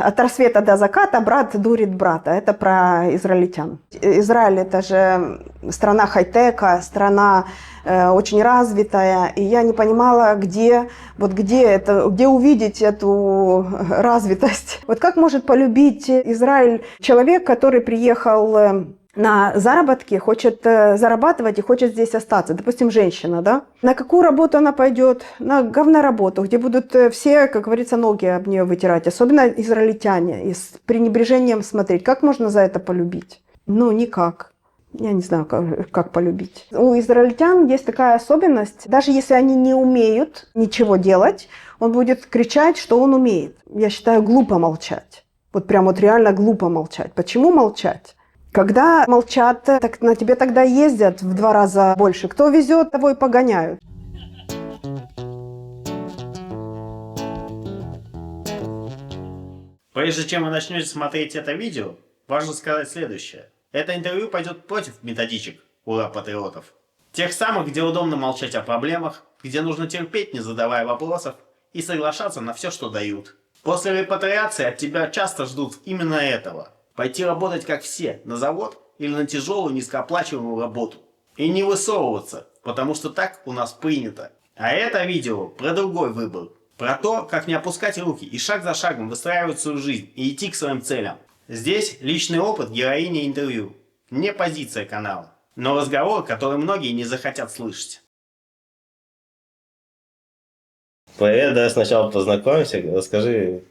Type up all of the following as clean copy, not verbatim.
От рассвета до заката брат дурит брата. Это про израильтян. Израиль – это же страна хай-тека, страна очень развитая. И я не понимала, где увидеть эту развитость. Вот как может полюбить Израиль человек, который приехал на заработки, хочет зарабатывать и хочет здесь остаться. Допустим, женщина, да? На какую работу она пойдет? На говноработу, где будут все, как говорится, ноги об нее вытирать. Особенно израильтяне. И с пренебрежением смотреть. Как можно за это полюбить? Ну, никак. Я не знаю, как полюбить. У израильтян есть такая особенность. Даже если они не умеют ничего делать, он будет кричать, что он умеет. Я считаю, глупо молчать. Вот прям вот реально глупо молчать. Почему молчать? Когда молчат, так на тебе тогда ездят в 2 раза больше. Кто везет, того и погоняют. Прежде чем вы начнете смотреть это видео, важно сказать следующее. Это интервью пойдет против методичек ура-патриотов. Тех самых, где удобно молчать о проблемах, где нужно терпеть, не задавая вопросов, и соглашаться на все, что дают. После репатриации от тебя часто ждут именно этого. Пойти работать как все, на завод или на тяжелую низкооплачиваемую работу. И не высовываться, потому что так у нас принято. А это видео про другой выбор. Про то, как не опускать руки и шаг за шагом выстраивать свою жизнь и идти к своим целям. Здесь личный опыт героини интервью. Не позиция канала, но разговор, который многие не захотят слышать. Привет, давай сначала познакомимся. Расскажи,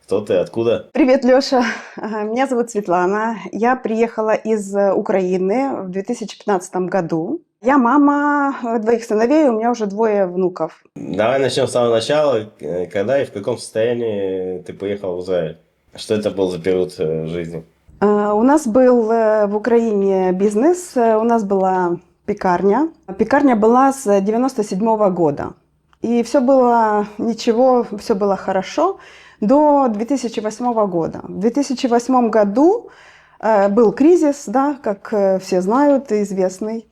кто ты, откуда? Привет, Лёша. Меня зовут Светлана. Я приехала из Украины в 2015 году. Я мама 2 сыновей, у меня уже 2 внуков. Давай начнем с самого начала. Когда и в каком состоянии ты поехал в Израиль? Что это был за период жизни? У нас был в Украине бизнес, у нас была пекарня. Пекарня была с 97 года. И все было ничего, все было хорошо до 2008 года. В 2008 году был кризис, да, как все знают, известный.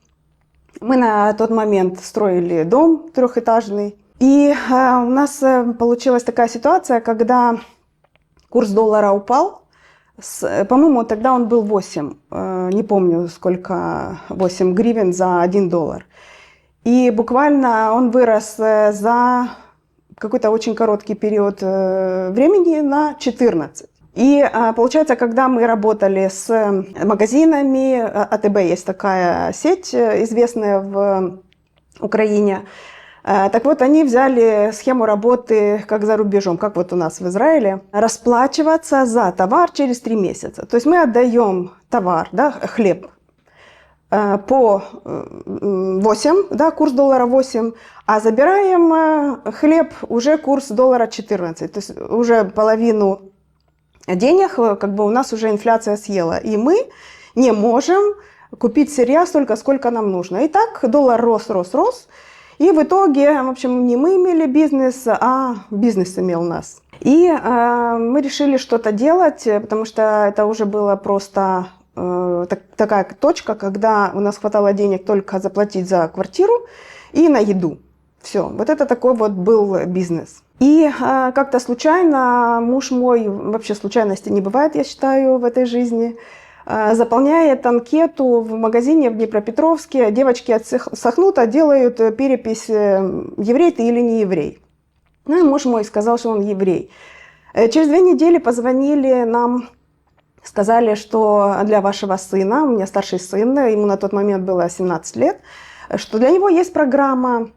Мы на тот момент строили дом 3-этажный. И у нас получилась такая ситуация, когда курс доллара упал. По-моему, тогда он был 8, не помню сколько, 8 гривен за 1 доллар. И буквально он вырос за какой-то очень короткий период времени на 14. И получается, когда мы работали с магазинами, АТБ есть такая сеть известная в Украине, так вот, они взяли схему работы как за рубежом, как вот у нас в Израиле, расплачиваться за товар через 3 месяца. То есть мы отдаем товар, да, хлеб, по 8, да, курс доллара 8, а забираем хлеб уже курс доллара 14. То есть уже половину денег как бы у нас уже инфляция съела. И мы не можем купить сырья столько, сколько нам нужно. И так доллар рос. И в итоге, в общем, не мы имели бизнес, а бизнес имел нас. И мы решили что-то делать, потому что это уже было просто такая точка, когда у нас хватало денег только заплатить за квартиру и на еду. Все, вот это такой вот был бизнес. И как-то случайно муж мой, вообще случайности не бывает, я считаю, в этой жизни, заполняет анкету в магазине в Днепропетровске. Девочки от Сахнута делают перепись, еврей ты или не еврей. Ну и муж мой сказал, что он еврей. Через 2 недели позвонили нам, сказали, что для вашего сына, у меня старший сын, ему на тот момент было 17 лет, что для него есть программа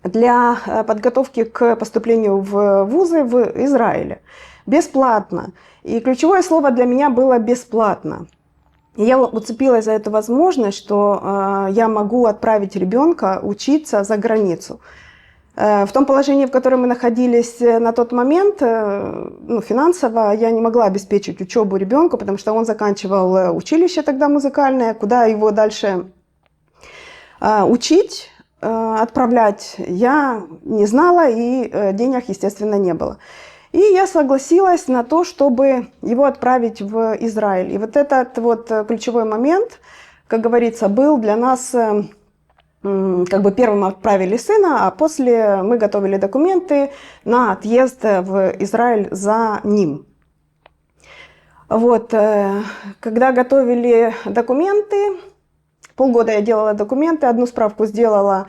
для подготовки к поступлению в вузы в Израиле. Бесплатно. И ключевое слово для меня было «бесплатно». И я уцепилась за эту возможность, что я могу отправить ребенка учиться за границу. В том положении, в котором мы находились на тот момент, финансово я не могла обеспечить учебу ребенку, потому что он заканчивал училище тогда музыкальное, куда его дальше учить, отправлять я не знала, и денег, естественно, не было. И я согласилась на то, чтобы его отправить в Израиль. И вот этот вот ключевой момент, как говорится, был для нас, как бы первым отправили сына, а после мы готовили документы на отъезд в Израиль за ним. Вот, когда готовили документы, полгода я делала документы, одну справку сделала,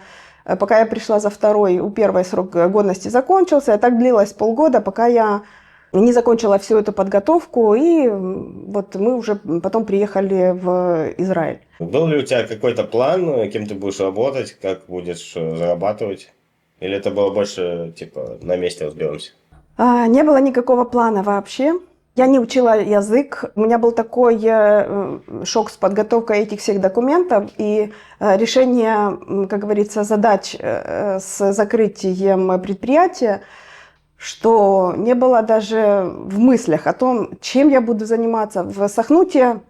пока я пришла за второй, у первой срок годности закончился. И так длилось полгода, пока я не закончила всю эту подготовку, и вот мы уже потом приехали в Израиль. Был ли у тебя какой-то план, кем ты будешь работать, как будешь зарабатывать? Или это было больше, типа, на месте разберемся? Не было никакого плана вообще. Я не учила язык. У меня был такой шок с подготовкой этих всех документов и решение, как говорится, задач с закрытием предприятия, что не было даже в мыслях о том, чем я буду заниматься. В Сахнуте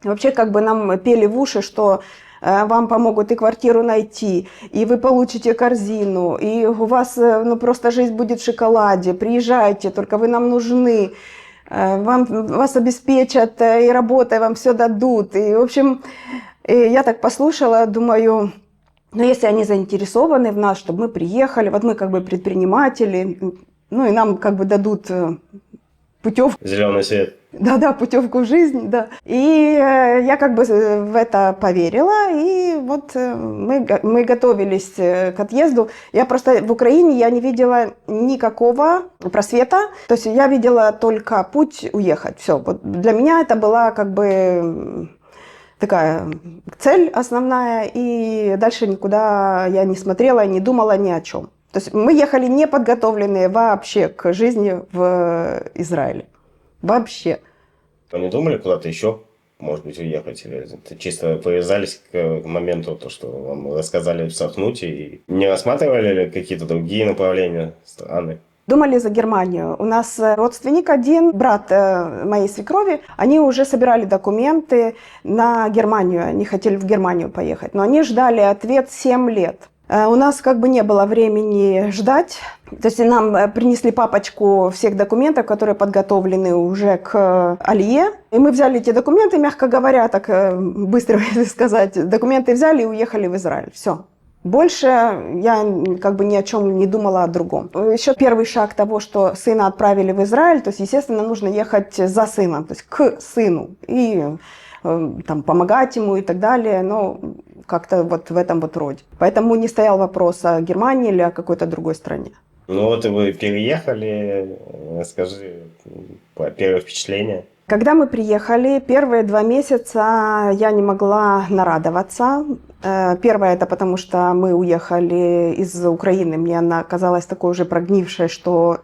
вообще как бы нам пели в уши, что вам помогут и квартиру найти, и вы получите корзину, и у вас ну, просто жизнь будет в шоколаде. Приезжайте, только вы нам нужны. Вас обеспечат и работой, вам все дадут. И, в общем, я так послушала, думаю, ну, если они заинтересованы в нас, чтобы мы приехали, вот мы как бы предприниматели, ну, и нам как бы дадут путевку. Зеленый свет. Да-да, путевку в жизнь, да. И я как бы в это поверила, и вот мы готовились к отъезду. Я просто в Украине я не видела никакого просвета, то есть я видела только путь уехать. Все, вот для меня это была как бы такая цель основная, и дальше никуда я не смотрела, не думала ни о чем. То есть мы ехали неподготовленные вообще к жизни в Израиле. Вообще. Вы не думали куда-то еще, может быть, уехать? Или это чисто привязались к моменту, то, что вам рассказали в Сахнуте, и не рассматривали ли какие-то другие направления, страны? Думали за Германию. У нас родственник один, брат моей свекрови, они уже собирали документы на Германию, они хотели в Германию поехать, но они ждали ответ 7 лет. У нас как бы не было времени ждать. То есть нам принесли папочку всех документов, которые подготовлены уже к Алие. И мы взяли эти документы, мягко говоря, так быстро сказать, документы взяли и уехали в Израиль. Все. Больше я как бы ни о чем не думала о другом. Еще первый шаг того, что сына отправили в Израиль, то есть, естественно, нужно ехать за сыном, то есть к сыну. И там, помогать ему и так далее, но как-то вот в этом вот роде. Поэтому не стоял вопрос о Германии или о какой-то другой стране. Ну вот и вы переехали, расскажи про первые впечатления. Когда мы приехали, первые 2 месяца я не могла нарадоваться. Первое, это потому что мы уехали из Украины. Мне она казалась такой уже прогнившей, что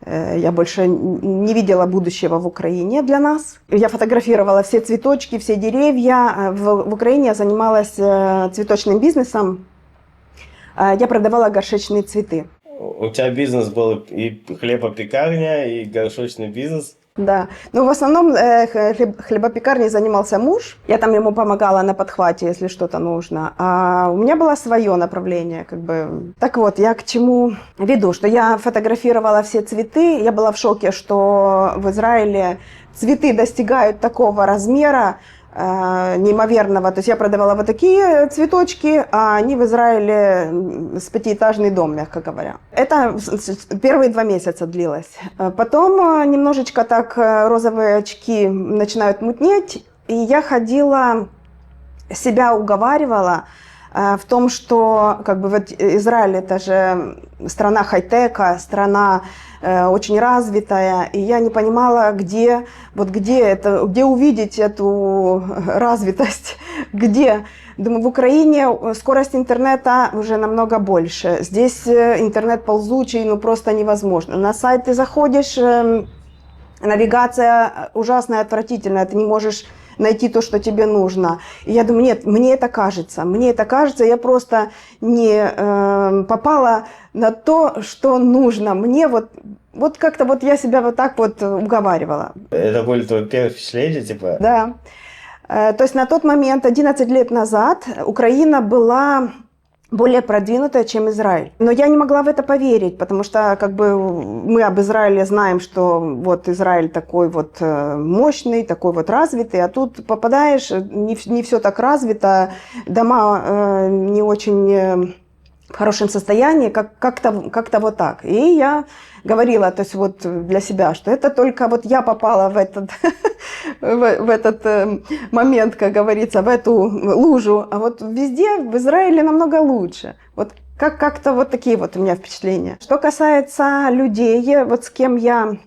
я больше не видела будущего в Украине для нас. Я фотографировала все цветочки, все деревья. В Украине я занималась цветочным бизнесом. Я продавала горшечные цветы. У тебя бизнес был и хлебопекарня, и горшочный бизнес. Да, но в основном хлебопекарней занимался муж. Я там ему помогала на подхвате, если что-то нужно. А у меня было свое направление, как бы. Так вот, я к чему веду, что я фотографировала все цветы. Я была в шоке, что в Израиле цветы достигают такого размера неимоверного. То есть я продавала вот такие цветочки, а они в Израиле с 5-этажный дом, мягко говоря. Это первые 2 месяца длилось. Потом немножечко так розовые очки начинают мутнеть, и я ходила, себя уговаривала в том, что как бы вот Израиль это же страна хай-тека, страна очень развитая, и я не понимала, где увидеть эту развитость, где. Думаю, в Украине скорость интернета уже намного больше. Здесь интернет ползучий, ну просто невозможно. На сайт ты заходишь, навигация ужасная, отвратительная, ты не можешь найти то, что тебе нужно. И я думаю, нет, мне это кажется, я просто не попала на то, что нужно. Мне вот как-то вот я себя вот так вот уговаривала. Это были твои первые впечатления, типа? Да. То есть на тот момент, 11 лет назад, Украина была более продвинутая, чем Израиль. Но я не могла в это поверить, потому что как бы мы об Израиле знаем, что вот Израиль такой вот мощный, такой вот развитый, а тут попадаешь, не все так развито, дома не очень в хорошем состоянии, как-то вот так. И я говорила, то есть вот для себя, что это только вот я попала в этот, в этот момент, как говорится, в эту лужу, а вот везде в Израиле намного лучше. Вот как-то вот такие вот у меня впечатления. Что касается людей, вот с кем я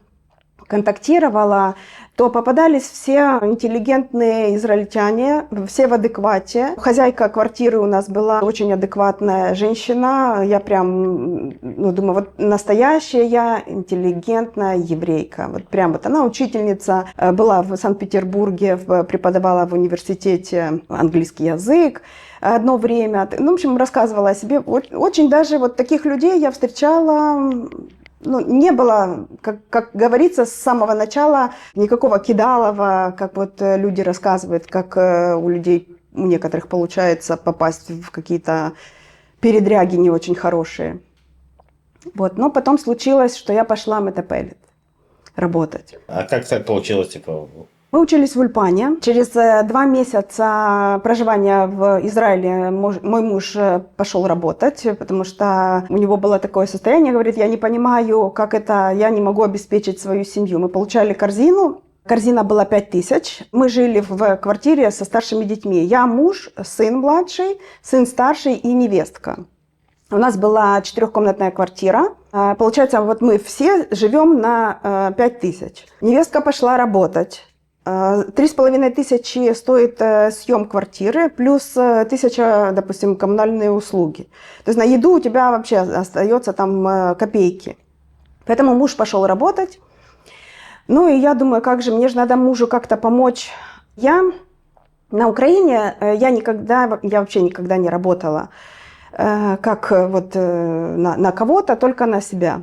контактировала, то попадались все интеллигентные израильтяне, все в адеквате. Хозяйка квартиры у нас была очень адекватная женщина. Я прям, думаю, вот настоящая я интеллигентная еврейка. Вот прям вот она учительница, была в Санкт-Петербурге, преподавала в университете английский язык одно время. Ну, в общем, рассказывала о себе. Очень даже вот таких людей я встречала. Не было, как говорится, с самого начала никакого кидалова, как вот люди рассказывают, как у людей, у некоторых получается попасть в какие-то передряги не очень хорошие. Вот. Но потом случилось, что я пошла в Метапелет работать. А как так получилось, типа? Мы учились в Ульпане. Через 2 месяца проживания в Израиле мой муж пошел работать, потому что у него было такое состояние, говорит, я не понимаю, как это, я не могу обеспечить свою семью. Мы получали корзину, корзина была 5000. Мы жили в квартире со старшими детьми. Я муж, сын младший, сын старший и невестка. У нас была 4-комнатная квартира. Получается, вот мы все живем на 5000. Невестка пошла работать. 3500 стоит съем квартиры, плюс 1000, допустим, коммунальные услуги. То есть на еду у тебя вообще остается там копейки. Поэтому муж пошел работать. Ну и я думаю, как же, мне же надо мужу как-то помочь. Я на Украине, я вообще никогда не работала как вот на кого-то, только на себя.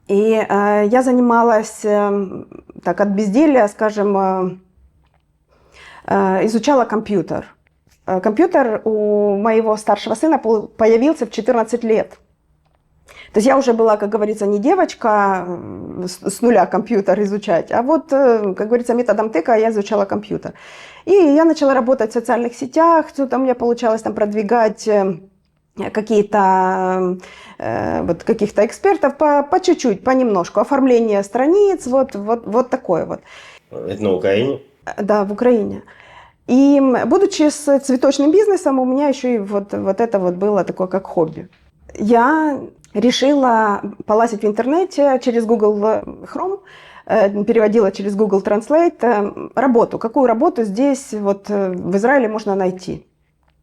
И я занималась так от безделья, скажем, изучала компьютер. Компьютер у моего старшего сына появился в 14 лет. То есть я уже была, как говорится, не девочка с нуля компьютер изучать, а вот, как говорится, методом тыка я изучала компьютер. И я начала работать в социальных сетях, что-то у меня получалось там продвигать какие-то вот каких-то экспертов по чуть-чуть, понемножку. Оформление страниц, вот такое вот. Это на Украине? Да, в Украине. И будучи с цветочным бизнесом, у меня еще и вот это вот было такое как хобби. Я решила полазить в интернете через Google Chrome, переводила через Google Translate работу. Какую работу здесь вот в Израиле можно найти?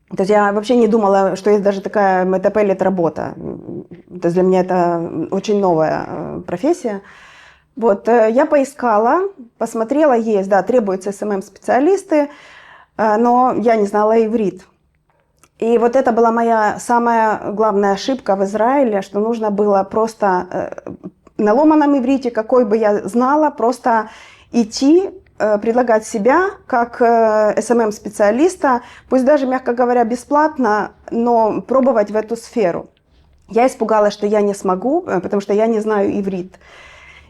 То есть я вообще не думала, что есть даже такая Метапелет работа. То есть для меня это очень новая профессия. Вот, я поискала, посмотрела, есть, да, требуются СММ-специалисты, но я не знала иврит. И вот это была моя самая главная ошибка в Израиле, что нужно было просто на ломаном иврите, какой бы я знала, просто идти, предлагать себя как СММ-специалиста, пусть даже, мягко говоря, бесплатно, но пробовать в эту сферу. Я испугалась, что я не смогу, потому что я не знаю иврит.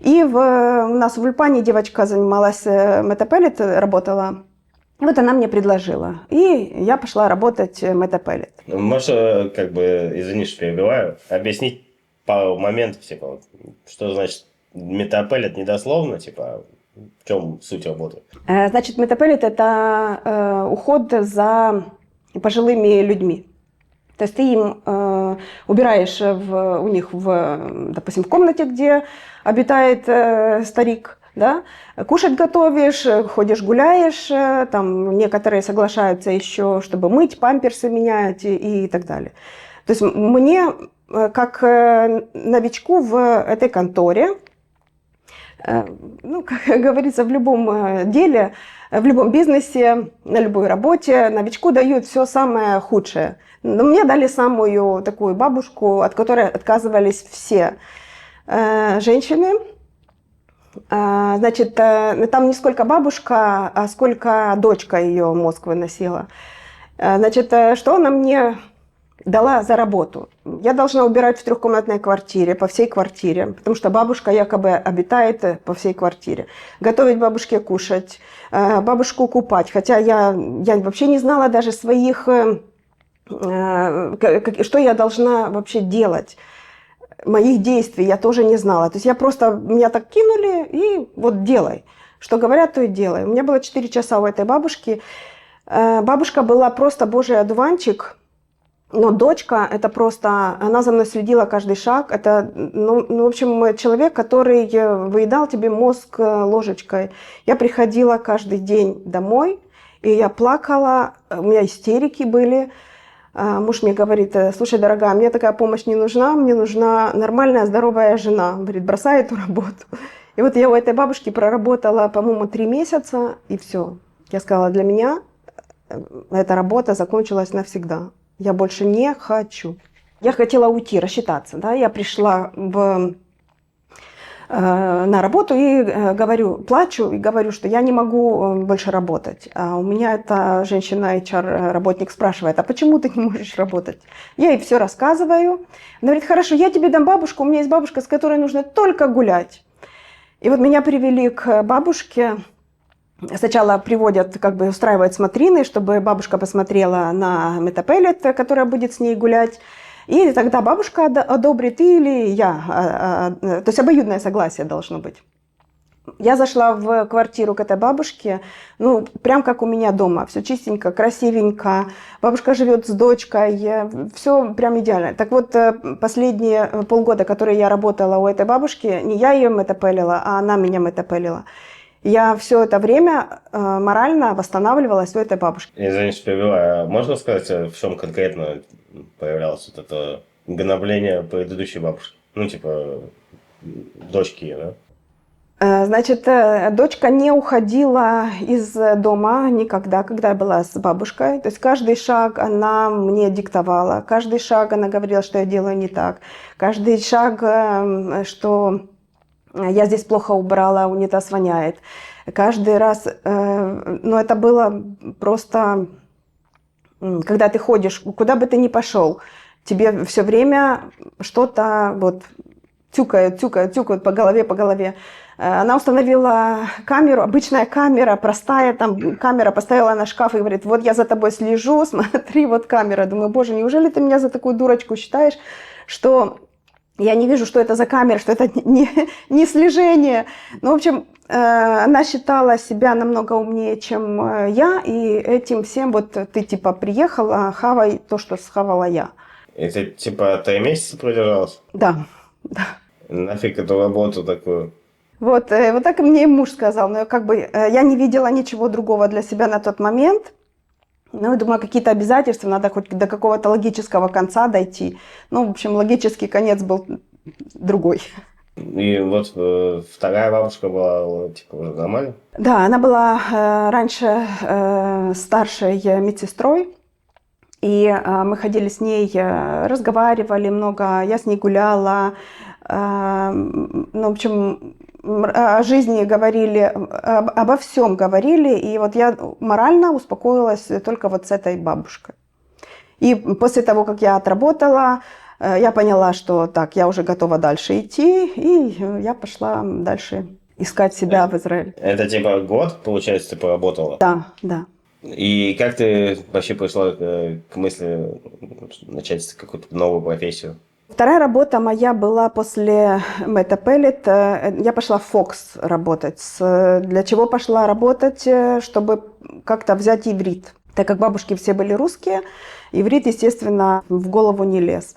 И у нас в Ульпане девочка занималась Метапелет, работала. И вот она мне предложила. И я пошла работать в Метапелет. Можешь, как бы, извини, что перебиваю, объяснить пару моментов, типа, что значит Метапелет недословно, типа, в чем суть работы? Значит, Метапелет – это уход за пожилыми людьми. То есть ты им убираешь у них, допустим, в комнате, где обитает старик, да? Кушать готовишь, ходишь гуляешь, там некоторые соглашаются еще, чтобы мыть, памперсы менять и так далее. То есть мне, как новичку в этой конторе, ну, как говорится, в любом деле, в любом бизнесе, на любой работе новичку дают все самое худшее. Но мне дали самую такую бабушку, от которой отказывались все женщины. Значит, там не сколько бабушка, а сколько дочка ее мозг выносила. Значит, что она мне дала за работу? Я должна убирать в 3-комнатной квартире, по всей квартире, потому что бабушка якобы обитает по всей квартире. Готовить бабушке кушать, бабушку купать. Хотя я вообще не знала даже своих что я должна вообще делать. Моих действий я тоже не знала. То есть меня так кинули, и вот делай. Что говорят, то и делай. У меня было 4 часа у этой бабушки. Бабушка была просто божий одуванчик, но дочка, это просто, она за мной следила каждый шаг. Это, в общем, человек, который выедал тебе мозг ложечкой. Я приходила каждый день домой, и я плакала, у меня истерики были. Муж мне говорит: слушай, дорогая, мне такая помощь не нужна, мне нужна нормальная, здоровая жена. Он говорит: бросай эту работу. И вот я у этой бабушки проработала, по-моему, 3 месяца, и все. Я сказала, для меня эта работа закончилась навсегда. Я больше не хочу. Я хотела уйти, рассчитаться. Да? Я пришла на работу и говорю, плачу и говорю, что я не могу больше работать. А у меня эта женщина, HR-работник, спрашивает: а почему ты не можешь работать? Я ей все рассказываю. Она говорит: хорошо, я тебе дам бабушку, у меня есть бабушка, с которой нужно только гулять. И вот меня привели к бабушке. Сначала приводят, устраивают смотрины, чтобы бабушка посмотрела на метапеллет, которая будет с ней гулять. И тогда бабушка одобрит или я. То есть обоюдное согласие должно быть. Я зашла в квартиру к этой бабушке, прям как у меня дома. Все чистенько, красивенько. Бабушка живет с дочкой, все прям идеально. Так вот, последние полгода, которые я работала у этой бабушки, не я ее метапеллила, а она меня метапеллила. Я все это время морально восстанавливалась у этой бабушки. Извините, перебиваю. А можно сказать, в чем конкретно появлялось вот это гнобление предыдущей бабушки? Дочки, да? Значит, дочка не уходила из дома никогда, когда я была с бабушкой. То есть каждый шаг она мне диктовала, каждый шаг она говорила, что я делаю не так. Каждый шаг, что я здесь плохо убрала, унитаз воняет. Каждый раз, это было просто, когда ты ходишь, куда бы ты ни пошел, тебе все время что-то тюкают по голове. Она установила камеру, обычная камера, простая, камера поставила на шкаф и говорит: вот я за тобой слежу, смотри, вот камера. Думаю, боже, неужели ты меня за такую дурочку считаешь, что я не вижу, что это за камера, что это не слежение. В общем, она считала себя намного умнее, чем я, и этим всем ты приехала, хавай то, что схавала я. Это 3 месяца продержалось? Да. Нафиг эту работу такую? Вот так и мне и муж сказал. Но я не видела ничего другого для себя на тот момент. Я думаю, какие-то обязательства, надо хоть до какого-то логического конца дойти. В общем, логический конец был другой. И вот вторая бабушка была уже нормально? Да, она была раньше старшей медсестрой. И мы ходили с ней, разговаривали много, я с ней гуляла. В общем, о жизни говорили, обо всем говорили. И вот я морально успокоилась только с этой бабушкой. И после того, как я отработала, я поняла, что так, я уже готова дальше идти. И я пошла дальше искать себя в Израиле. Это год, получается, ты поработала? Да. И как ты вообще пришла к мысли начать какую-то новую профессию? Вторая работа моя была после метапеллет. Я пошла в Fox работать. Для чего пошла работать? Чтобы как-то взять иврит. Так как бабушки все были русские, иврит, естественно, в голову не лез.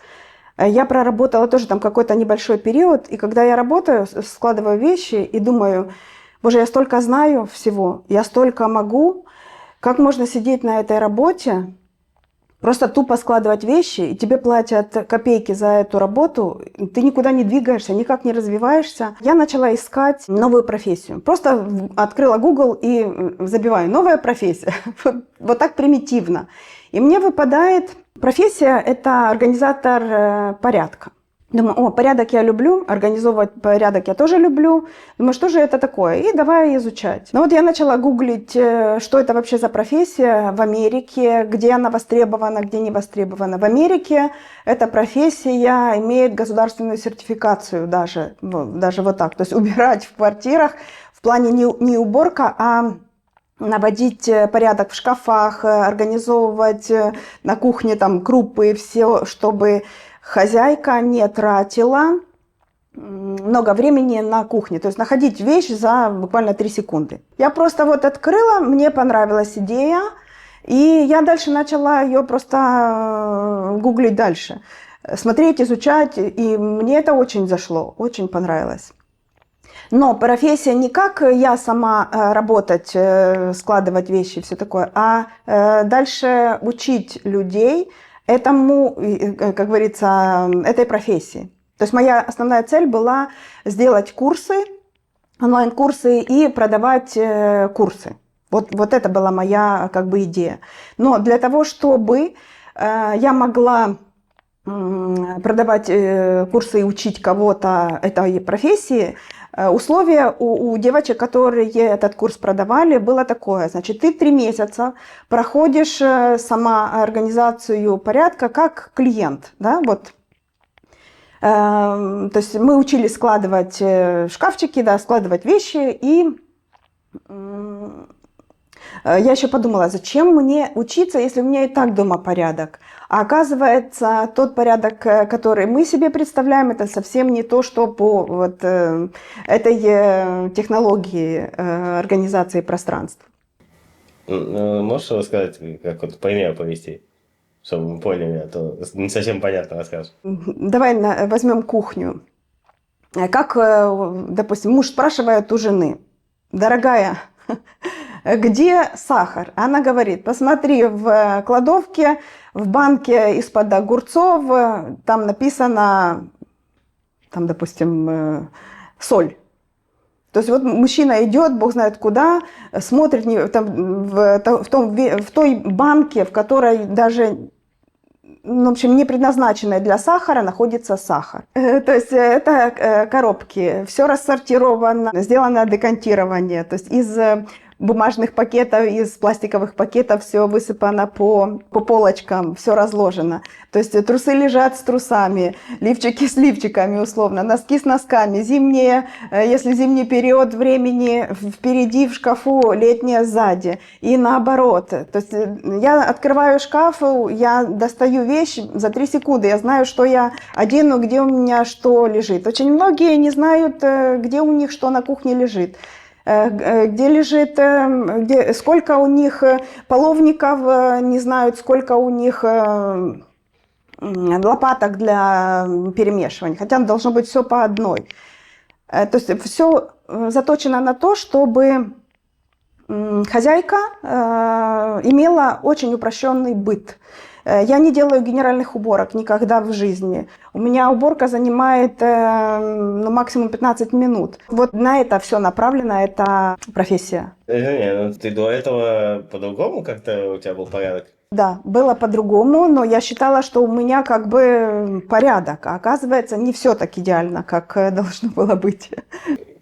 Я проработала тоже какой-то небольшой период. И когда я работаю, складываю вещи и думаю: боже, я столько знаю всего, я столько могу. Как можно сидеть на этой работе, просто тупо складывать вещи, и тебе платят копейки за эту работу, ты никуда не двигаешься, никак не развиваешься. Я начала искать новую профессию. Просто открыла Google и забиваю «новая профессия». Вот так примитивно. И мне выпадает профессия – это организатор порядка. Думаю, порядок я люблю, организовывать порядок я тоже люблю. Думаю, что же это такое? И давай изучать. Я начала гуглить, что это вообще за профессия в Америке, где она востребована, где не востребована. В Америке эта профессия имеет государственную сертификацию даже вот так. То есть убирать в квартирах в плане не уборка, а наводить порядок в шкафах, организовывать на кухне там крупы, все, чтобы хозяйка не тратила много времени на кухне. То есть находить вещь за буквально 3 секунды. Я просто вот открыла, мне понравилась идея, и я дальше начала ее просто гуглить дальше. Смотреть, изучать, и мне это очень зашло, очень понравилось. Но профессия не как я сама работать, складывать вещи, все такое, а дальше учить людей этому, как говорится, этой профессии. То есть моя основная цель была сделать курсы, онлайн-курсы и продавать курсы. Вот это была моя как бы идея. Но для того, чтобы я могла продавать курсы и учить кого-то этой профессии, условие у девочек, которые этот курс продавали, было такое. Значит, ты 3 месяца проходишь сама организацию порядка как клиент. Да? Вот. То есть мы учились складывать шкафчики, да, складывать вещи. И я еще подумала, зачем мне учиться, если у меня и так дома порядок. А оказывается, тот порядок, который мы себе представляем, это совсем не то, что по вот, этой технологии организации пространств. Можешь рассказать, как вот пример повести, чтобы мы поняли, а то не совсем понятно рассказ. Давай возьмем кухню. Как, допустим, муж спрашивает у жены: дорогая, где сахар? Она говорит: посмотри в кладовке, в банке из-под огурцов, там написано, там, допустим, соль. То есть вот мужчина идет, бог знает куда, смотрит там, в той банке, в которой даже, в общем, не предназначенной для сахара, находится сахар. То есть это коробки, все рассортировано, сделано декантирование, то есть из бумажных пакетов, из пластиковых пакетов все высыпано по полочкам, все разложено. То есть трусы лежат с трусами, лифчики с лифчиками условно, носки с носками, зимние, если зимний период времени впереди в шкафу, летнее сзади и наоборот. То есть я открываю шкаф, я достаю вещь за 3 секунды, я знаю, что я одену, где у меня что лежит. Очень многие не знают, где у них что на кухне лежит. Где лежит, сколько у них половников, не знают, сколько у них лопаток для перемешивания, хотя должно быть все по одной. То есть все заточено на то, чтобы хозяйка имела очень упрощенный быт. Я не делаю генеральных уборок никогда в жизни. У меня уборка занимает максимум 15 минут. Вот на это все направлено, это профессия. Ну ты до этого по-другому как-то у тебя был порядок? Да, было по-другому, но я считала, что у меня как бы порядок. А оказывается, не все так идеально, как должно было быть.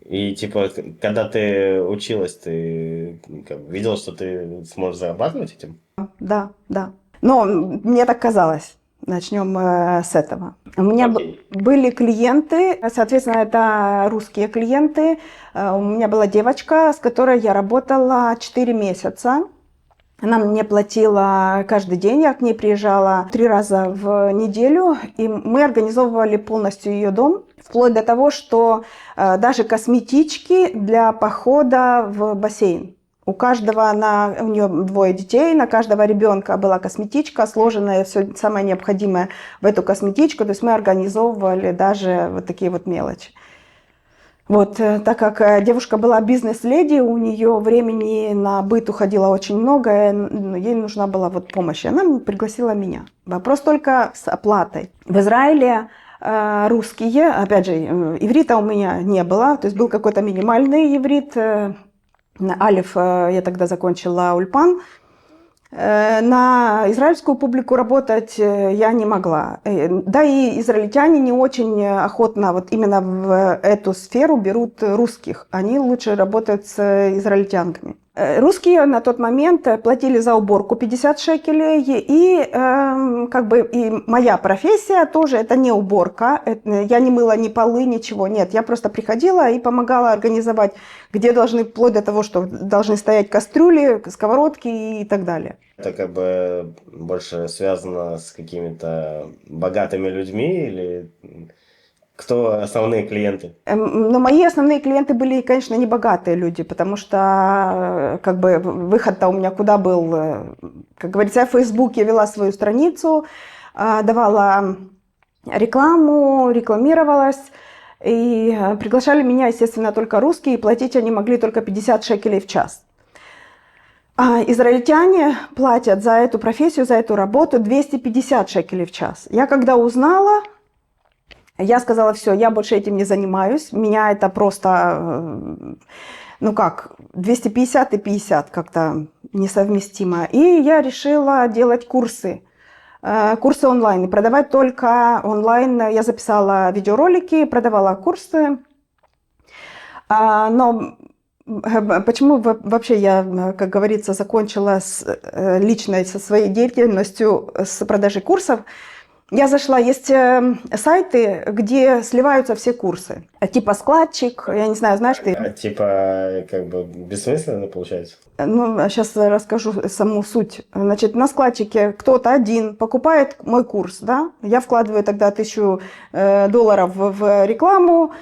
И типа, когда ты училась, ты видела, что ты сможешь зарабатывать этим? Да, да. Но мне так казалось. Начнем с этого. У меня были клиенты, соответственно, это русские клиенты. У меня была девочка, с которой я работала 4 месяца. Она мне платила каждый день, я к ней приезжала 3 раза в неделю, и мы организовывали полностью ее дом, вплоть до того, что даже косметички для похода в бассейн. У каждого, у нее 2 детей, на каждого ребенка была косметичка, сложенная, все самое необходимое в эту косметичку. То есть мы организовывали даже вот такие вот мелочи. Вот, так как девушка была бизнес-леди, у нее времени на быт уходило очень много, ей нужна была вот помощь. И она пригласила меня. Вопрос только с оплатой. В Израиле русские, опять же, иврита у меня не было, то есть был какой-то минимальный иврит. Алиф я тогда закончила ульпан. На израильскую публику работать я не могла. Да и израильтяне не очень охотно вот именно в эту сферу берут русских. Они лучше работают с израильтянками. Русские на тот момент платили за уборку 50 шекелей, и как бы и моя профессия тоже это не уборка, я не мыла ни полы, ничего, нет, я просто приходила и помогала организовать, где должны, вплоть до того, что должны стоять кастрюли, сковородки и так далее. Это как бы больше связано с какими-то богатыми людьми или кто основные клиенты? Но мои основные клиенты были, конечно, не богатые люди, потому что как бы выход-то у меня куда был, как говорится, я в Фейсбуке вела свою страницу, давала рекламу, рекламировалась, и приглашали меня, естественно, только русские, и платить они могли только 50 шекелей в час. А израильтяне платят за эту профессию, за эту работу 250 шекелей в час. Я когда узнала, я сказала, все, я больше этим не занимаюсь, меня это просто, ну как, 250 и 50 как-то несовместимо. И я решила делать курсы онлайн, и продавать только онлайн. Я записала видеоролики, продавала курсы. Но почему вообще я, как говорится, закончила лично со своей деятельностью с продажей курсов? Я зашла, есть сайты, где сливаются все курсы. Типа складчик, я не знаю, знаешь ты? Типа, как бы бессмысленно получается? Ну, сейчас расскажу саму суть. Значит, на складчике кто-то один покупает мой курс, да? Я вкладываю тогда $1000 в рекламу,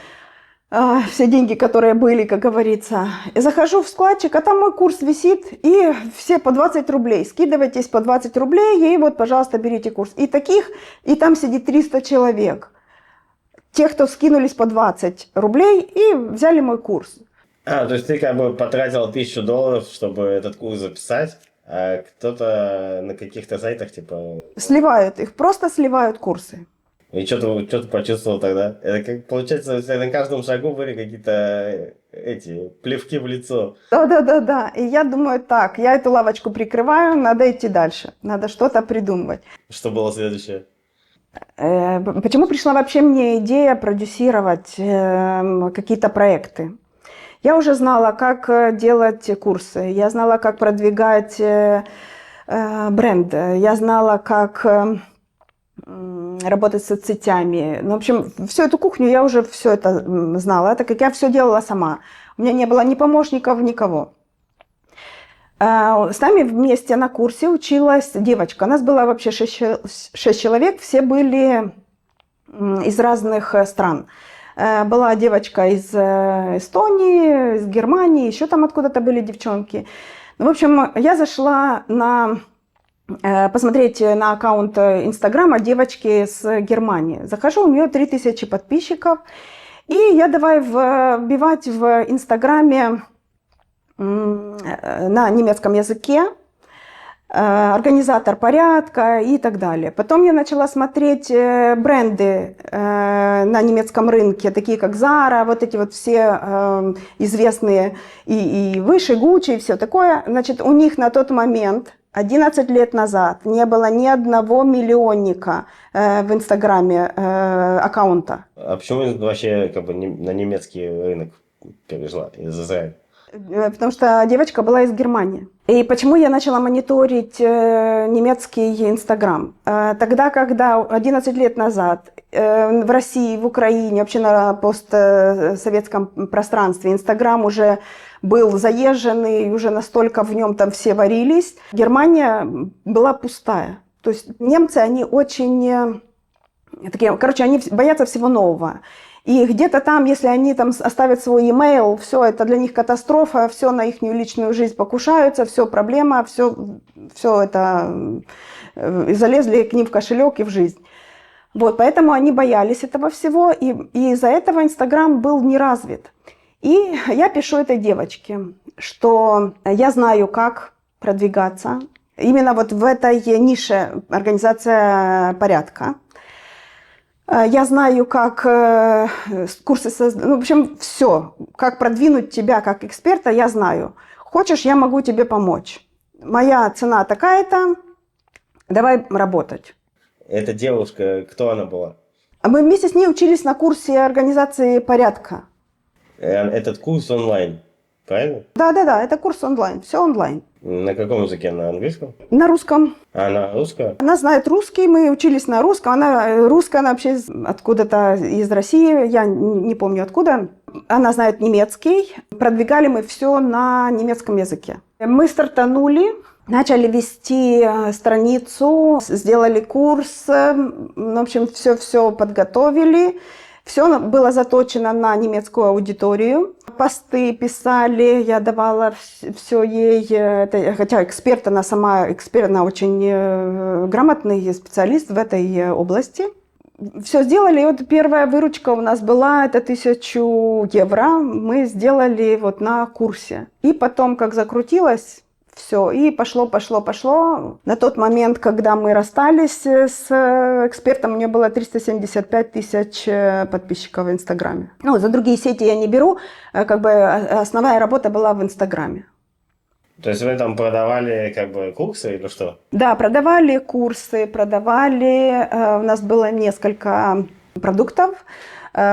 все деньги, которые были, как говорится. И захожу в складчик, а там мой курс висит, и все по 20 рублей. Скидывайтесь по 20 рублей, и вот, пожалуйста, берите курс. И там сидит 300 человек. Те, кто скинулись по 20 рублей и взяли мой курс. То есть ты как бы потратил $1000, чтобы этот курс записать, а кто-то на каких-то сайтах типа... Сливают их, просто сливают курсы. И что ты почувствовал тогда? Это как получается, на каждом шагу были какие-то эти плевки в лицо. Да. И я думаю, так, я эту лавочку прикрываю, надо идти дальше, надо что-то придумывать. Что было следующее? Почему пришла вообще мне идея продюсировать какие-то проекты? Я уже знала, как делать курсы, я знала, как продвигать бренд, я знала, как работать с соцсетями. Ну, в общем, всю эту кухню я уже все это знала, так как я все делала сама. У меня не было ни помощников, никого. С нами вместе на курсе училась девочка. У нас было вообще 6 человек, все были из разных стран. Была девочка из Эстонии, из Германии, еще там откуда-то были девчонки. Ну, в общем, я зашла посмотреть на аккаунт Инстаграма девочки с Германии. Захожу, у нее 3000 подписчиков. И я давай вбивать в Инстаграме на немецком языке организатор порядка и так далее. Потом я начала смотреть бренды на немецком рынке, такие как Zara, вот эти вот все известные и выше, Gucci и все такое. Значит, у них на тот момент, 11 лет назад, не было ни одного миллионника в Инстаграме аккаунта. А почему вообще как бы на немецкий рынок перешла из Израиля? Потому что девочка была из Германии. И почему я начала мониторить немецкий Инстаграм? Тогда, когда 11 лет назад в России, в Украине, вообще на постсоветском пространстве Инстаграм уже был заезженный, уже настолько в нем там все варились, Германия была пустая. То есть немцы, они очень такие, короче, они боятся всего нового. И где-то там, если они там оставят свой e-mail, все, это для них катастрофа, все на их личную жизнь покушаются, все проблема, все это залезли к ним в кошелек и в жизнь. Вот, поэтому они боялись этого всего, и из-за этого Инстаграм был не развит. И я пишу этой девочке, что я знаю, как продвигаться именно вот в этой нише организация порядка. Я знаю, как курсы создать, ну, в общем, все, как продвинуть тебя как эксперта, я знаю. Хочешь, я могу тебе помочь. Моя цена такая-то, давай работать. Эта девушка, кто она была? Мы вместе с ней учились на курсе организации порядка. Этот курс онлайн. правильно? Да, это курс онлайн, все онлайн. На каком языке? На английском? На русском. А на русском? Она знает русский, мы учились на русском. Она русская, она вообще откуда-то из России, я не помню откуда. Она знает немецкий. Продвигали мы все на немецком языке. Мы стартанули, начали вести страницу, сделали курс, в общем, все подготовили. Все было заточено на немецкую аудиторию. Посты писали, я давала все ей. Хотя эксперт, она сама эксперт, она очень грамотный специалист в этой области. Все сделали, и вот первая выручка у нас была, это 1000 евро. Мы сделали вот на курсе. И потом, как закрутилось, все, и пошло. На тот момент, когда мы расстались с экспертом, у нее было 375 тысяч подписчиков в Инстаграме. Ну, за другие сети я не беру, как бы основная работа была в Инстаграме. То есть вы там продавали как бы курсы или что? Да, продавали курсы, у нас было несколько продуктов,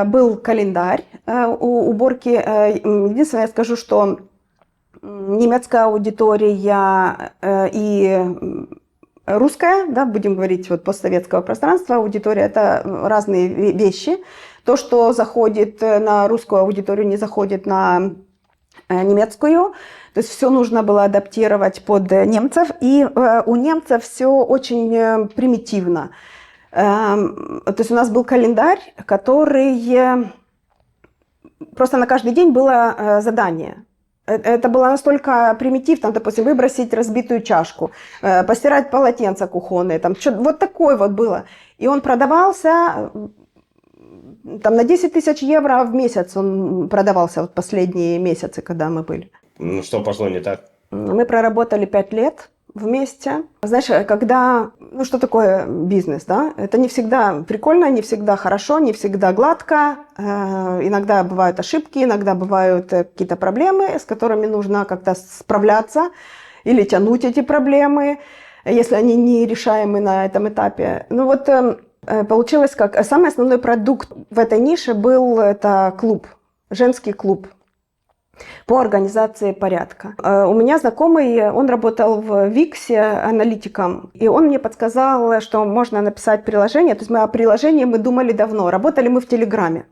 был календарь уборки. Единственное, я скажу, что немецкая аудитория и русская, да, будем говорить, вот постсоветского пространства, аудитория – это разные вещи. То, что заходит на русскую аудиторию, не заходит на немецкую. То есть все нужно было адаптировать под немцев. И у немцев все очень примитивно. То есть у нас был календарь, который… Просто на каждый день было задание. Это было настолько примитивно, допустим, выбросить разбитую чашку, постирать полотенца кухонные, там, вот такое вот было. И он продавался, там, на 10 тысяч евро в месяц он продавался вот последние месяцы, когда мы были. Ну, что пошло не так? Мы проработали 5 лет вместе. Знаешь, когда, ну что такое бизнес, да? Это не всегда прикольно, не всегда хорошо, не всегда гладко. Иногда бывают ошибки, иногда бывают какие-то проблемы, с которыми нужно как-то справляться или тянуть эти проблемы, если они нерешаемы на этом этапе. Ну вот получилось как... Самый основной продукт в этой нише был это клуб, женский клуб по организации порядка. У меня знакомый, он работал в Виксе аналитиком, и он мне подсказал, что можно написать приложение. То есть мы о приложении мы думали давно. Работали мы в Телеграме.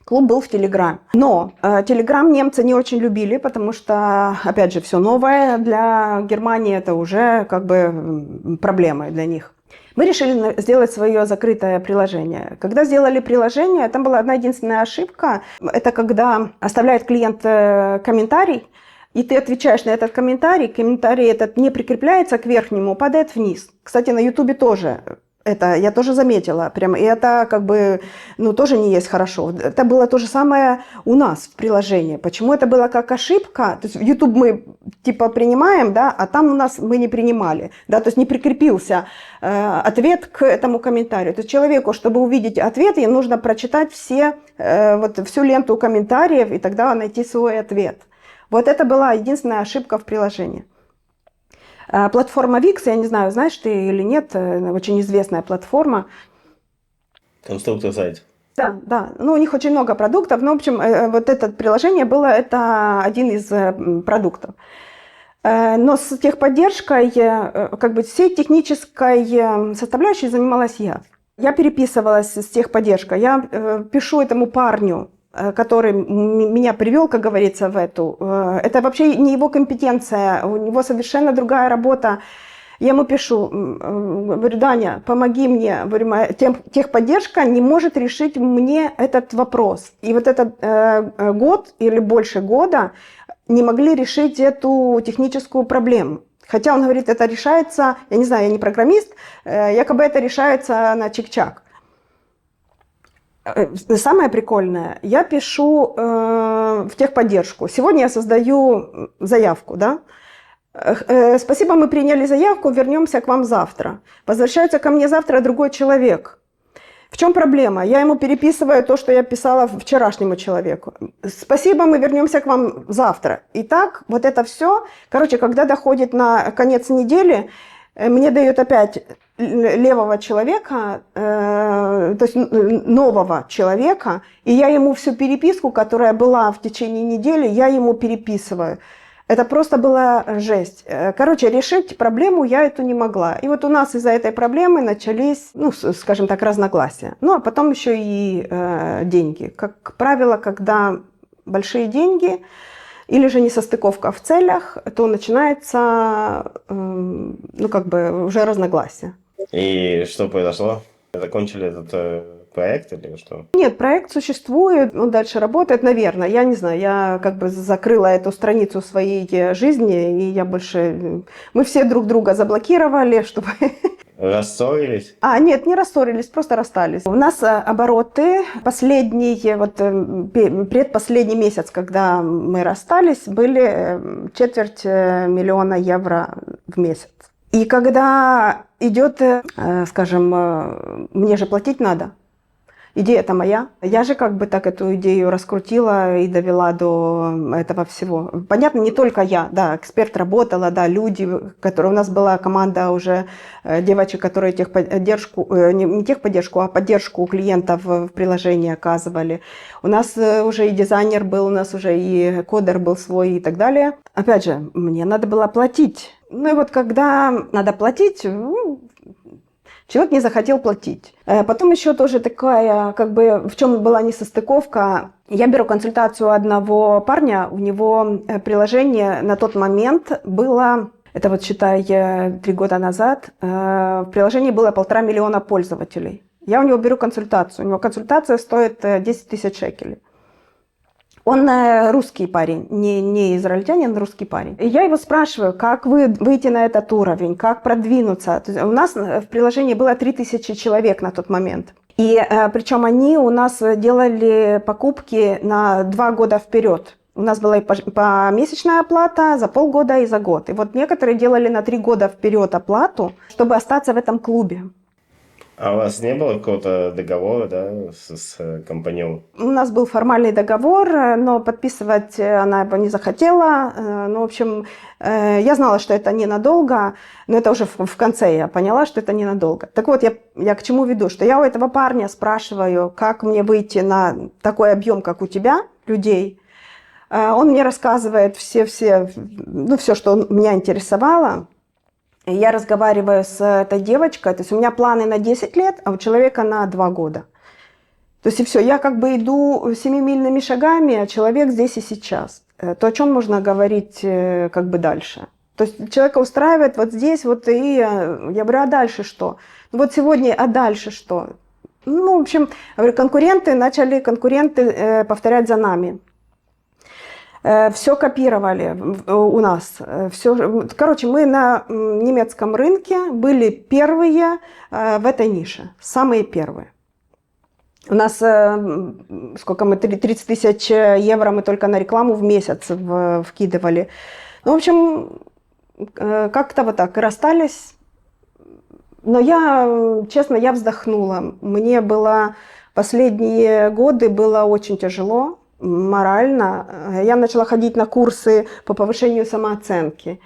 Клуб был в Телеграме. Но Телеграм немцы не очень любили, потому что, опять же, все новое для Германии, это уже как бы проблемы для них. Мы решили сделать свое закрытое приложение. Когда сделали приложение, там была одна единственная ошибка. Это когда оставляет клиент комментарий, и ты отвечаешь на этот комментарий. Комментарий этот не прикрепляется к верхнему, падает вниз. Кстати, на Ютубе тоже. Это я тоже заметила. Прямо, и это как бы, ну, тоже не есть хорошо. Это было то же самое у нас в приложении. Почему это было как ошибка? То есть в YouTube мы типа принимаем, да, а там у нас мы не принимали. Да, то есть не прикрепился ответ к этому комментарию. То есть человеку, чтобы увидеть ответ, ему нужно прочитать всю ленту комментариев и тогда найти свой ответ. Вот это была единственная ошибка в приложении. Платформа Wix, я не знаю, знаешь ты или нет, очень известная платформа. Конструктор сайта. Да. Ну, у них очень много продуктов. Ну, в общем, вот это приложение было, это один из продуктов. Но с техподдержкой, как бы всей технической составляющей занималась я. Я переписывалась с техподдержкой. Я пишу этому парню, который меня привел, как говорится, в эту. Это вообще не его компетенция, у него совершенно другая работа. Я ему пишу, говорю, Даня, помоги мне. Говорю, техподдержка не может решить мне этот вопрос. И вот этот год или больше года не могли решить эту техническую проблему. Хотя он говорит, это решается, я не знаю, я не программист, якобы это решается на чик-чак. Самое прикольное, я пишу в техподдержку. Сегодня я создаю заявку, да? Спасибо, мы приняли заявку, вернемся к вам завтра. Возвращается ко мне завтра другой человек. В чем проблема? Я ему переписываю то, что я писала вчерашнему человеку. Спасибо, мы вернемся к вам завтра. И так, вот это все. Короче, когда доходит на конец недели, мне дают опять левого человека, то есть нового человека, и я ему всю переписку, которая была в течение недели, я ему переписываю. Это просто была жесть. Короче, решить проблему я эту не могла. И вот у нас из-за этой проблемы начались, ну, скажем так, разногласия. Ну, а потом еще и деньги. Как правило, когда большие деньги или же несостыковка в целях, то начинается, ну, как бы уже разногласие. И что произошло? Закончили этот проект или что? Нет, проект существует, он дальше работает, наверное. Я не знаю, я как бы закрыла эту страницу своей жизни, и я больше... Мы все друг друга заблокировали, чтобы... Рассорились? Нет, не рассорились, просто расстались. У нас обороты последний, вот предпоследний месяц, когда мы расстались, были 250 000 евро в месяц. И когда идет, скажем, мне же платить надо, идея-то моя. Я же как бы так эту идею раскрутила и довела до этого всего. Понятно, не только я, да, эксперт работала, да, люди, которые... У нас была команда уже девочек, которые техподдержку, не техподдержку, а поддержку у клиентов в приложении оказывали. У нас уже и дизайнер был, у нас уже и кодер был свой и так далее. Опять же, мне надо было платить. Ну и вот когда надо платить... Человек не захотел платить. Потом еще тоже такая, как бы, в чем была несостыковка. Я беру консультацию одного парня, у него приложение на тот момент было, это вот считай 3 года назад, в приложении было 1,5 миллиона пользователей. Я у него беру консультацию, у него консультация стоит 10 000 шекелей. Он русский парень, не израильтянин, русский парень. И я его спрашиваю, как выйти на этот уровень, как продвинуться. То есть у нас в приложении было 3000 человек на тот момент. И причем они у нас делали покупки на 2 года вперед. У нас была и помесячная оплата за полгода и за год. И вот некоторые делали на 3 года вперед оплату, чтобы остаться в этом клубе. А у вас не было какого-то договора, да, с компанией? У нас был формальный договор, но подписывать она его не захотела. Ну, в общем, я знала, что это ненадолго, но это уже в конце я поняла, что это ненадолго. Так вот, я к чему веду, что я у этого парня спрашиваю, как мне выйти на такой объем, как у тебя, людей. Он мне рассказывает все, что меня интересовало. Я разговариваю с этой девочкой, то есть у меня планы на 10 лет, а у человека на 2 года. То есть и все, я как бы иду 7-мильными шагами, а человек здесь и сейчас. То, о чем можно говорить как бы дальше. То есть человека устраивает вот здесь, вот и я говорю, а дальше что? Ну вот сегодня, а дальше что? Ну, в общем, начали конкуренты повторять за нами. Все копировали у нас. Короче, мы на немецком рынке были первые в этой нише, самые первые. У нас, сколько мы, 30 000 евро мы только на рекламу в месяц вкидывали. Ну, в общем, как-то вот так и расстались. Но честно, вздохнула. Мне последние годы было очень тяжело. Морально. Я начала ходить на курсы по повышению самооценки.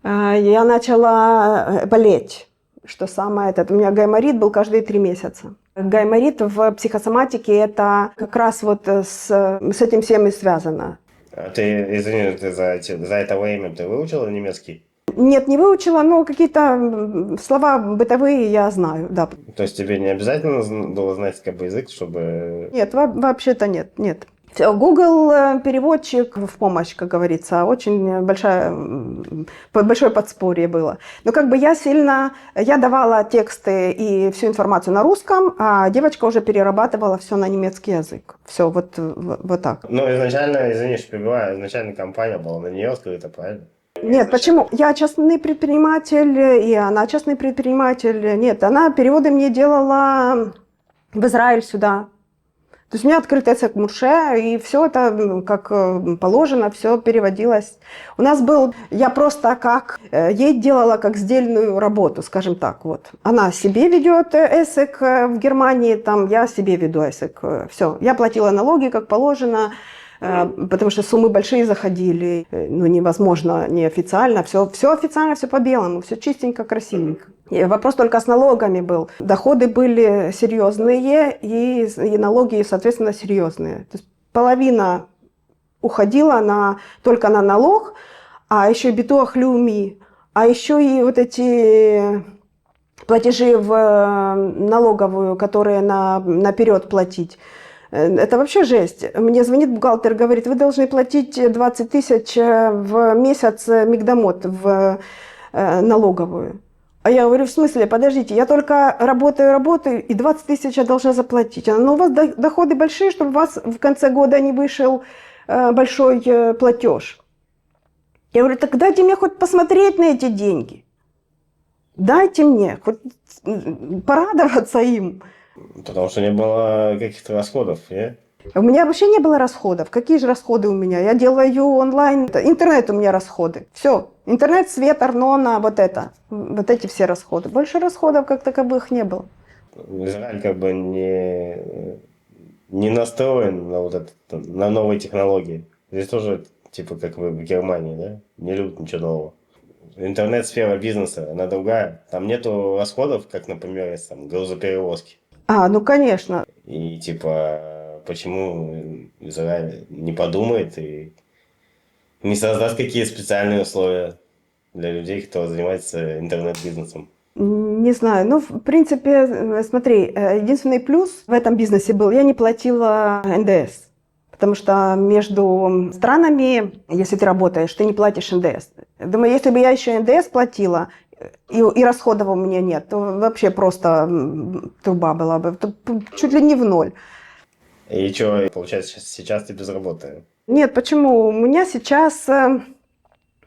Я начала болеть, что самое это. У меня гайморит был каждые 3 месяца. Гайморит в психосоматике это как раз вот с этим всем и связано. А ты, извини, за это время ты выучила немецкий? Нет, не выучила, но какие-то слова бытовые я знаю, да. То есть тебе не обязательно было знать как бы язык, чтобы... Нет, вообще-то нет. Google переводчик в помощь, как говорится, очень большое подспорье было. Но как бы я давала тексты и всю информацию на русском, а девочка уже перерабатывала все на немецкий язык. Все вот так. Ну, изначально, извини, что перебиваю, изначально компания была на нее открыта, правильно? Нет, почему? Я частный предприниматель, и она частный предприниматель. Нет, она переводы мне делала в Израиль сюда. То есть у меня открытый цех Мурше, и все это как положено, все переводилось. У нас я просто ей делала как сдельную работу, скажем так. Вот. Она себе ведет ЭСЭК в Германии, там я себе веду ЭСЭК. Все, я платила налоги как положено, потому что суммы большие заходили, ну, невозможно неофициально, все официально, все по белому, все чистенько, красивенько. И вопрос только с налогами был. Доходы были серьезные, и налоги, соответственно, серьезные. То есть половина уходила только на налог, а еще и битуах леуми, а еще и вот эти платежи в налоговую, которые наперед платить. Это вообще жесть. Мне звонит бухгалтер, говорит, вы должны платить 20 тысяч в месяц мигдомот в налоговую. А я говорю, в смысле, подождите, я только работаю, и 20 тысяч я должна заплатить. Она, ну, у вас доходы большие, чтобы у вас в конце года не вышел большой платеж. Я говорю, так дайте мне хоть посмотреть на эти деньги. Дайте мне хоть порадоваться им. Потому что не было каких-то расходов, не? У меня вообще не было расходов. Какие же расходы у меня? Я делаю онлайн. Интернет у меня расходы. Все. Интернет, свет, арнона, вот это. Вот эти все расходы. Больше расходов как таковых не было. Израиль как бы не настроен на вот это, на новые технологии. Здесь тоже, типа, как в Германии, да? Не любят ничего нового. Интернет-сфера бизнеса, она другая. Там нету расходов, как, например, есть там грузоперевозки. Ну конечно. И типа, почему Израиль не подумает и не создаст какие специальные условия для людей, кто занимается интернет-бизнесом? Не знаю. Ну, в принципе, смотри, единственный плюс в этом бизнесе был, я не платила НДС. Потому что между странами, если ты работаешь, ты не платишь НДС. Думаю, если бы я еще НДС платила, и расходов у меня нет, то вообще просто труба была бы, чуть ли не в ноль. И что, получается, сейчас ты без работы? Нет, почему? У меня сейчас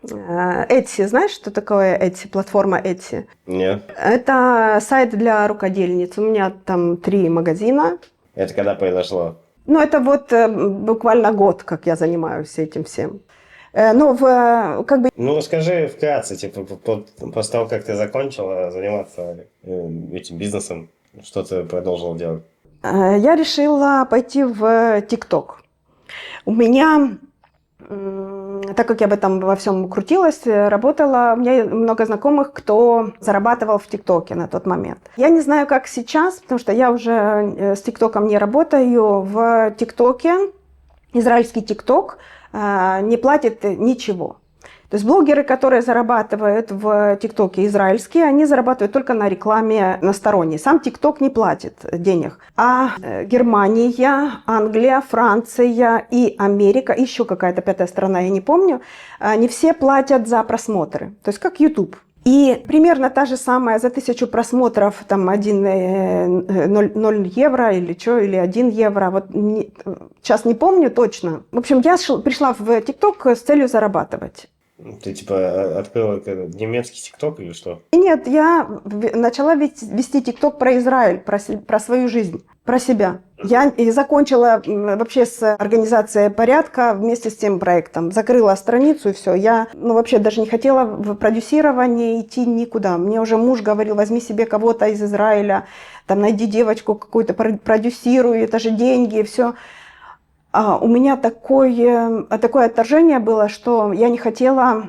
Etsy, знаешь, что такое Etsy, платформа Etsy? Нет. Это сайт для рукодельниц. У меня там 3 магазина. Это когда произошло? Ну, это вот буквально год, как я занимаюсь этим всем. Но как бы... Ну, расскажи вкратце, типа, после того, как ты закончила заниматься этим бизнесом, что ты продолжила делать? Я решила пойти в ТикТок. У меня, так как я в этом во всем крутилась, работала, у меня много знакомых, кто зарабатывал в ТикТоке на тот момент. Я не знаю, как сейчас, потому что я уже с ТикТоком не работаю. В ТикТоке, израильский ТикТок, не платит ничего. То есть блогеры, которые зарабатывают в ТикТоке израильские, они зарабатывают только на рекламе на сторонней. Сам ТикТок не платит денег. А Германия, Англия, Франция и Америка, еще какая-то 5-я страна, я не помню, не все платят за просмотры. То есть как YouTube. И примерно та же самая за 1000 просмотров, там 0 евро или что, или 1 евро, вот сейчас не помню точно. В общем, я пришла в ТикТок с целью зарабатывать. Ты типа открыла немецкий ТикТок или что? Нет, я начала вести ТикТок про Израиль, про свою жизнь, про себя. Я и закончила вообще с организацией порядка вместе с тем проектом. Закрыла страницу и все. Я вообще даже не хотела в продюсирование идти никуда. Мне уже муж говорил, возьми себе кого-то из Израиля, там найди девочку какую-то, продюсируй, это же деньги, все. А у меня такое отторжение было, что я не хотела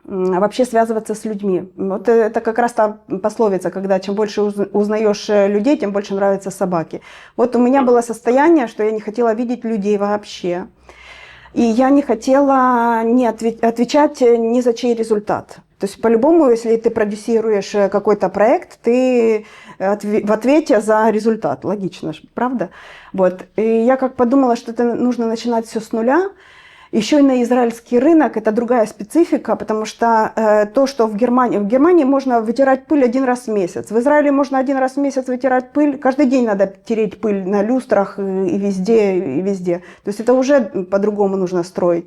вообще связываться с людьми. Вот это как раз та пословица, когда чем больше узнаешь людей, тем больше нравятся собаки. Вот у меня было состояние, что я не хотела видеть людей вообще. И я не хотела отвечать ни за чей результат. То есть по-любому, если ты продюсируешь какой-то проект, ты в ответе за результат. Логично, правда? Вот. И я как подумала, что это нужно начинать все с нуля. Еще и на израильский рынок это другая специфика, потому что то, что в Германии можно вытирать пыль 1 раз в месяц. В Израиле можно 1 раз в месяц вытирать пыль. Каждый день надо тереть пыль на люстрах и везде, и везде. То есть это уже по-другому нужно строить.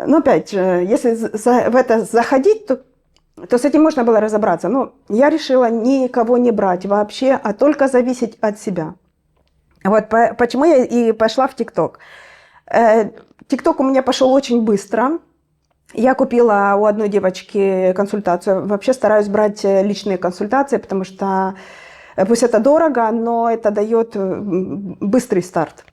Но опять же, если в это заходить, то с этим можно было разобраться. Но я решила никого не брать вообще, а только зависеть от себя. Вот почему я и пошла в ТикТок. ТикТок у меня пошел очень быстро. Я купила у одной девочки консультацию. Вообще стараюсь брать личные консультации, потому что пусть это дорого, но это дает быстрый старт.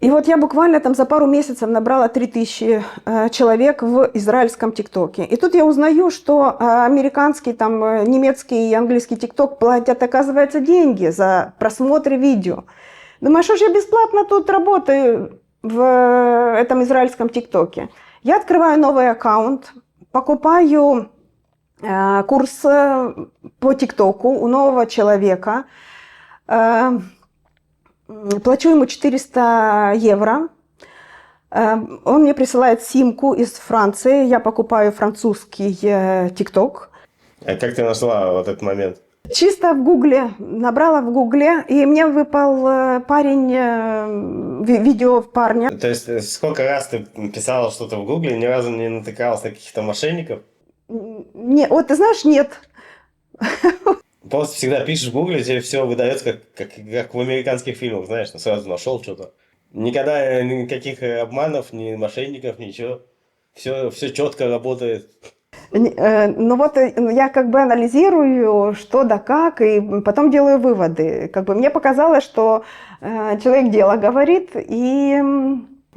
И вот я буквально там за пару месяцев набрала 3000 человек в израильском ТикТоке. И тут я узнаю, что американский, там, немецкий и английский ТикТок платят, оказывается, деньги за просмотры видео. Думаю, что же я бесплатно тут работаю в этом израильском ТикТоке? Я открываю новый аккаунт, покупаю курс по ТикТоку у нового человека, плачу ему 400 евро. Он мне присылает симку из Франции. Я покупаю французский ТикТок. А как ты нашла вот этот момент? Чисто в Гугле. Набрала в Гугле. И мне выпал парень, видео парня. То есть сколько раз ты писала что-то в Гугле, ни разу не натыкалась на каких-то мошенников? Не, вот ты знаешь, нет. Просто всегда пишешь в Гугле, тебе все выдается, как в американских фильмах, знаешь, сразу нашел что-то. Никогда никаких обманов, ни мошенников, ничего. Все четко работает. Ну вот я как бы анализирую, что да как, и потом делаю выводы. Как бы мне показалось, что человек дело говорит, и...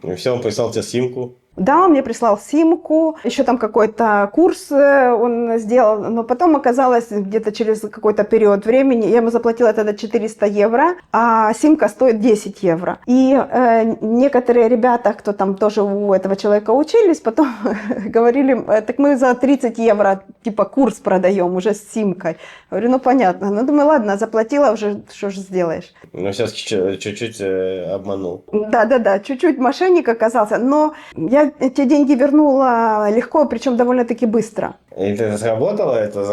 И все, он прислал тебе симку. Да, он мне прислал симку, еще там какой-то курс он сделал, но потом оказалось, где-то через какой-то период времени, я ему заплатила тогда 400 евро, а симка стоит 10 евро. И некоторые ребята, кто там тоже у этого человека учились, потом говорили, так мы за 30 евро типа курс продаем уже с симкой. Говорю, ну понятно. Ну думаю, ладно, заплатила уже, что же сделаешь. Но все-таки чуть-чуть обманул. Да, чуть-чуть мошенник оказался, но я те деньги вернула легко, причем довольно-таки быстро. И это сработало? Это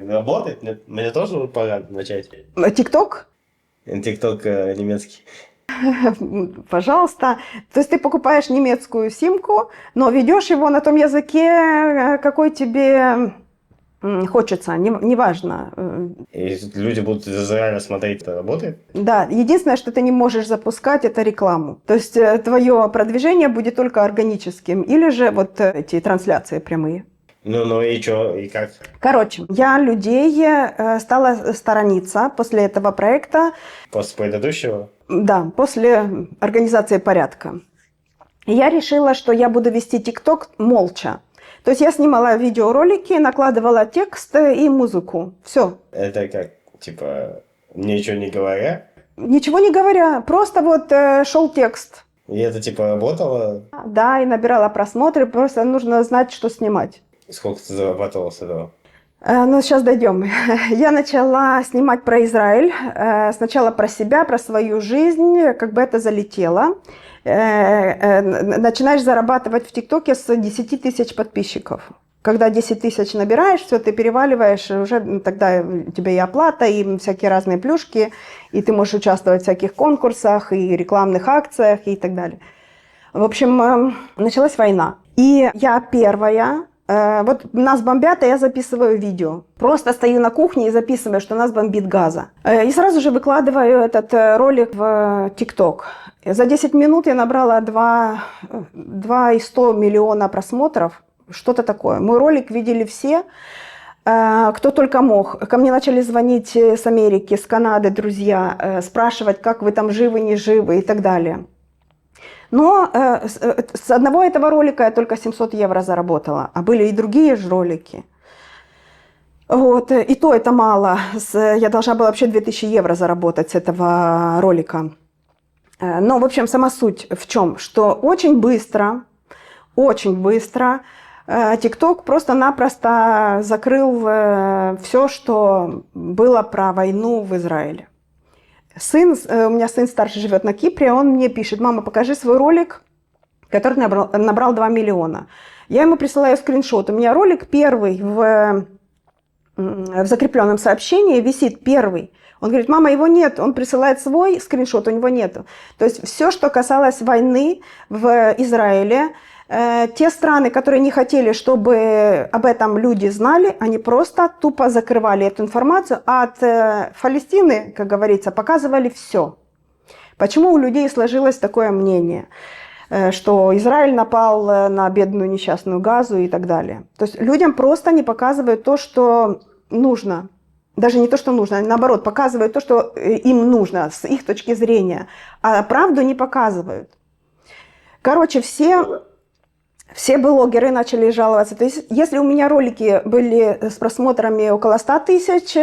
работает? Мне тоже пора начать. ТикТок? ТикТок немецкий. Пожалуйста. То есть ты покупаешь немецкую симку, но ведешь его на том языке, какой тебе хочется, неважно. И люди будут из Израиля смотреть, это работает? Да, единственное, что ты не можешь запускать, это рекламу. То есть твое продвижение будет только органическим, или же вот эти трансляции прямые. Ну и что, и как? Короче, я людей стала сторониться после этого проекта. После предыдущего? Да, после организации порядка. Я решила, что я буду вести ТикТок молча. То есть я снимала видеоролики, накладывала текст и музыку. Все. Это как, типа, ничего не говоря? Ничего не говоря, просто вот шел текст. И это, типа, работало? Да, и набирала просмотры, просто нужно знать, что снимать. Сколько ты зарабатывала с этого? Ну, сейчас дойдем. Я начала снимать про Израиль. Сначала про себя, про свою жизнь, как бы это залетело. Начинаешь зарабатывать в ТикТоке с 10 тысяч подписчиков. Когда 10 тысяч набираешь, все, ты переваливаешь, уже тогда у тебя и оплата, и всякие разные плюшки, и ты можешь участвовать в всяких конкурсах, и рекламных акциях, и так далее. В общем, началась война. И я первая... Вот нас бомбят, а я записываю видео. Просто стою на кухне и записываю, что нас бомбит Газа. И сразу же выкладываю этот ролик в ТикТок. За 10 минут я набрала 2,100 миллиона просмотров. Что-то такое. Мой ролик видели все, кто только мог. Ко мне начали звонить с Америки, с Канады друзья, спрашивать, как вы там живы, не живы и так далее. Но с одного этого ролика я только 700 евро заработала, а были и другие же ролики. Вот, и то это мало. Я должна была вообще 2000 евро заработать с этого ролика. Но, в общем, сама суть в чем? Что очень быстро TikTok просто-напросто закрыл все, что было про войну в Израиле. У меня сын старший живет на Кипре, он мне пишет: мама, покажи свой ролик, который набрал 2 миллиона. Я ему присылаю скриншот. У меня ролик первый в закрепленном сообщении висит первый. Он говорит: мама, его нет. Он присылает свой скриншот, у него нету. То есть все, что касалось войны в Израиле, те страны, которые не хотели, чтобы об этом люди знали, они просто тупо закрывали эту информацию, а от Палестины, как говорится, показывали все. Почему у людей сложилось такое мнение, что Израиль напал на бедную несчастную Газу и так далее? То есть людям просто не показывают то, что нужно. Даже не то, что нужно, а наоборот, показывают то, что им нужно с их точки зрения, а правду не показывают. Короче, все блогеры начали жаловаться. То есть, если у меня ролики были с просмотрами около 100 тысяч,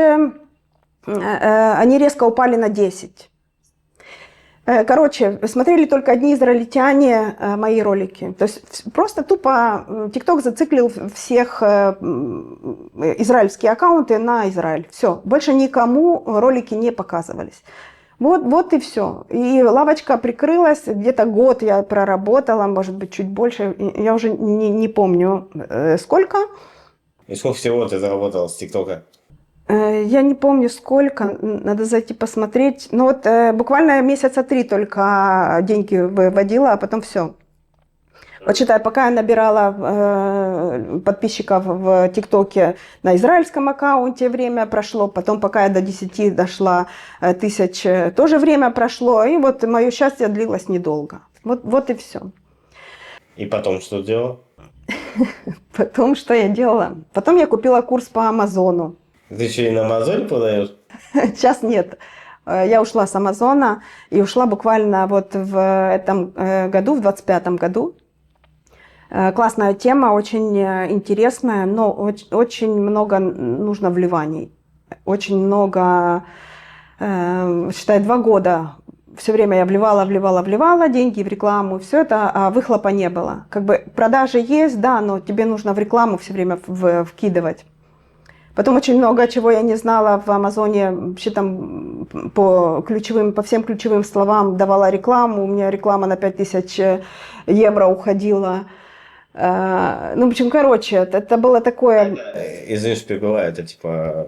они резко упали на 10. Короче, смотрели только одни израильтяне мои ролики. То есть просто тупо TikTok зациклил всех израильские аккаунты на Израиль. Все, больше никому ролики не показывались. Вот и все. И лавочка прикрылась, где-то год я проработала, может быть, чуть больше, я уже не помню сколько. И сколько всего ты заработал с ТикТока? Я не помню сколько, надо зайти посмотреть. Но вот буквально месяца 3 только деньги выводила, а потом все. Вот считай, пока я набирала подписчиков в ТикТоке на израильском аккаунте, время прошло. Потом, пока я до 10 дошла, тысяч, тоже время прошло. И вот мое счастье длилось недолго. Вот и все. И потом что делал? Потом что я делала? Потом я купила курс по Амазону. Ты еще и на Амазоне продаешь? Сейчас нет. Я ушла с Амазона и ушла буквально вот в этом году, в 25-м году. Классная тема, очень интересная, но очень много нужно вливаний. Очень много, считай, 2 года. Все время я вливала деньги в рекламу, все это, а выхлопа не было. Как бы продажи есть, да, но тебе нужно в рекламу все время вкидывать. Потом очень много чего я не знала в Амазоне, вообще там по всем ключевым словам давала рекламу, у меня реклама на 5000 евро уходила. Ну, в общем, короче, это было такое... Извини, что перебиваю, это типа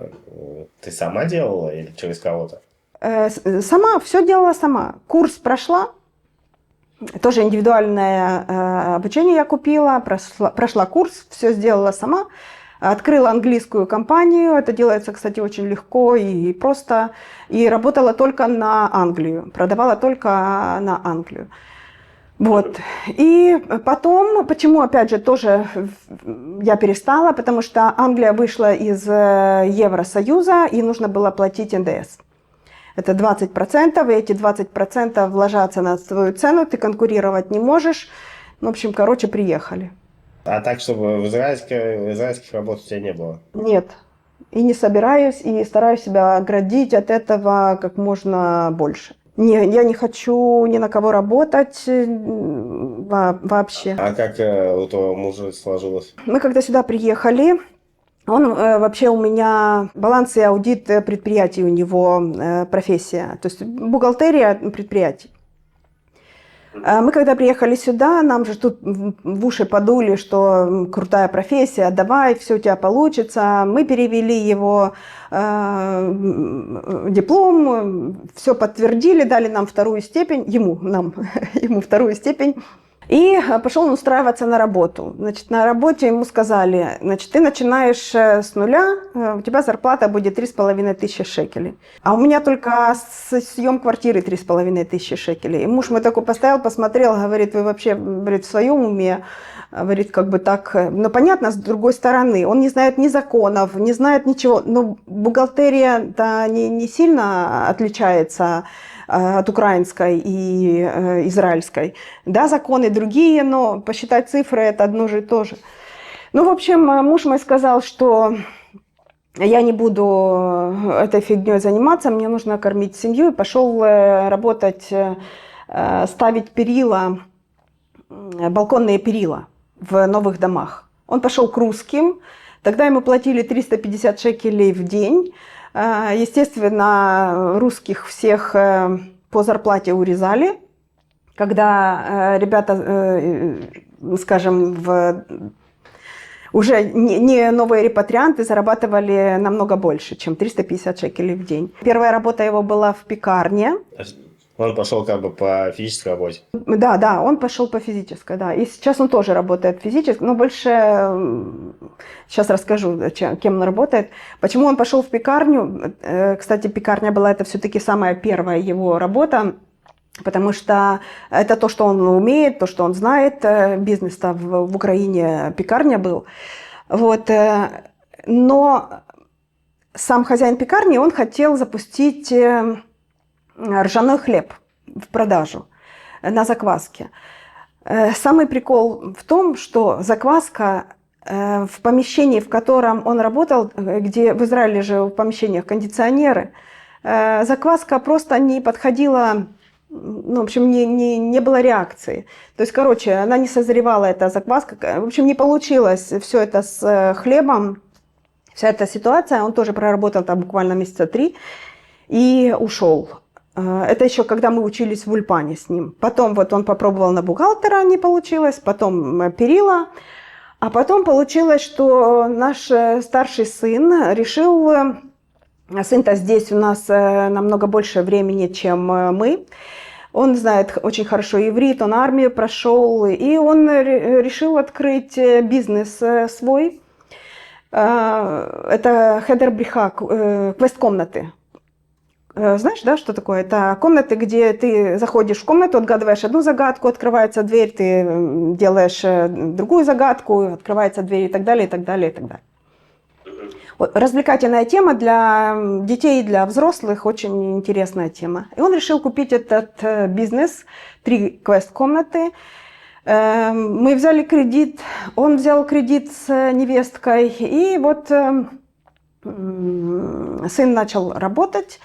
ты сама делала или через кого-то? Сама, все делала сама. Курс прошла, тоже индивидуальное обучение я купила, прошла курс, все сделала сама. Открыла английскую компанию, это делается, кстати, очень легко и просто, и работала только на Англию, продавала только на Англию. Вот. И потом, почему, опять же, тоже я перестала, потому что Англия вышла из Евросоюза, и нужно было платить НДС. Это 20%, и эти 20% ложатся на свою цену, ты конкурировать не можешь. В общем, короче, приехали. А так, чтобы в израильских работ у тебя не было? Нет. И не собираюсь, и стараюсь себя оградить от этого как можно больше. Я не хочу ни на кого работать вообще. А как у твоего мужа сложилось? Мы когда сюда приехали, он вообще у меня баланс и аудит предприятий, у него профессия, то есть бухгалтерия предприятий. Мы когда приехали сюда, нам же тут в уши подули, что крутая профессия, давай, все у тебя получится. Мы перевели его диплом, все подтвердили, дали нам 2-ю степень, ему 2-ю степень. И пошел он устраиваться на работу. Значит, на работе ему сказали, значит, ты начинаешь с нуля, у тебя зарплата будет 3500 шекелей. А у меня только съем квартиры 3500 шекелей. И муж мой такой поставил, посмотрел, говорит, вы вообще, говорит, в своем уме? Говорит, как бы так, но понятно, с другой стороны, он не знает ни законов, не знает ничего, но бухгалтерия-то не сильно отличается от украинской и израильской. Да, законы другие, но посчитать цифры это одно же и то же. Ну, в общем, муж мой сказал, что я не буду этой фигней заниматься, мне нужно кормить семью, и пошел работать, ставить перила, балконные перила в новых домах. Он пошел к русским, тогда ему платили 350 шекелей в день. Естественно, русских всех по зарплате урезали. Когда ребята, скажем, уже не новые репатрианты зарабатывали намного больше, чем 350 шекелей в день. Первая работа его была в пекарне. Он пошел как бы по физической работе? Да, он пошел по физической, да. И сейчас он тоже работает физически, но больше... Сейчас расскажу, кем он работает. Почему он пошел в пекарню? Кстати, пекарня была это все-таки самая первая его работа, потому что это то, что он умеет, то, что он знает. Бизнес-то в Украине пекарня был. Вот. Но сам хозяин пекарни, он хотел запустить ржаной хлеб в продажу на закваске. Самый прикол в том, что закваска в помещении, в котором он работал, где в Израиле же в помещениях кондиционеры, закваска просто не подходила, ну, в общем, не было реакции. То есть, короче, она не созревала, эта закваска. В общем, не получилось все это с хлебом, вся эта ситуация. Он тоже проработал там буквально месяца 3 и ушел. Это еще когда мы учились в Ульпане с ним. Потом вот он попробовал на бухгалтера, не получилось, потом перила. А потом получилось, что наш старший сын решил, сын-то здесь у нас намного больше времени, чем мы, он знает очень хорошо иврит, он армию прошел, и он решил открыть бизнес свой. Это хедер бриха, квест-комнаты. Знаешь, да, что такое? Это комнаты, где ты заходишь в комнату, отгадываешь одну загадку, открывается дверь, ты делаешь другую загадку, открывается дверь и так далее, и так далее, и так далее. Вот, развлекательная тема для детей и для взрослых, очень интересная тема. И он решил купить этот бизнес, 3 квест-комнаты. Мы взяли кредит, он взял кредит с невесткой, и вот сын начал работать.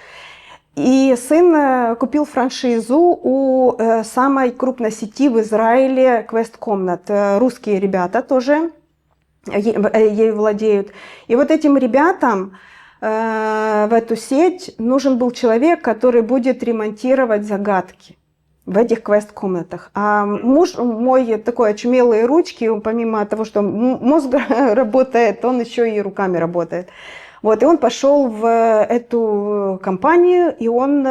И сын купил франшизу у самой крупной сети в Израиле квест-комнат. Русские ребята тоже ей владеют. И вот этим ребятам в эту сеть нужен был человек, который будет ремонтировать загадки в этих квест-комнатах. А муж мой такой очумелые ручки, помимо того, что мозг работает, он еще и руками работает. Вот, и он пошел в эту компанию, и он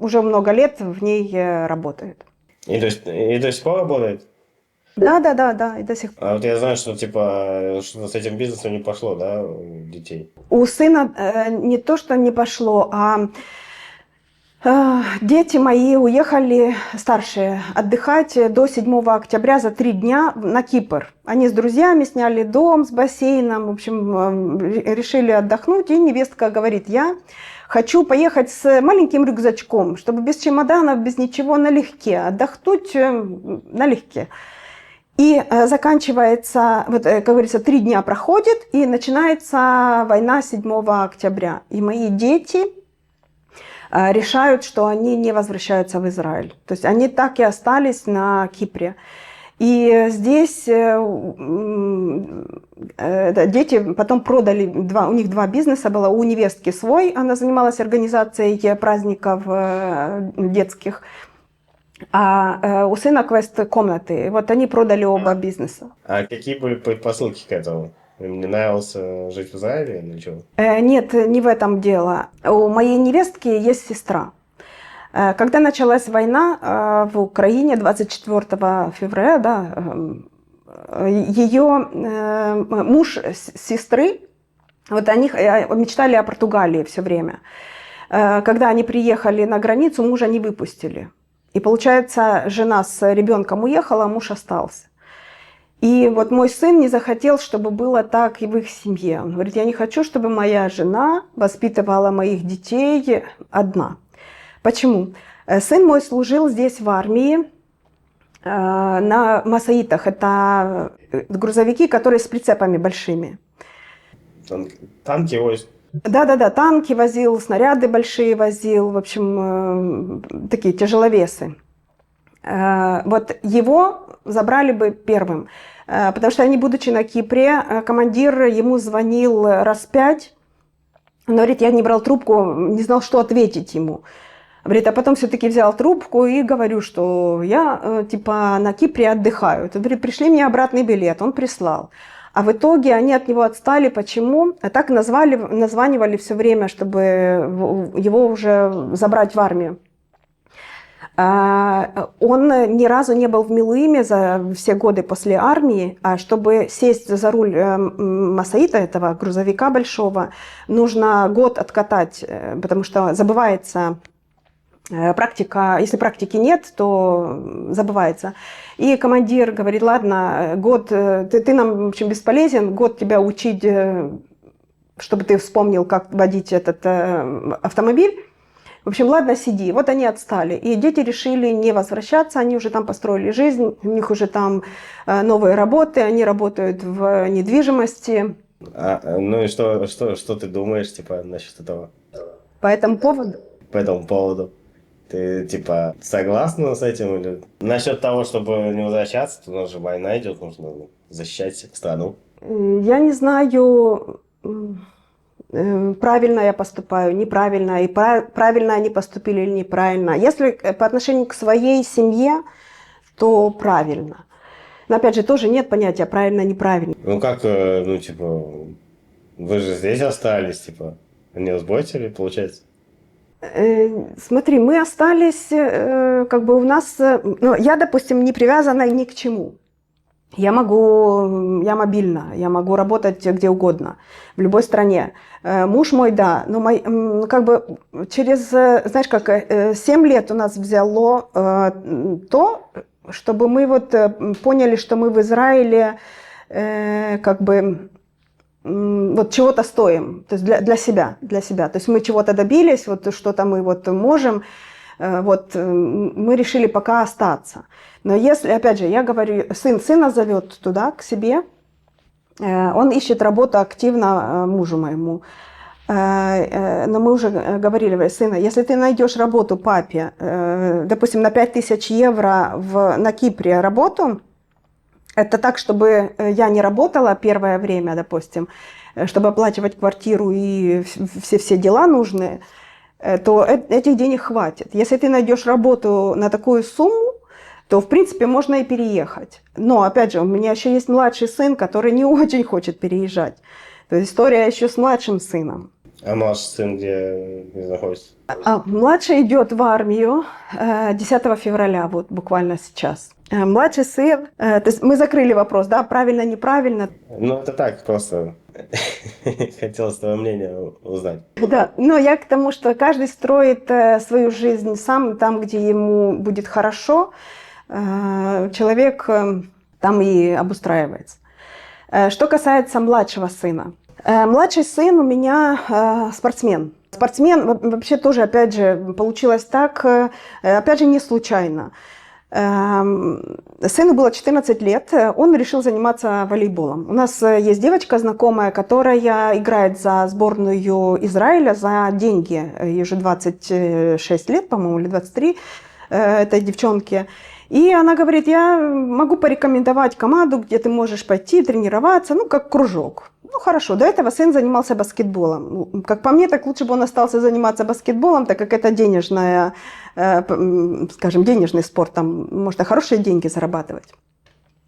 уже много лет в ней работает. И до сих пор работает? Да, и до сих пор. А вот я знаю, что типа что-то с этим бизнесом не пошло, да, у детей? У сына не то, что не пошло, а дети мои уехали, старшие, отдыхать до 7 октября за 3 дня на Кипр. Они с друзьями сняли дом с бассейном, в общем, решили отдохнуть. И невестка говорит, я хочу поехать с маленьким рюкзачком, чтобы без чемоданов, без ничего, налегке, отдохнуть налегке. И заканчивается, вот, как говорится, 3 дня проходит, и начинается война 7 октября. И мои дети решают, что они не возвращаются в Израиль. То есть они так и остались на Кипре. И здесь дети потом продали, у них 2 бизнеса было. У невестки свой, она занималась организацией праздников детских, а у сына квест-комнаты. Вот они продали оба бизнеса. А какие были предпосылки к этому? Им не нравилось жить в Израиле или что? Нет, не в этом дело. У моей невестки есть сестра. Когда началась война в Украине 24 февраля, да, ее муж сестры, вот они мечтали о Португалии все время. Когда они приехали на границу, мужа не выпустили. И получается, жена с ребенком уехала, а муж остался. И вот мой сын не захотел, чтобы было так и в их семье. Он говорит, я не хочу, чтобы моя жена воспитывала моих детей одна. Почему? Сын мой служил здесь в армии на масаитах. Это грузовики, которые с прицепами большими. Танки возят? Да, танки возил, снаряды большие возил, в общем, такие тяжеловесы. Вот его забрали бы первым, потому что они, будучи на Кипре, командир ему звонил раз 5, он говорит, я не брал трубку, не знал, что ответить ему. Говорит, а потом все-таки взял трубку и говорю, что я типа на Кипре отдыхаю. Он говорит, пришли мне обратный билет, он прислал. А в итоге они от него отстали. Почему? Так названивали все время, чтобы его уже забрать в армию. Он ни разу не был в Милуиме за все годы после армии, а чтобы сесть за руль масаита, этого грузовика большого, нужно год откатать, потому что забывается практика, если практики нет, то забывается. И командир говорит, ладно, год, ты нам, в общем, бесполезен, год тебя учить, чтобы ты вспомнил, как водить этот автомобиль. В общем, ладно, сиди. Вот они отстали. И дети решили не возвращаться, они уже там построили жизнь, у них уже там новые работы, они работают в недвижимости. Ну и что ты думаешь, типа, насчет этого? По этому поводу. По этому поводу? Ты, типа, согласна с этим? Или... Насчет того, чтобы не возвращаться, то у нас же война идет, нужно защищать страну. Я не знаю, правильно я поступаю, неправильно, и правильно они поступили или неправильно. Если по отношению к своей семье, то правильно. Но опять же, тоже нет понятия правильно-неправильно. Ну как, ну типа, вы же здесь остались, типа, не сбросили, получается? Смотри, мы остались, как бы у нас, ну, я, допустим, не привязана ни к чему. Я мобильна, я могу работать где угодно, в любой стране. Муж мой, да, но как бы через, знаешь, как 7 лет у нас взяло то, чтобы мы вот поняли, что мы в Израиле как бы вот чего-то стоим, то есть для себя. То есть мы чего-то добились, вот что-то мы вот можем, вот мы решили пока остаться. Но если, опять же, я говорю, сына зовет туда, к себе, он ищет работу активно мужу моему. Но мы уже говорили, сына, если ты найдешь работу папе, допустим, на 5000 евро на Кипре работу, это так, чтобы я не работала первое время, допустим, чтобы оплачивать квартиру и все дела нужные, то этих денег хватит. Если ты найдешь работу на такую сумму, то, в принципе, можно и переехать. Но, опять же, у меня еще есть младший сын, который не очень хочет переезжать. То есть история еще с младшим сыном. А младший сын где находится? Младший идет в армию 10 февраля, вот буквально сейчас. Младший сын, то есть мы закрыли вопрос, да, правильно, неправильно. Ну, это так, просто хотелось твое мнение узнать. Да, но я к тому, что каждый строит свою жизнь сам, там, где ему будет хорошо, человек там и обустраивается. Что касается младшего сына. Младший сын у меня спортсмен. Спортсмен вообще тоже, опять же, получилось так, опять же, не случайно. Сыну было 14 лет, он решил заниматься волейболом. У нас есть девочка знакомая, которая играет за сборную Израиля за деньги. Ей уже 26 лет, по-моему, или 23, этой девчонке. И она говорит, я могу порекомендовать команду, где ты можешь пойти тренироваться, ну, как кружок. Ну, хорошо, до этого сын занимался баскетболом. Как по мне, так лучше бы он остался заниматься баскетболом, так как это денежная, скажем, денежный спорт, там можно хорошие деньги зарабатывать.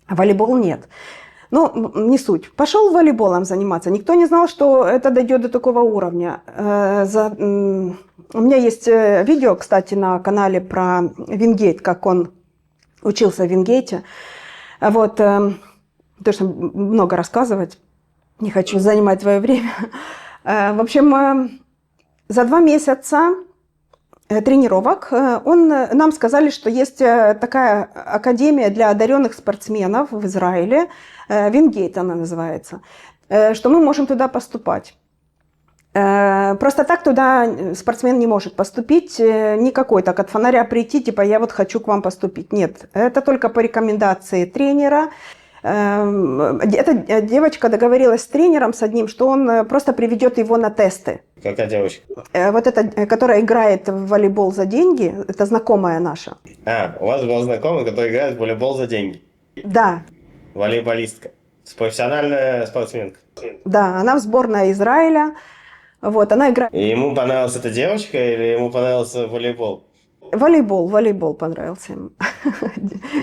А волейбол нет. Ну, не суть. Пошел волейболом заниматься. Никто не знал, что это дойдет до такого уровня. У меня есть видео, кстати, на канале про Вингейт, как он учился в Вингейте. Вот, точно много рассказывать. Не хочу занимать твое время. В общем, за 2 месяца тренировок нам сказали, что есть такая академия для одаренных спортсменов в Израиле, Вингейт она называется, что мы можем туда поступать. Просто так туда спортсмен не может поступить, никакой так от фонаря прийти, типа я вот хочу к вам поступить. Нет, это только по рекомендации тренера. Эта девочка договорилась с тренером, с одним, что он просто приведет его на тесты. Какая девочка? Вот эта, которая играет в волейбол за деньги, это знакомая наша. У вас был знакомый, который играет в волейбол за деньги? Да. Волейболистка. Профессиональная спортсменка. Да, она в сборной Израиля. Вот, она играет. И ему понравилась эта девочка или ему понравился волейбол? Волейбол понравился ему.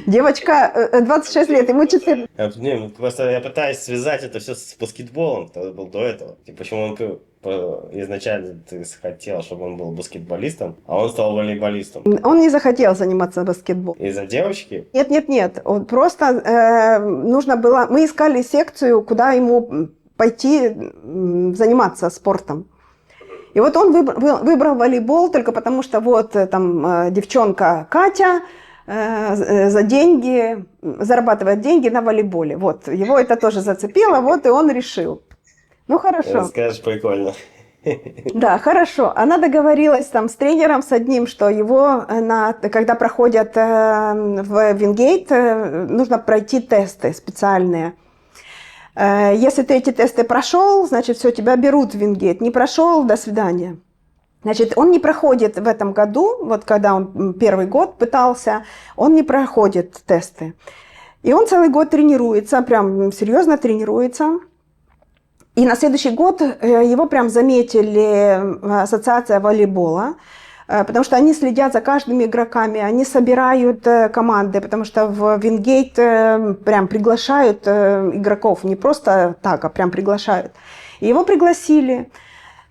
Девочка, 26 лет, ему 14. Не, просто я пытаюсь связать это все с баскетболом, который был до этого. И почему он изначально ты хотел, чтобы он был баскетболистом, а он стал волейболистом? Он не захотел заниматься баскетболом. Из-за девочки? Нет. Он просто нужно было... Мы искали секцию, куда ему пойти заниматься спортом. И вот он выбрал волейбол только потому, что вот там девчонка Катя за деньги, зарабатывает деньги на волейболе. Вот, его это тоже зацепило, вот и он решил. Ну, хорошо. Скажешь, прикольно. Да, хорошо. Она договорилась там с тренером, с одним, что его, когда проходят в Вингейт, нужно пройти тесты специальные. Если ты эти тесты прошел, значит, все, тебя берут в Вингейт. Не прошел, до свидания. Значит, он не проходит в этом году, вот когда он первый год пытался, он не проходит тесты. И он целый год тренируется, прям серьезно тренируется. И на следующий год его прям заметили ассоциация волейбола, потому что они следят за каждыми игроками, они собирают команды, потому что в Вингейт прям приглашают игроков, не просто так, а прям приглашают. И его пригласили.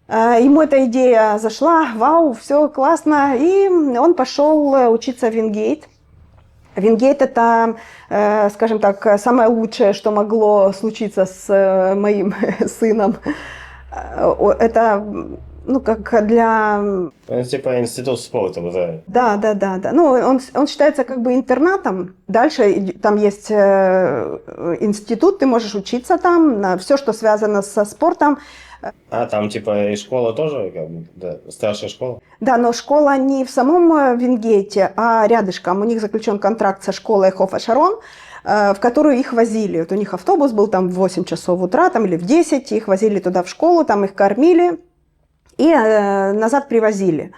Ему эта идея зашла, вау, все классно, и он пошел учиться в Вингейт. Вингейт – это, скажем так, самое лучшее, что могло случиться с моим сыном. Это, ну, как для… Ну, типа институт спорта, да. Да. Ну, он считается как бы интернатом. Дальше там есть институт, ты можешь учиться там, на все, что связано со спортом. А там типа и школа тоже, как бы, да, старшая школа? Да, но школа не в самом Вингейте, а рядышком. У них заключен контракт со школой Хофа Шарон, в которую их возили. Вот у них автобус был там в 8 часов утра там, или в 10, их возили туда в школу, там их кормили и назад привозили.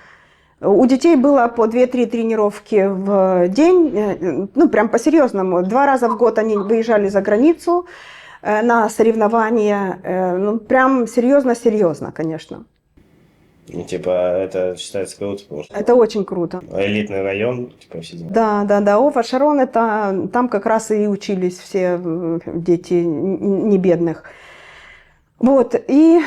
У детей было по 2-3 тренировки в день, ну прям по-серьезному. 2 раза в год они выезжали за границу на соревнования, ну прям серьезно, конечно. Ну, типа, это считается круто, потому что Это очень круто. элитный район, типа, все дела. Да. Хофа Шарон, это там как раз и учились все дети не бедных. Вот, и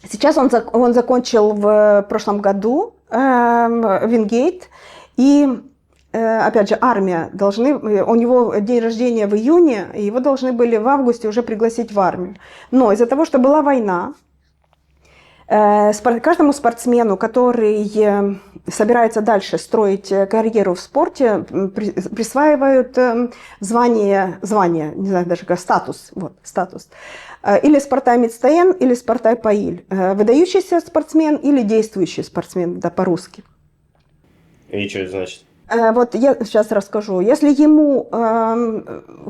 сейчас он закончил в прошлом году Вингейт, и опять же, армия у него день рождения в июне, и его должны были в августе уже пригласить в армию. Но из-за того, что была война, каждому спортсмену, который собирается дальше строить карьеру в спорте, присваивают звание, не знаю даже как, статус. Или спортай мицтаен, или спортай паиль. Выдающийся спортсмен или действующий спортсмен, да, по-русски. И что это значит? Вот я сейчас расскажу. Если ему,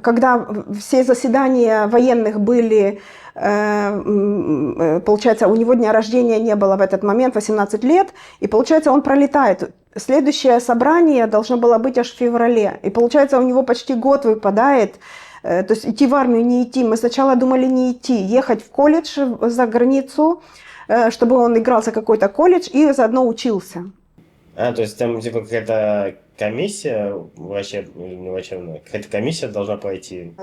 когда все заседания военных были, получается, у него дня рождения не было в этот момент, 18 лет, и получается, он пролетает. Следующее собрание должно было быть аж в феврале. И получается, у него почти год выпадает. То есть идти в армию, не идти. Мы сначала думали не идти, ехать в колледж за границу, чтобы он играл за какой-то колледж и заодно учился. То есть там типа какая-то комиссия врачебная, какая-то комиссия должна пройти?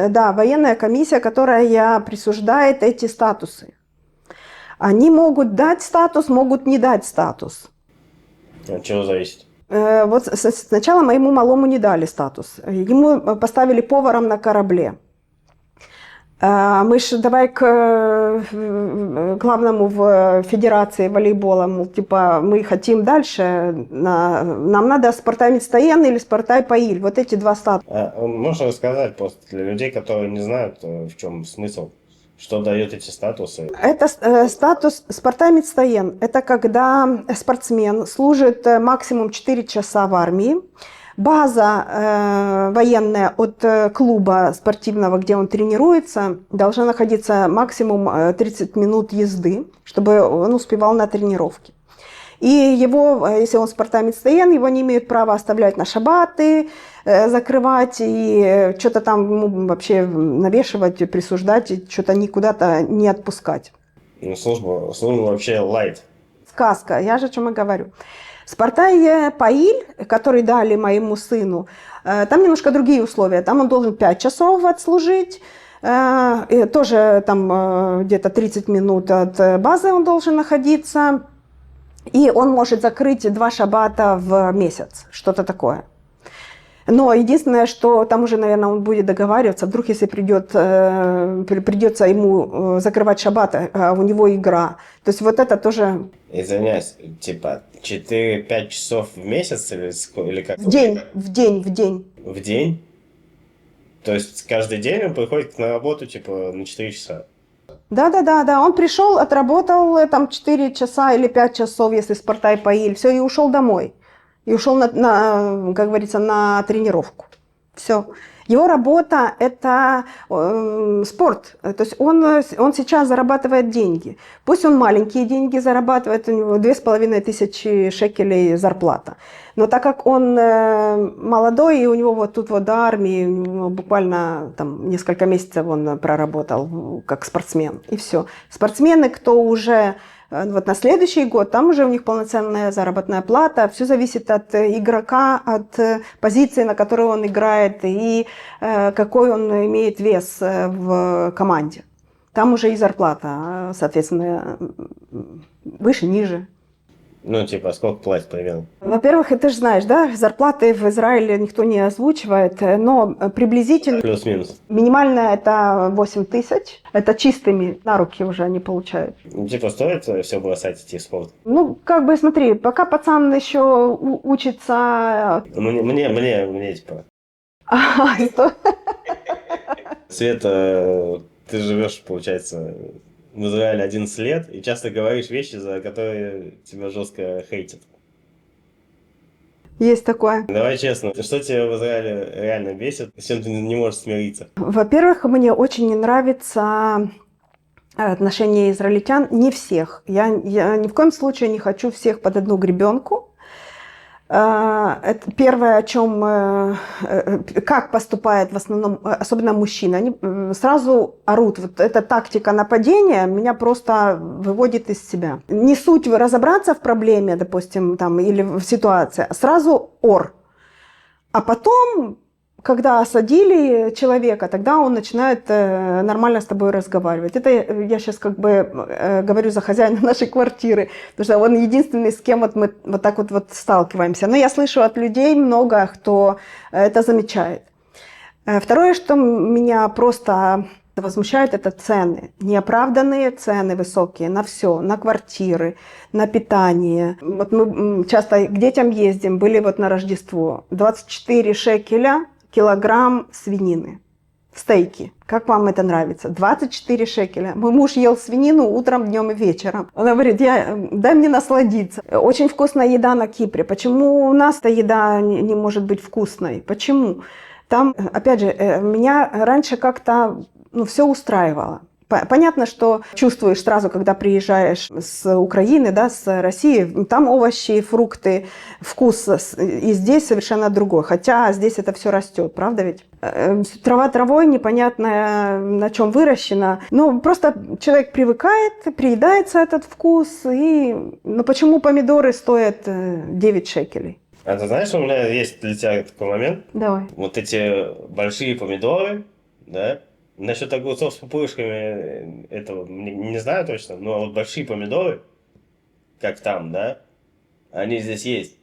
Да, военная комиссия, которая присуждает эти статусы. Они могут дать статус, могут не дать статус. От чего зависит? Вот сначала моему малому не дали статус. Ему поставили поваром на корабле. Мы же давай к главному в федерации волейбола, мол, типа, мы хотим дальше, нам надо спортай мицтаен или спортай паиль, вот эти 2 статуса. Можно рассказать просто для людей, которые не знают, в чем смысл, что дают эти статусы? Это статус спортай мицтаен, это когда спортсмен служит максимум 4 часа в армии. База военная от клуба спортивного, где он тренируется, должна находиться максимум 30 минут езды, чтобы он успевал на тренировки. И его, если он спортай мицтаен, его не имеют права оставлять на шабаты, закрывать и что-то там ему вообще навешивать, присуждать, и что-то никуда-то не отпускать. Ну, служба вообще лайт. Сказка, я же о чем и говорю. Спортай паиль, который дали моему сыну, там немножко другие условия. Там он должен 5 часов отслужить, тоже там где-то 30 минут от базы он должен находиться. И он может закрыть 2 шабата в месяц, что-то такое. Но единственное, что там уже, наверное, он будет договариваться, вдруг если придется ему закрывать шаббат, а у него игра. То есть вот это тоже… Извиняюсь, типа 4-5 часов в месяц или как? В день. В день? То есть каждый день он приходит на работу типа на 4 часа? Да. Он пришел, отработал там 4 часа или 5 часов, если Спартай поили, все, и ушел домой. И ушел, как говорится, на тренировку. Все. Его работа – это спорт. То есть он сейчас зарабатывает деньги. Пусть он маленькие деньги зарабатывает, у него 2500 шекелей зарплата. Но так как он молодой, и у него вот тут вот до армии, буквально там несколько месяцев он проработал как спортсмен, и все. Спортсмены, кто уже вот на следующий год, там уже у них полноценная заработная плата, все зависит от игрока, от позиции, на которой он играет, и какой он имеет вес в команде. Там уже и зарплата, соответственно, выше, ниже. Ну, типа, сколько платят примерно? Во-первых, ты же знаешь, да, зарплаты в Израиле никто не озвучивает, но приблизительно Плюс-минус. минимальная это 8 тысяч. Это чистыми на руки уже они получают. Ну, типа, стоит все бросать, идти в спорт? Ну, как бы смотри, пока пацан еще учится... Мне, типа. Что? Света, ты живешь, получается, в Израиле 11 лет и часто говоришь вещи, за которые тебя жестко хейтят. Есть такое. Давай честно, что тебя в Израиле реально бесит, с чем ты не можешь смириться? Во-первых, мне очень не нравится отношение израильтян, не всех. Я ни в коем случае не хочу всех под одну гребенку. Это первое, о чем, как поступает в основном, особенно мужчины, они сразу орут. Вот эта тактика нападения меня просто выводит из себя. Не суть разобраться в проблеме, допустим, там, или в ситуации, а сразу ор. А потом, когда осадили человека, тогда он начинает нормально с тобой разговаривать. Это я сейчас как бы говорю за хозяина нашей квартиры, потому что он единственный, с кем вот мы вот так вот сталкиваемся. Но я слышу от людей много, кто это замечает. Второе, что меня просто возмущает, это цены. Неоправданные цены высокие на все, на квартиры, на питание. Вот мы часто к детям ездим, были вот на Рождество. 24 шекеля килограмм свинины. Стейки. Как вам это нравится? 24 шекеля. Мой муж ел свинину утром, днем и вечером. Он говорит, дай мне насладиться. Очень вкусная еда на Кипре. Почему у нас эта еда не может быть вкусной? Почему? Там, опять же, меня раньше как-то все устраивало. Понятно, что чувствуешь сразу, когда приезжаешь с Украины, да, с России, там овощи, фрукты, вкус и здесь совершенно другой. Хотя здесь это все растет, правда ведь? Трава травой, непонятно на чем выращена. Ну, просто человек привыкает, приедается этот вкус. Но почему помидоры стоят 9 шекелей? А ты знаешь, у меня есть для тебя такой момент? Давай. Вот эти большие помидоры, да? Насчет огурцов с пупырышками, этого не знаю точно, но вот большие помидоры, как там, да, они здесь есть.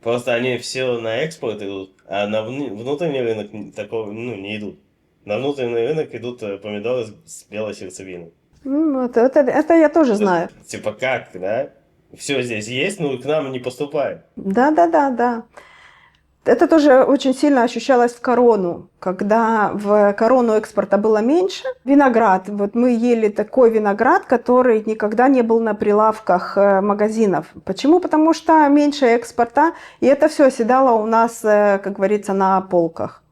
Просто они все на экспорт идут, а на внутренний рынок такого, не идут. На внутренний рынок идут помидоры с белой сердцевиной. Вот, это я тоже знаю. Типа как, да? Все здесь есть, но к нам не поступает. Да. Это тоже очень сильно ощущалось в корону, когда в корону экспорта было меньше. Виноград. Вот мы ели такой виноград, который никогда не был на прилавках магазинов. Почему? Потому что меньше экспорта, и это все оседало у нас, как говорится, на полках.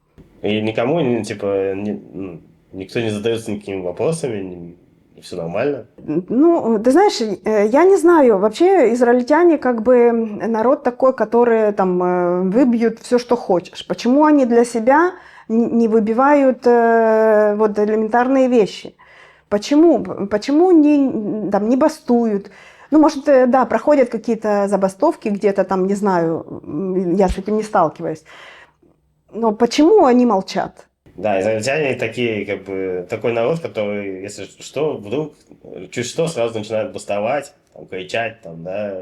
И никому, никто не задается никакими вопросами, все нормально. Ну, ты знаешь, я не знаю, вообще израильтяне как бы народ такой, который там выбьют все, что хочешь. Почему они для себя не выбивают вот элементарные вещи? Почему не бастуют? Ну, может, да, проходят какие-то забастовки где-то там, не знаю, я с этим не сталкиваюсь. Но почему они молчат? Да, израильтяне такие, как бы, такой народ, который, если что, вдруг, чуть что, сразу начинают бастовать, там, кричать, там, да,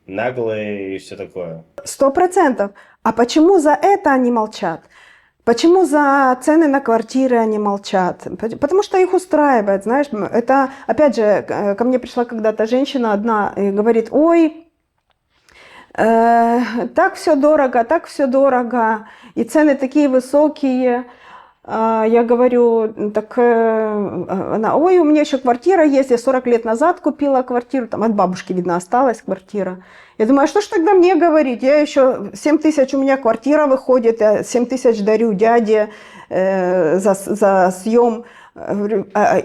наглые и все такое. 100%. А почему за это они молчат? Почему за цены на квартиры они молчат? Потому что их устраивает, знаешь. Это, опять же, ко мне пришла когда-то женщина одна и говорит, ой, так все дорого, и цены такие высокие. Я говорю, так она, ой, у меня еще квартира есть, я 40 лет назад купила квартиру, там от бабушки, видно, осталась квартира. Я думаю, а что ж тогда мне говорить? Я еще 7 тысяч, у меня квартира выходит, я 7 тысяч дарю дяде за съем,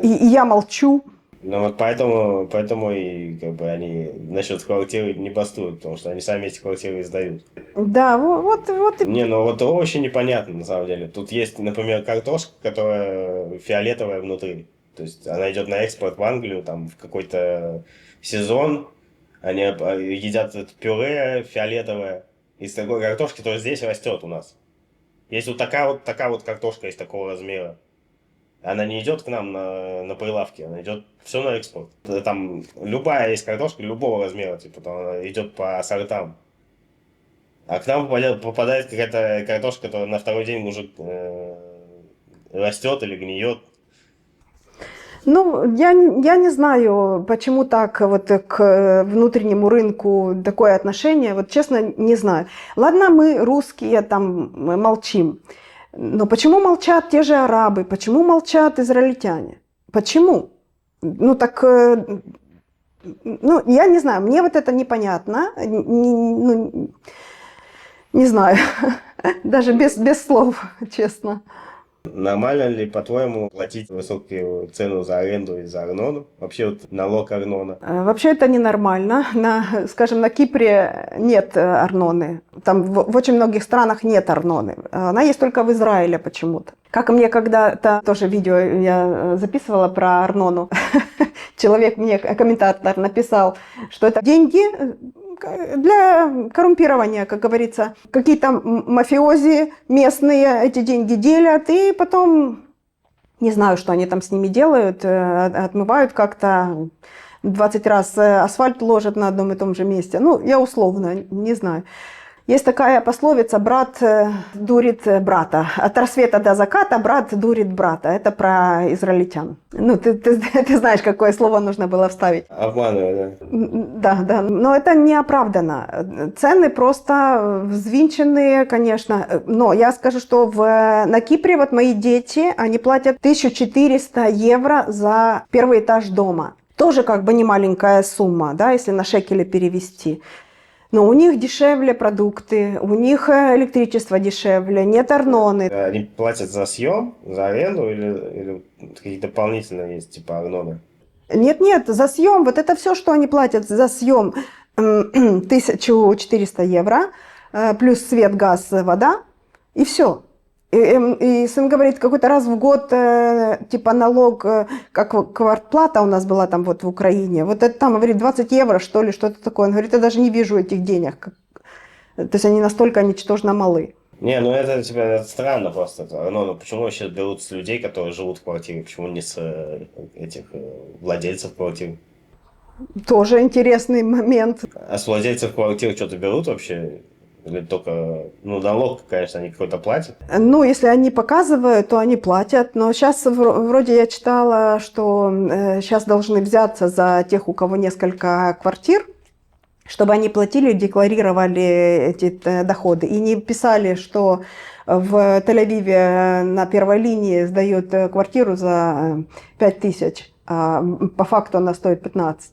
и я молчу. Ну вот поэтому и как бы они насчет квартиры не бастуют, потому что они сами эти квартиры издают. Да, вот. Не, ну вот овощи непонятно на самом деле. Тут есть, например, картошка, которая фиолетовая внутри. То есть она идет на экспорт в Англию, там в какой-то сезон. Они едят это пюре фиолетовое из такой картошки, которая здесь растет у нас. Есть вот такая вот картошка из такого размера. Она не идет к нам на прилавке, она идет все на экспорт. Там любая есть картошка, любого размера, типа, там она идет по сортам. А к нам попадает какая-то картошка, которая на второй день уже растет или гниет. Ну, я не знаю, почему так вот к внутреннему рынку такое отношение. Вот честно, не знаю. Ладно, мы русские там мы молчим. Но почему молчат те же арабы? Почему молчат израильтяне? Почему? Ну, так, ну, я не знаю, мне вот это непонятно. Не знаю, даже без слов, честно. Нормально ли, по-твоему, платить высокую цену за аренду и за Арнону? Вообще вот налог Арнона. Вообще это ненормально. Скажем, на Кипре нет Арноны. Там в очень многих странах нет Арноны. Она есть только в Израиле почему-то. Как мне когда-то тоже видео я записывала про Арнону. Человек мне, комментатор, написал, что это деньги для коррумпирования, как говорится. Какие-то мафиози местные эти деньги делят, и потом, не знаю, что они там с ними делают, отмывают как-то, 20 раз асфальт ложат на одном и том же месте. Ну, я условно, не знаю. Есть такая пословица «брат дурит брата». От рассвета до заката брат дурит брата. Это про израильтян. Ну, ты знаешь, какое слово нужно было вставить. Обманывают, да? Да. Но это не оправдано. Цены просто взвинченные, конечно. Но я скажу, что на Кипре вот мои дети, они платят 1400 евро за первый этаж дома. Тоже как бы не маленькая сумма, да, если на шекели перевести. Но у них дешевле продукты, у них электричество дешевле, нет Арноны. Они платят за съем, за аренду или какие-то дополнительные есть, типа Арноны? Нет, за съем, вот это все, что они платят за съем, 1400 евро, плюс свет, газ, вода, и все. И сын говорит, какой-то раз в год, типа налог, как квартплата у нас была там вот в Украине, вот это там, говорит, 20 евро, что ли, что-то такое. Он говорит, я даже не вижу этих денег. То есть они настолько ничтожно малы. Не, ну это, типа, это странно просто. Ну, почему вообще берут с людей, которые живут в квартире, почему не с этих владельцев квартир? Тоже интересный момент. А с владельцев квартир что-то берут вообще? Или только, ну, налог, конечно, они какой-то платят? Ну, если они показывают, то они платят. Но сейчас вроде я читала, что сейчас должны взяться за тех, у кого несколько квартир, чтобы они платили, декларировали эти доходы. И не писали, что в Тель-Авиве на первой линии сдают квартиру за 5000, а по факту она стоит 15.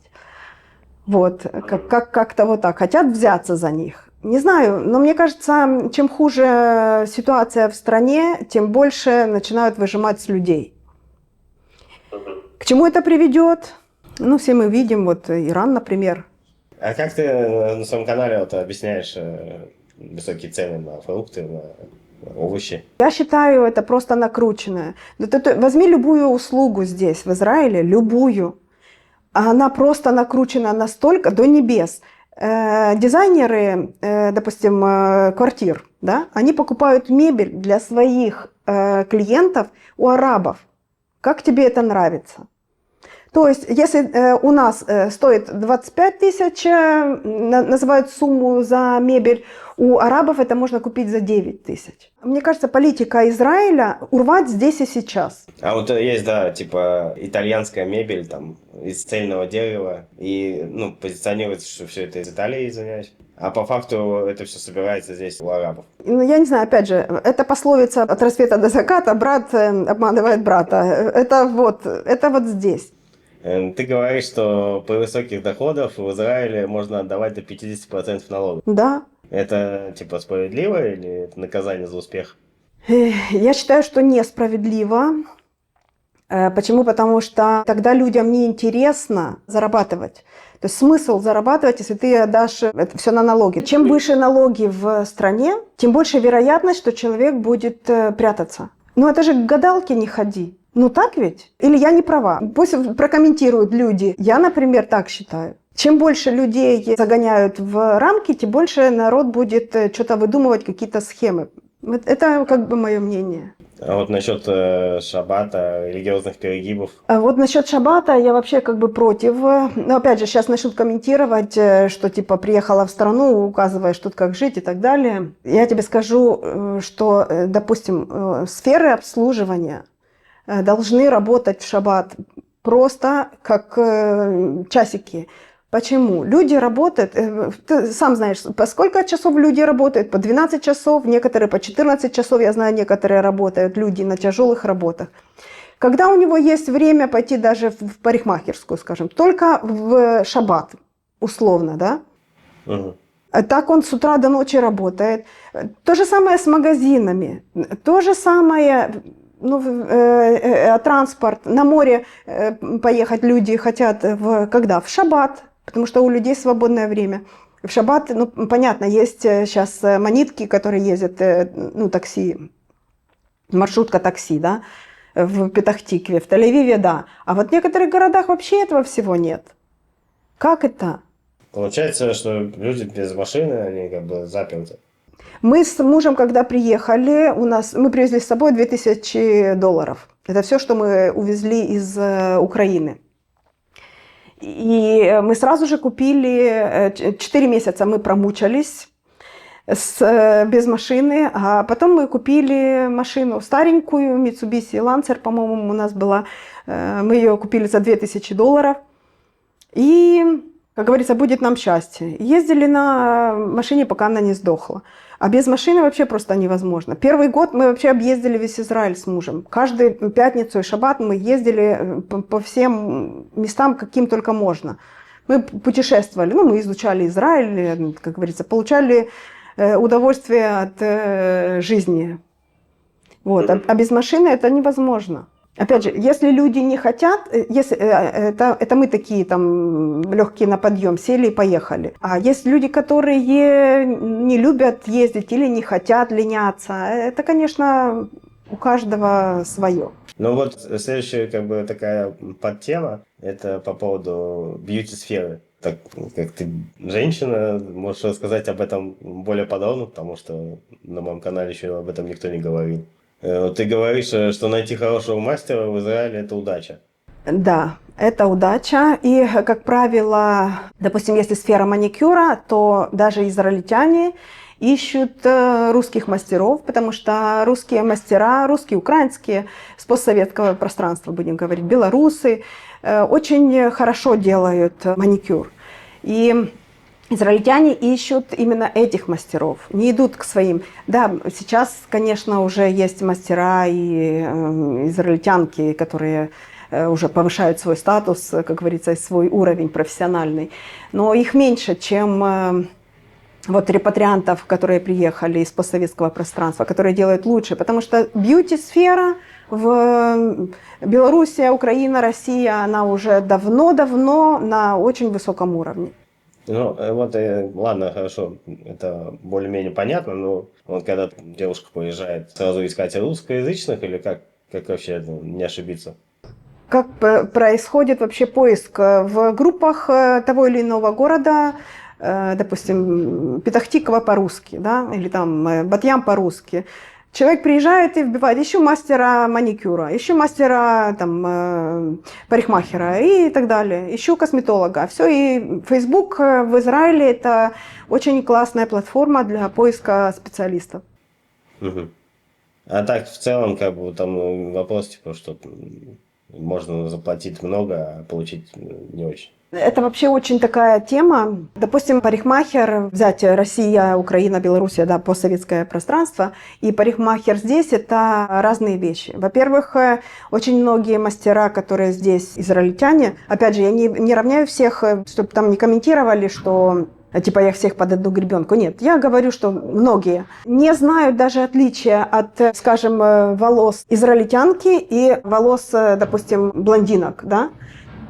Вот, как-то вот так. Хотят взяться за них. Не знаю, но мне кажется, чем хуже ситуация в стране, тем больше начинают выжимать с людей. К чему это приведет? Ну, все мы видим, вот Иран, например. А как ты на своем канале вот объясняешь высокие цены на фрукты, на овощи? Я считаю, это просто накрученное. Возьми любую услугу здесь, в Израиле, любую. Она просто накручена настолько до небес. Дизайнеры, допустим, квартир, да, они покупают мебель для своих клиентов у арабов. Как тебе это нравится? То есть, если у нас стоит 25 тысяч, называют сумму за мебель, у арабов это можно купить за 9 тысяч. Мне кажется, политика Израиля урвать здесь и сейчас. А вот есть, да, типа итальянская мебель там из цельного дерева. И, ну, позиционируется, что все это из Италии, извиняюсь. А по факту это все собирается здесь у арабов. Ну, я не знаю, опять же, это пословица от рассвета до заката, брат обманывает брата. Это вот здесь. Ты говоришь, что при высоких доходах в Израиле можно отдавать до 50% налогов. Да. Это типа справедливо или это наказание за успех? Я считаю, что несправедливо. Почему? Потому что тогда людям неинтересно зарабатывать. То есть смысл зарабатывать, если ты отдашь это все на налоги. Чем выше налоги в стране, тем больше вероятность, что человек будет прятаться. Ну это же к гадалке не ходи. Ну так ведь? Или я не права? Пусть прокомментируют люди. Я, например, так считаю. Чем больше людей загоняют в рамки, тем больше народ будет что-то выдумывать, какие-то схемы. Это как бы мое мнение. А вот насчет шаббата, религиозных перегибов. А вот насчет шаббата я вообще как бы против. Но опять же, сейчас начнут комментировать, что типа приехала в страну, указываешь тут как жить и так далее. Я тебе скажу, что, допустим, сферы обслуживания должны работать в шаббат просто как часики. Почему? Люди работают, ты сам знаешь, по сколько часов люди работают? По 12 часов, некоторые по 14 часов, я знаю, некоторые работают, люди на тяжелых работах. Когда у него есть время пойти даже в парикмахерскую, скажем, только в шаббат, условно, да? Угу. Так он с утра до ночи работает. То же самое с магазинами, то же самое... транспорт, на море поехать люди хотят когда? В шаббат, потому что у людей свободное время. В шаббат, ну, понятно, есть сейчас монитки, которые ездят, такси, маршрутка такси, да, в Петахтикве, в Тель-Авиве, да. А вот в некоторых городах вообще этого всего нет. Как это? Получается, что люди без машины, они как бы заперты. Мы с мужем, когда приехали, мы привезли с собой $2000. Это все, что мы увезли из Украины. И мы сразу же купили, 4 месяца мы промучались без машины, а потом мы купили машину старенькую, Mitsubishi Lancer, по-моему, у нас была. Мы ее купили за $2000. И, как говорится, будет нам счастье. Ездили на машине, пока она не сдохла. А без машины вообще просто невозможно. Первый год мы вообще объездили весь Израиль с мужем. Каждую пятницу и шаббат мы ездили по всем местам, каким только можно. Мы путешествовали, мы изучали Израиль, как говорится, получали удовольствие от жизни. Вот. А без машины это невозможно. Опять же, если люди не хотят, это мы такие там легкие на подъем, сели и поехали. А есть люди, которые не любят ездить или не хотят леняться, это, конечно, у каждого свое. Ну вот следующая как бы такая подтема, это по поводу бьюти-сферы. Так как ты женщина, можешь рассказать об этом более подробно, потому что на моем канале еще об этом никто не говорил. Ты говоришь, что найти хорошего мастера в Израиле – это удача. Да, это удача. И, как правило, допустим, если сфера маникюра, то даже израильтяне ищут русских мастеров, потому что русские мастера, русские, украинские, с постсоветского пространства, будем говорить, белорусы, очень хорошо делают маникюр. И израильтяне ищут именно этих мастеров, не идут к своим. Да, сейчас, конечно, уже есть мастера и израильтянки, которые уже повышают свой статус, как говорится, свой уровень профессиональный. Но их меньше, чем вот репатриантов, которые приехали из постсоветского пространства, которые делают лучше. Потому что бьюти-сфера в Беларуси, Украина, Россия, она уже давно-давно на очень высоком уровне. Ну, вот, ладно, хорошо, это более-менее понятно, но вот когда девушка приезжает, сразу искать русскоязычных или как вообще не ошибиться? Как происходит вообще поиск в группах того или иного города, допустим, Петахтиква по-русски, да, или там Батьям по-русски. Человек приезжает и вбивает, ищу мастера маникюра, ищу мастера там, парикмахера и так далее, ищу косметолога. Все, и Facebook в Израиле – это очень классная платформа для поиска специалистов. Мгм. А так, в целом, как бы там вопрос, типа, что можно заплатить много, а получить не очень. Это вообще очень такая тема. Допустим, парикмахер, взять Россия, Украина, Белоруссия, да, постсоветское пространство, и парикмахер здесь – это разные вещи. Во-первых, очень многие мастера, которые здесь израильтяне, опять же, я не равняю всех, чтобы там не комментировали, что типа я всех под одну гребенку. Нет, я говорю, что многие не знают даже отличия от, скажем, волос израильтянки и волос, допустим, блондинок, да?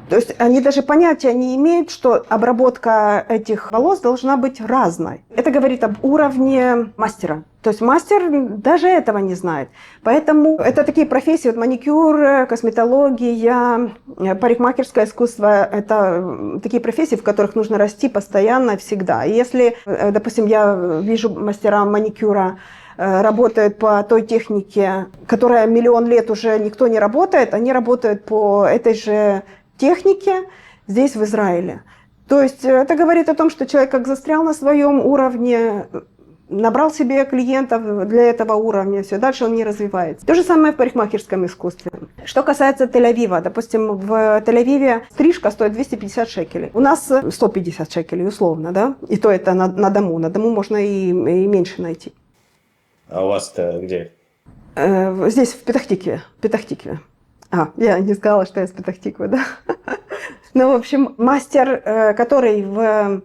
То есть они даже понятия не имеют, что обработка этих волос должна быть разной. Это говорит об уровне мастера. То есть мастер даже этого не знает. Поэтому это такие профессии, вот маникюр, косметология, парикмахерское искусство – это такие профессии, в которых нужно расти постоянно, всегда. И если, допустим, я вижу мастера маникюра, работают по той технике, которая миллион лет уже никто не работает, они работают по этой же технике здесь, в Израиле. То есть это говорит о том, что человек как застрял на своем уровне, набрал себе клиентов для этого уровня, все, дальше он не развивается. То же самое в парикмахерском искусстве. Что касается Тель-Авива, допустим, в Тель-Авиве стрижка стоит 250 шекелей. У нас 150 шекелей условно, да? И то это на дому. На дому можно и меньше найти. А у вас-то где? Здесь, в Петах-Тикве. Я не сказала, что я из Петах-Тиквы, да? Ну, в общем, мастер, который в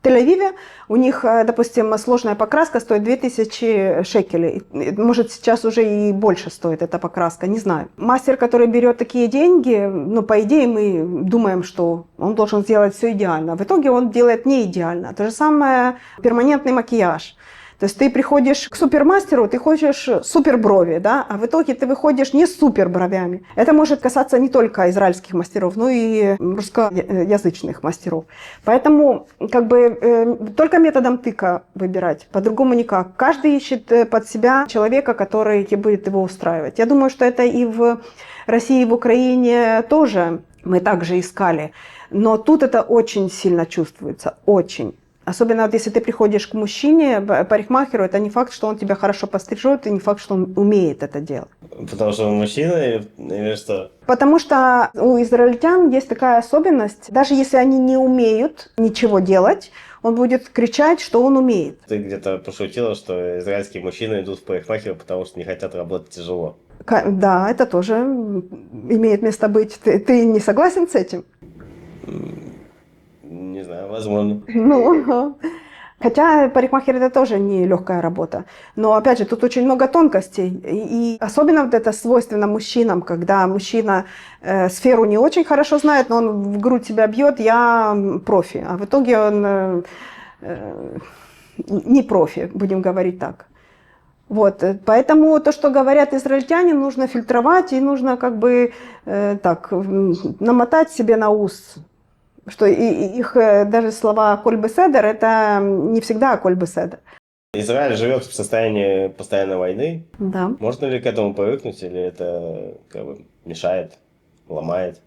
Тель-Авиве, у них, допустим, сложная покраска стоит 2000 шекелей. Может, сейчас уже и больше стоит эта покраска, не знаю. Мастер, который берет такие деньги, ну, по идее, мы думаем, что он должен сделать все идеально. В итоге он делает не идеально. То же самое перманентный макияж. То есть ты приходишь к супермастеру, ты хочешь супер брови, да, а в итоге ты выходишь не с супер бровями. Это может касаться не только израильских мастеров, но и русскоязычных мастеров. Поэтому как бы только методом тыка выбирать, по-другому никак. Каждый ищет под себя человека, который будет его устраивать. Я думаю, что это и в России, и в Украине тоже мы также искали. Но тут это очень сильно чувствуется, очень. Особенно вот если ты приходишь к мужчине, парикмахеру, это не факт, что он тебя хорошо пострижет, и не факт, что он умеет это делать. Потому что он мужчина или что? Потому что у израильтян есть такая особенность, даже если они не умеют ничего делать, он будет кричать, что он умеет. Ты где-то пошутила, что израильские мужчины идут в парикмахера, потому что не хотят работать тяжело. Да, это тоже имеет место быть. Ты не согласен с этим? Не знаю, возможно. Ну, хотя парикмахер это тоже не легкая работа. Но опять же, тут очень много тонкостей. И особенно вот это свойственно мужчинам, когда мужчина сферу не очень хорошо знает, но он в грудь себя бьет, я профи. А в итоге он не профи, будем говорить так. Вот, поэтому то, что говорят израильтяне, нужно фильтровать и нужно как бы так намотать себе на ус. Что их даже слова «коль беседер» – это не всегда «коль беседер». Израиль живет в состоянии постоянной войны. Да. Можно ли к этому привыкнуть, или это как бы мешает, ломает?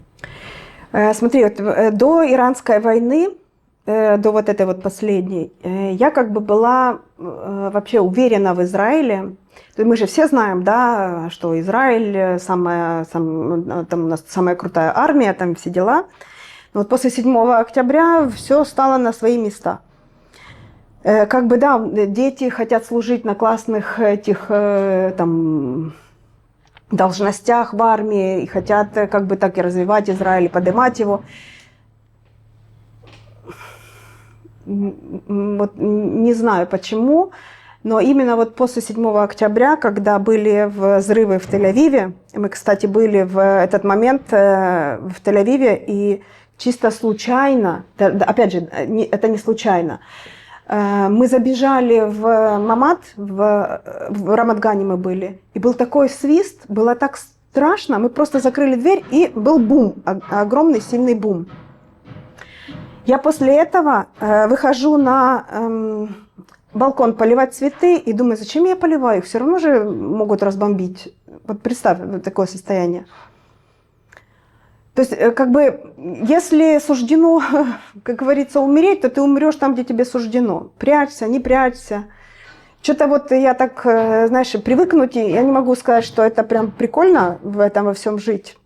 Смотри, вот, до иранской войны, до вот этой вот последней, я как бы была вообще уверена в Израиле. Мы же все знаем, да, что Израиль там у нас самая крутая армия, там все дела. Но вот после 7 октября все стало на свои места. Как бы, да, дети хотят служить на классных этих там должностях в армии, и хотят как бы так и развивать Израиль, и поднимать его. Вот не знаю почему, но именно вот после 7 октября, когда были взрывы в Тель-Авиве, мы, кстати, были в этот момент в Тель-Авиве, и чисто случайно, опять же, это не случайно, мы забежали в Мамат, в Рамат-Гане мы были, и был такой свист, было так страшно, мы просто закрыли дверь, и был бум, огромный сильный бум. Я после этого выхожу в балкон поливать цветы и думаю, зачем я поливаю их? Все равно же могут разбомбить. Вот представь вот такое состояние. То есть, как бы, если суждено, как говорится, умереть, то ты умрешь там, где тебе суждено. Прячься, не прячься. Что-то вот я так, знаешь, привыкнуть, и я не могу сказать, что это прям прикольно в этом во всем жить.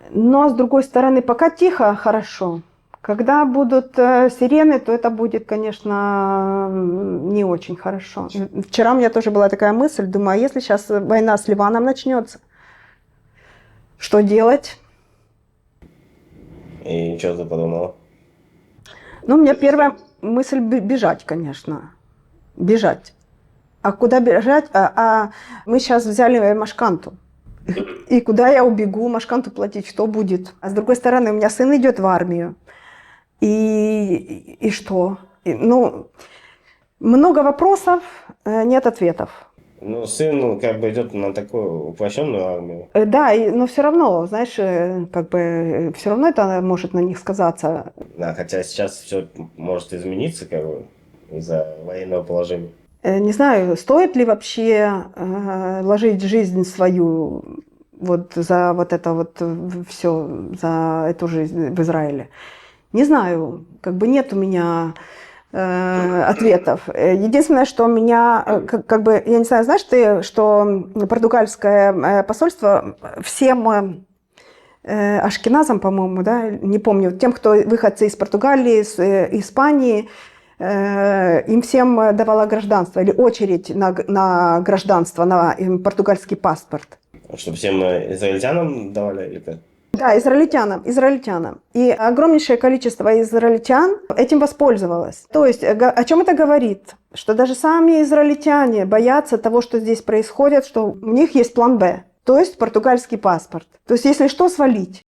Но, с другой стороны, пока тихо, хорошо. Когда будут сирены, то это будет, конечно, не очень хорошо. Вчера у меня тоже была такая мысль, думаю, а если сейчас война с Ливаном начнется, что делать? И что ты подумала? Ну, у меня первая мысль бежать, конечно. Бежать. А куда бежать? Мы сейчас взяли Машканту. И куда я убегу? Машканту платить что будет? А с другой стороны, у меня сын идет в армию. И что? Ну, много вопросов, нет ответов. Ну, сын как бы идет на такую упрощенную армию. Да, но все равно, знаешь, как бы все равно это может на них сказаться. Да, хотя сейчас все может измениться как бы из-за военного положения. Не знаю, стоит ли вообще ложить жизнь свою вот за вот это вот все, за эту жизнь в Израиле. Не знаю, как бы нет у меня ответов. Единственное, что у меня, как бы, я не знаю, знаешь ты, что португальское посольство всем ашкеназам, по-моему, да, не помню, тем, кто выходцы из Португалии, из Испании, им всем давало гражданство или очередь на гражданство, на португальский паспорт. Чтобы всем израильтянам давали или как? Да, израильтянам. И огромнейшее количество израильтян этим воспользовалось. То есть о чем это говорит? Что даже сами израильтяне боятся того, что здесь происходит, что у них есть план «Б», то есть португальский паспорт. То есть если что, свалить.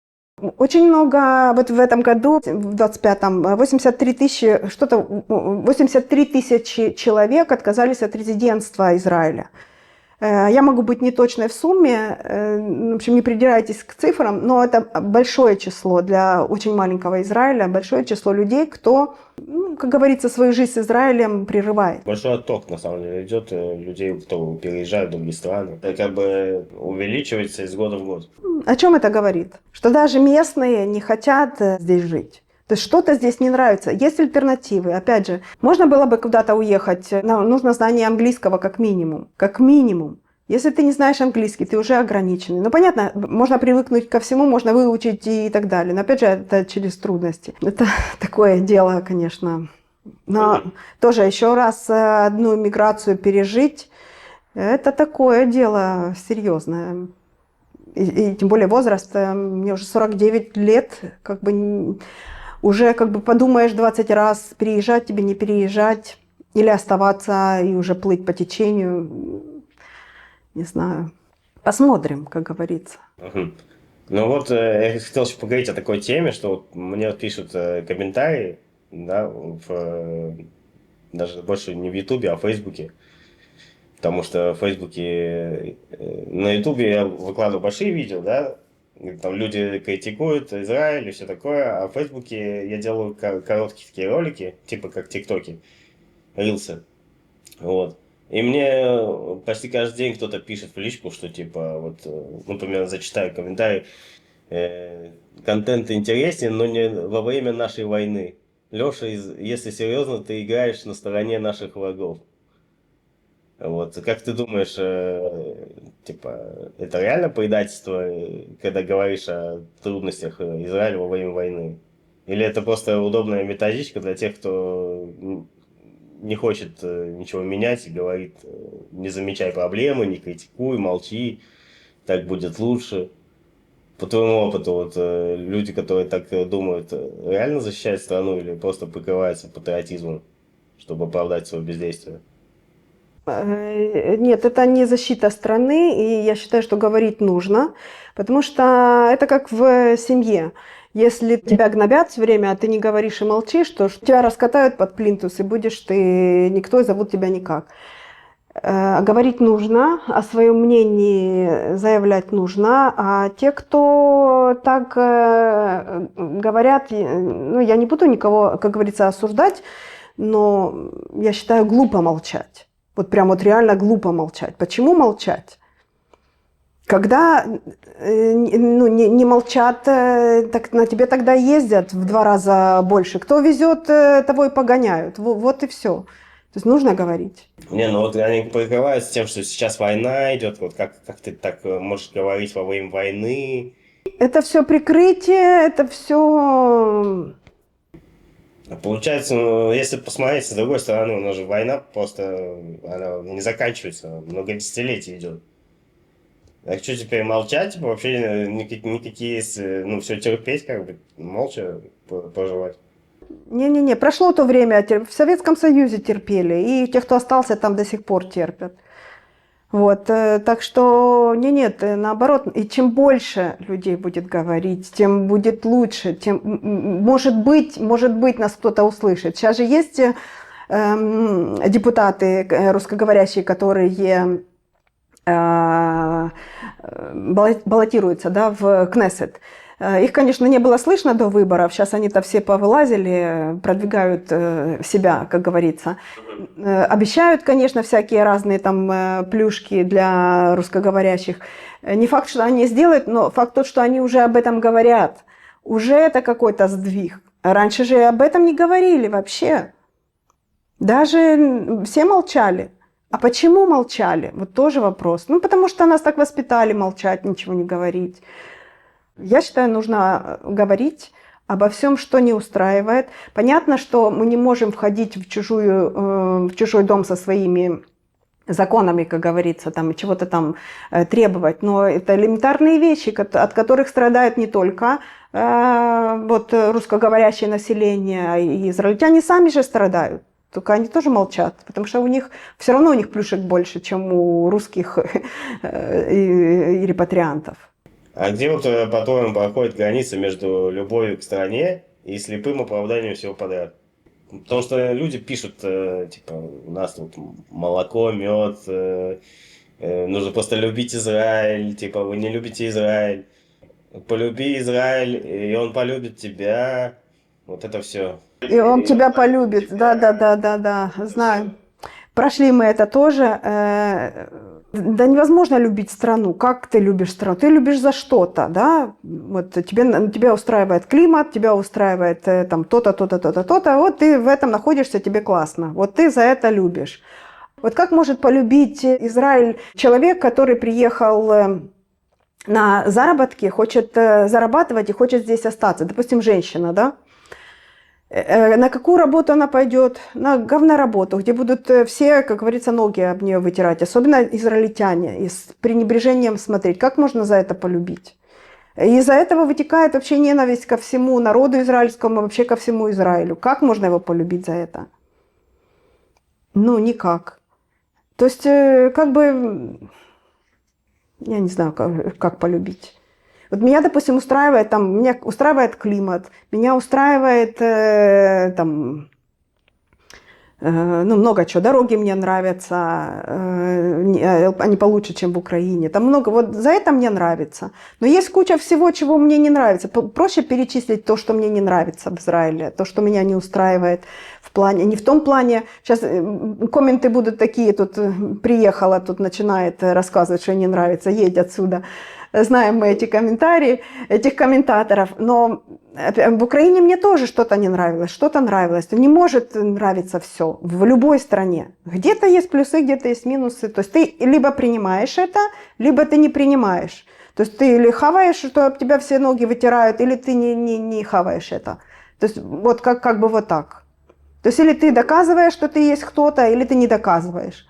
Очень много, вот в этом году, в 25-м, 83 тысячи человек отказались от резидентства Израиля. Я могу быть неточной в сумме, в общем, не придирайтесь к цифрам, но это большое число для очень маленького Израиля, большое число людей, кто, ну, как говорится, свою жизнь с Израилем прерывает. Большой отток, на самом деле, идет людей, кто переезжают в другие страны. Это как бы увеличивается из года в год. О чем это говорит? Что даже местные не хотят здесь жить. То есть что-то здесь не нравится. Есть альтернативы. Опять же, можно было бы куда-то уехать, нужно знание английского как минимум. Как минимум. Если ты не знаешь английский, ты уже ограниченный. Ну, понятно, можно привыкнуть ко всему, можно выучить и так далее. Но, опять же, это через трудности. Это такое дело, конечно. Но тоже еще раз одну миграцию пережить, это такое дело серьезное. И тем более возраст, мне уже 49 лет, как бы уже как бы подумаешь 20 раз, переезжать тебе, не переезжать, или оставаться и уже плыть по течению. Не знаю. Посмотрим, как говорится. Ну вот, я хотел еще поговорить о такой теме, что вот мне пишут комментарии, да, даже больше не в Ютубе, а в Фейсбуке. Потому что в Фейсбуке, на Ютубе я выкладываю большие видео, да, там люди критикуют Израиль и все такое, а в Фейсбуке я делаю короткие такие ролики, типа как ТикТоки, рилсы, вот. И мне почти каждый день кто-то пишет в личку, что типа, вот, например, зачитаю комментарий, контент интересен, но не во время нашей войны. Леша, если серьезно, ты играешь на стороне наших врагов. Вот, как ты думаешь, типа, это реально предательство, когда говоришь о трудностях Израиля во время войны? Или это просто удобная методичка для тех, кто не хочет ничего менять и говорит, не замечай проблемы, не критикуй, молчи, так будет лучше? По твоему опыту, вот, люди, которые так думают, реально защищают страну или просто прикрываются патриотизмом, чтобы оправдать свое бездействие? Нет, это не защита страны, и я считаю, что говорить нужно, потому что это как в семье. Если тебя гнобят все время, а ты не говоришь и молчишь, то тебя раскатают под плинтус, и будешь ты никто, и зовут тебя никак. Говорить нужно, о своем мнении заявлять нужно, а те, кто так говорят, ну, я не буду никого, как говорится, осуждать, но я считаю глупо молчать. Вот прям вот реально глупо молчать. Почему молчать? Когда ну, не молчат, так на тебе тогда ездят в 2 раза больше. Кто везет, того и погоняют. Вот и все. То есть нужно говорить. Не, ну вот они прикрываются тем, что сейчас война идет. Вот как ты так можешь говорить во время войны? Это все прикрытие, это все... Получается, ну, если посмотреть с другой стороны, у нас же война просто она не заканчивается, много десятилетий идет. Так что теперь молчать, типа, вообще никакие, ну, все терпеть, как бы, молча проживать. Не-не-не, прошло то время, в Советском Союзе терпели, и те, кто остался там, до сих пор терпят. Вот, так что, нет, наоборот, и чем больше людей будет говорить, тем будет лучше, тем, может быть, нас кто-то услышит. Сейчас же есть депутаты русскоговорящие, которые баллотируются, да, в Кнессет. Их, конечно, не было слышно до выборов, сейчас они-то все повылазили, продвигают себя, как говорится. Обещают, конечно, всякие разные там плюшки для русскоговорящих. Не факт, что они сделают, но факт тот, что они уже об этом говорят. Уже это какой-то сдвиг. Раньше же об этом не говорили вообще. Даже все молчали. А почему молчали? Вот тоже вопрос. Ну, потому что нас так воспитали молчать, ничего не говорить. Я считаю, нужно говорить обо всем, что не устраивает. Понятно, что мы не можем входить в чужой дом со своими законами, как говорится, там, и чего-то там требовать. Но это элементарные вещи, от которых страдают не только вот, русскоговорящее население, а и израильтяне сами же страдают. Только они тоже молчат, потому что все равно у них плюшек больше, чем у русских и репатриантов. А где вот, по-твоему, проходит граница между любовью к стране и слепым оправданием всего подряд? Потому что люди пишут, типа, у нас тут молоко, мед, нужно просто любить Израиль, типа, вы не любите Израиль. Полюби Израиль, и он полюбит тебя. Вот это все. И он тебя полюбит, да, знаю. Прошли мы это тоже. Да невозможно любить страну. Как ты любишь страну? Ты любишь за что-то, да? Вот тебя устраивает климат, тебя устраивает там то-то, то-то, то-то, то-то. Вот ты в этом находишься, тебе классно. Вот ты за это любишь. Вот как может полюбить Израиль человек, который приехал на заработки, хочет зарабатывать и хочет здесь остаться? Допустим, женщина, да? На какую работу она пойдет? На говноработу, где будут все, как говорится, ноги об нее вытирать. Особенно израильтяне, и с пренебрежением смотреть. Как можно за это полюбить? И из-за этого вытекает вообще ненависть ко всему народу израильскому, вообще ко всему Израилю. Как можно его полюбить за это? Ну, никак. То есть, как бы, я не знаю, как полюбить. Вот меня, допустим, меня устраивает климат, меня устраивает там, ну, много чего. Дороги мне нравятся, они получше, чем в Украине. Там много, вот за это мне нравится. Но есть куча всего, чего мне не нравится. Проще перечислить то, что мне не нравится в Израиле, то, что меня не устраивает в плане, не в том плане, сейчас комменты будут такие, тут приехала, тут начинает рассказывать, что ей не нравится, едь отсюда. Знаем мы эти комментарии, этих комментаторов, но в Украине мне тоже что-то не нравилось, что-то нравилось. Не может нравиться все в любой стране. Где-то есть плюсы, где-то есть минусы. То есть ты либо принимаешь это, либо ты не принимаешь. То есть ты или хаваешь, что об тебя все ноги вытирают, или ты не хаваешь это. То есть вот как бы вот так. То есть или ты доказываешь, что ты есть кто-то, или ты не доказываешь.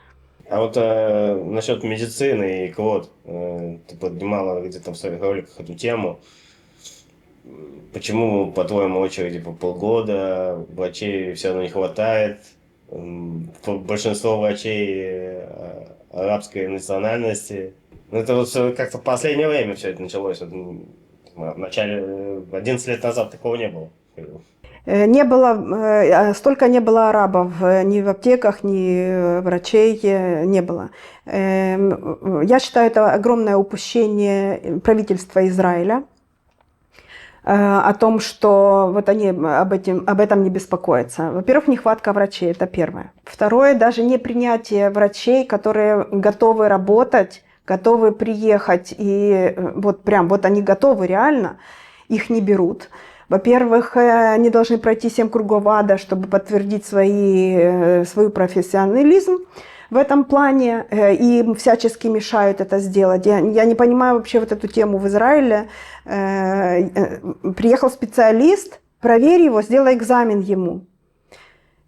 А вот насчет медицины и квот, ты поднимала где-то в своих роликах эту тему. Почему, по-твоему, очереди по полгода, врачей все равно не хватает? Большинство врачей арабской национальности. Ну, это вот как-то в последнее время все это началось. В начале, 11 лет назад такого не было. Столько не было арабов ни в аптеках, ни врачей не было. Я считаю, это огромное упущение правительства Израиля. о том, что вот они об этом не беспокоятся. Во-первых, нехватка врачей, это первое. Второе, даже не принятие врачей, которые готовы работать, готовы приехать, и вот прям вот они готовы реально, их не берут. Во-первых, они должны пройти 7 кругов ада, чтобы подтвердить свой профессионализм в этом плане, и им всячески мешают это сделать. Я не понимаю вообще вот эту тему в Израиле. Приехал специалист, проверь его, сделай экзамен ему.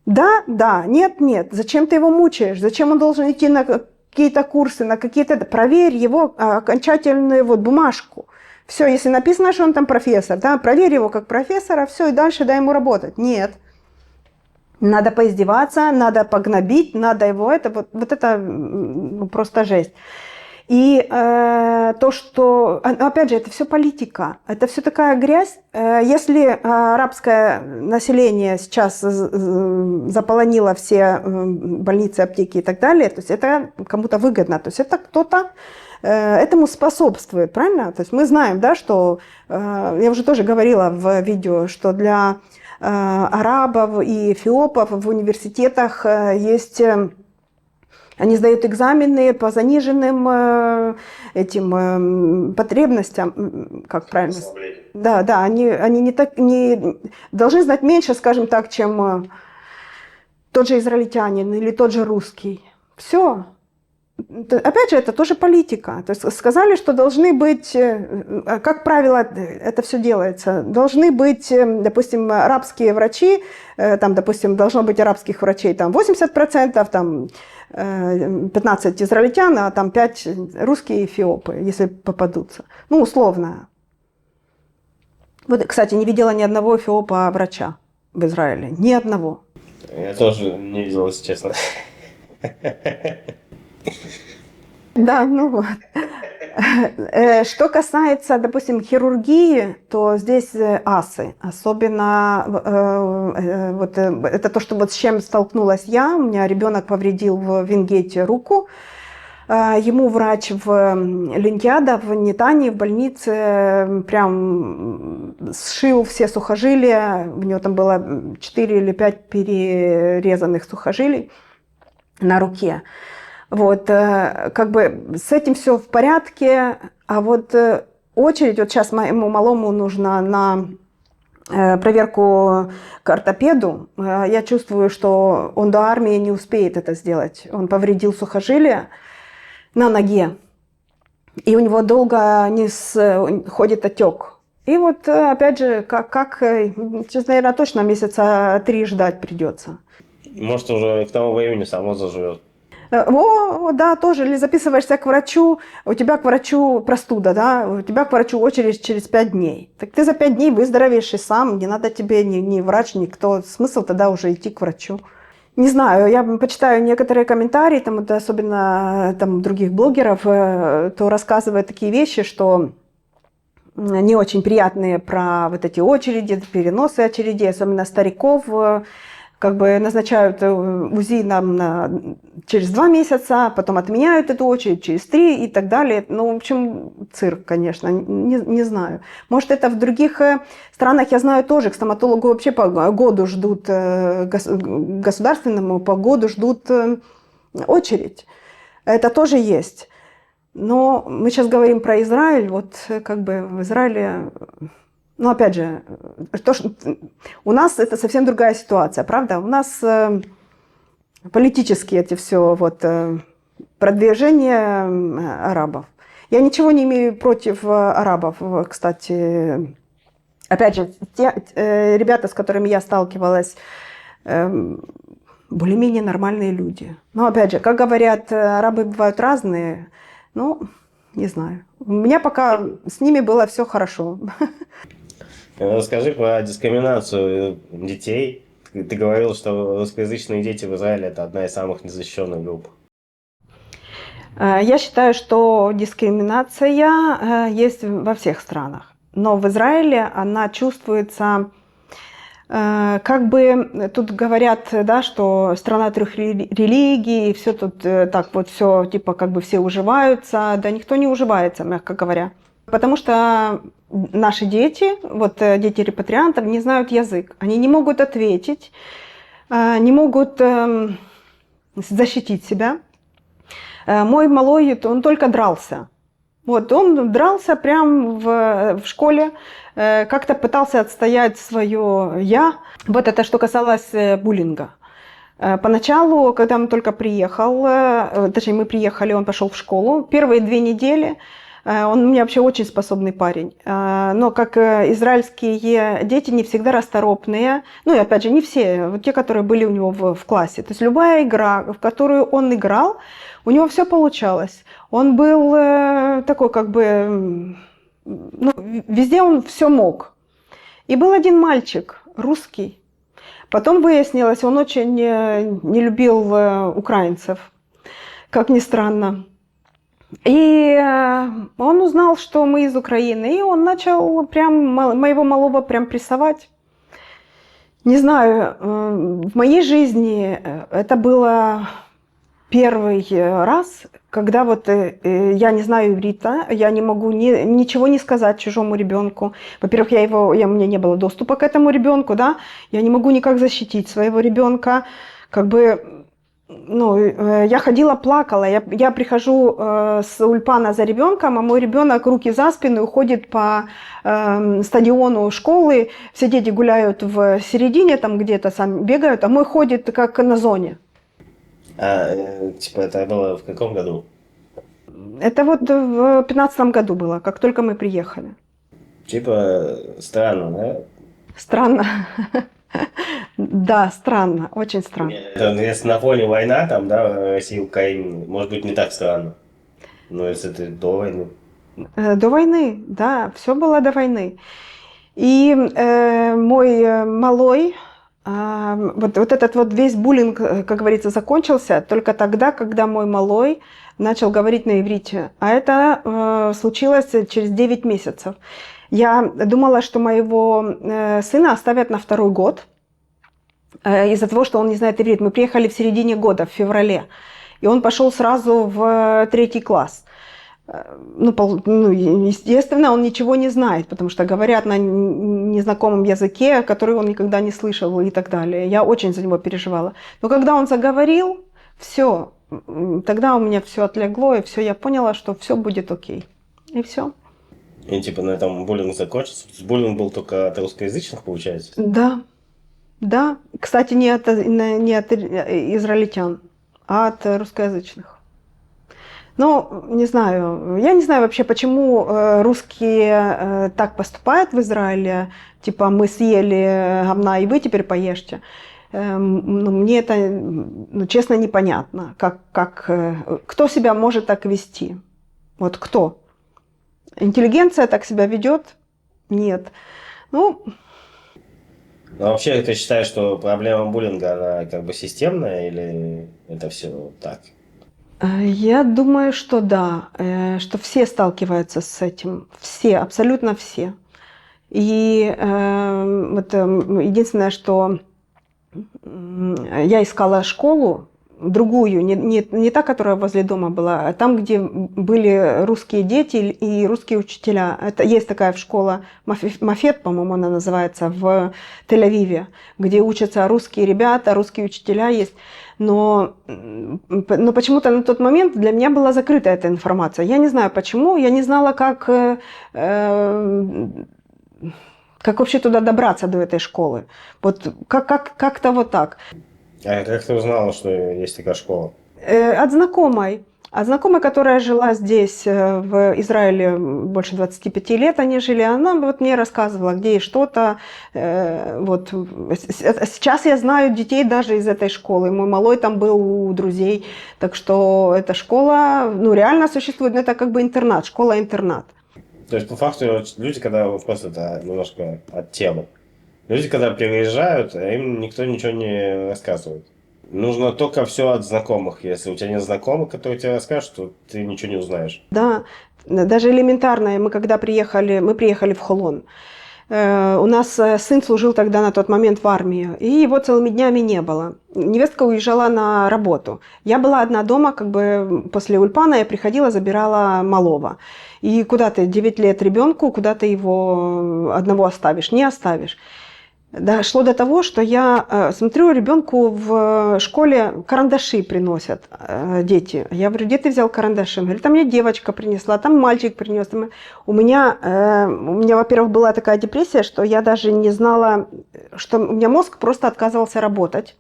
Да, да, нет, нет. Зачем ты его мучаешь? Зачем он должен идти на какие-то курсы, на какие-то... Проверь его окончательную вот бумажку. Все, если написано, что он там профессор, да, проверь его как профессора, все, и дальше дай ему работать. Нет. Надо поиздеваться, надо погнобить, надо его... Вот это просто жесть. И то, что... Опять же, это все политика. Это все такая грязь. Если арабское население сейчас заполонило все больницы, аптеки и так далее, то есть это кому-то выгодно. То есть это кто-то этому способствует, правильно? То есть мы знаем, да, что... Я уже тоже говорила в видео, что для арабов и эфиопов в университетах есть... Они сдают экзамены по заниженным этим потребностям, как правильно? Да, да, они не должны знать меньше, скажем так, чем тот же израильтянин или тот же русский. Все. Опять же, это тоже политика. То есть сказали, что должны быть, как правило, это все делается, должны быть, допустим, арабские врачи, там, допустим, должно быть арабских врачей там 80%, там 15 израильтян, а там 5 русские и эфиопы, если попадутся. Ну, условно. Вот, кстати, не видела ни одного эфиопа-врача в Израиле. Ни одного. Я тоже не видел, если честно. Да, ну вот. Что касается, допустим, хирургии, то здесь асы. Особенно вот, это то, что вот с чем столкнулась я. У меня ребенок повредил в Вингете руку. Ему врач в Линьяда, в Нетании, в больнице прям сшил все сухожилия. У него там было 4 или 5 перерезанных сухожилий на руке. Вот, как бы с этим все в порядке, а вот очередь, вот сейчас моему малому нужно на проверку к ортопеду. Я чувствую, что он до армии не успеет это сделать. Он повредил сухожилие на ноге, и у него долго не ходит отек. И вот, опять же, сейчас, наверное, точно месяца 3 ждать придется. Может, уже к тому времени само заживет. О, да, тоже. Или записываешься к врачу, у тебя к врачу простуда, да, у тебя к врачу очередь через 5 дней. Так ты за 5 дней выздоровеешь и сам, не надо тебе ни врач, никто. Смысл тогда уже идти к врачу. Не знаю, я почитаю некоторые комментарии, там, это особенно там, других блогеров, то рассказывают такие вещи, что не очень приятные про вот эти очереди, переносы очередей, особенно стариков. Как бы назначают УЗИ нам через 2 месяца, потом отменяют эту очередь через 3 и так далее. Ну, в общем, цирк, конечно, не знаю. Может, это в других странах, я знаю, тоже к стоматологу вообще по году ждут, государственному по году ждут очередь. Это тоже есть. Но мы сейчас говорим про Израиль, вот как бы в Израиле... Ну, опять же, у нас это совсем другая ситуация, правда? У нас политические эти все вот продвижения арабов. Я ничего не имею против арабов, кстати. Опять же, те ребята, с которыми я сталкивалась, более-менее нормальные люди. Но, опять же, как говорят, арабы бывают разные, ну, не знаю. У меня пока с ними было все хорошо. Расскажи про дискриминацию детей. Ты говорил, что русскоязычные дети в Израиле – это одна из самых незащищенных групп. Я считаю, что дискриминация есть во всех странах. Но в Израиле она чувствуется, как бы тут говорят, да, что страна 3 религий, все тут так вот, все типа как бы все уживаются. Да никто не уживается, мягко говоря. Потому что наши дети, вот дети репатриантов, не знают язык. Они не могут ответить, не могут защитить себя. Мой малой, он только дрался. Вот, он дрался прямо в школе, как-то пытался отстоять свое «я». Вот это что касалось буллинга. Поначалу, когда он только приехал, точнее, мы приехали, он пошел в школу. Первые 2 недели он у меня вообще очень способный парень. Но как израильские дети не всегда расторопные. Ну и опять же, не все, вот те, которые были у него в классе. То есть любая игра, в которую он играл, у него все получалось. Он был такой как бы... Ну, везде он все мог. И был один мальчик, русский. Потом выяснилось, он очень не любил украинцев, как ни странно. И он узнал, что мы из Украины, и он начал прям моего малого прям прессовать. Не знаю, в моей жизни это было первый раз, когда вот я не знаю иврита, я не могу ничего не сказать чужому ребенку. Во-первых, у меня не было доступа к этому ребенку, да, я не могу никак защитить своего ребенка, как бы. Ну, я ходила, плакала. Я прихожу с ульпана за ребенком, а мой ребенок руки за спину уходит по стадиону школы. Все дети гуляют в середине, там где-то сами бегают, а мой ходит как на зоне. Типа это было в каком году? Это вот в 15-м году было, как только мы приехали. Типа странно, да? Странно. Да, странно, очень странно. Если на фоне война, там, да, Россия и Украина, может быть, не так странно. Но если ты до войны. До войны, да, все было до войны. И мой малой, вот этот вот весь буллинг, как говорится, закончился только тогда, когда мой малой начал говорить на иврите. А это случилось через 9 месяцев. Я думала, что моего сына оставят на 2-й год из-за того, что он не знает иврит. Мы приехали в середине года, в феврале, и он пошел сразу в 3-й класс. Естественно, он ничего не знает, потому что говорят на незнакомом языке, который он никогда не слышал и так далее. Я очень за него переживала. Но когда он заговорил, все, тогда у меня все отлегло, и все, я поняла, что все будет окей. И все. И типа на этом буллинг закончился. Буллинг был только от русскоязычных, получается? Да, да. Кстати, не от израильтян, а от русскоязычных. Ну, не знаю. Я не знаю вообще, почему русские так поступают в Израиле. Типа, мы съели говна, и вы теперь поешьте. Мне это, честно, непонятно. Кто себя может так вести? Вот кто? Интеллигенция так себя ведет? Нет. Ну, А вообще, ты считаешь, что проблема буллинга, она как бы системная, или это все так? я думаю, что да, что все сталкиваются с этим. Все, абсолютно все. И вот единственное, что я искала школу, другую, не та, которая возле дома была, а там, где были русские дети и русские учителя. Это, есть такая школа, Мафет, по-моему, она называется, в Тель-Авиве, где учатся русские ребята, русские учителя есть. Но почему-то на тот момент для меня была закрыта эта информация. Я не знаю почему, я не знала, как вообще туда добраться, до этой школы. Вот как-то вот так. А как ты узнала, что есть такая школа? От знакомой. От знакомой, которая жила здесь, в Израиле, больше 25 лет они жили, она вот мне рассказывала, где есть что-то. Вот. Сейчас я знаю детей даже из этой школы. Мой малой там был у друзей. Так что эта школа, реально существует. Это как бы интернат, школа-интернат. То есть, по факту, люди, когда просто это немножко от темы, люди, когда переезжают, им никто ничего не рассказывает. Нужно только все от знакомых. Если у тебя нет знакомых, которые тебе расскажут, то ты ничего не узнаешь. Да, даже элементарное. Мы приехали в Холон. У нас сын служил тогда на тот момент в армии, и его целыми днями не было. Невестка уезжала на работу. Я была одна дома, как бы после ульпана я приходила, забирала малого. И куда ты, 9 лет ребенку, куда ты его одного оставишь? Не оставишь. Дошло до того, что я смотрю, ребенку в школе карандаши приносят дети. Я говорю, где ты взял карандаши? Он говорит, там мне девочка принесла, там мальчик принес. У меня, во-первых, была такая депрессия, что я даже не знала, что у меня мозг просто отказывался работать.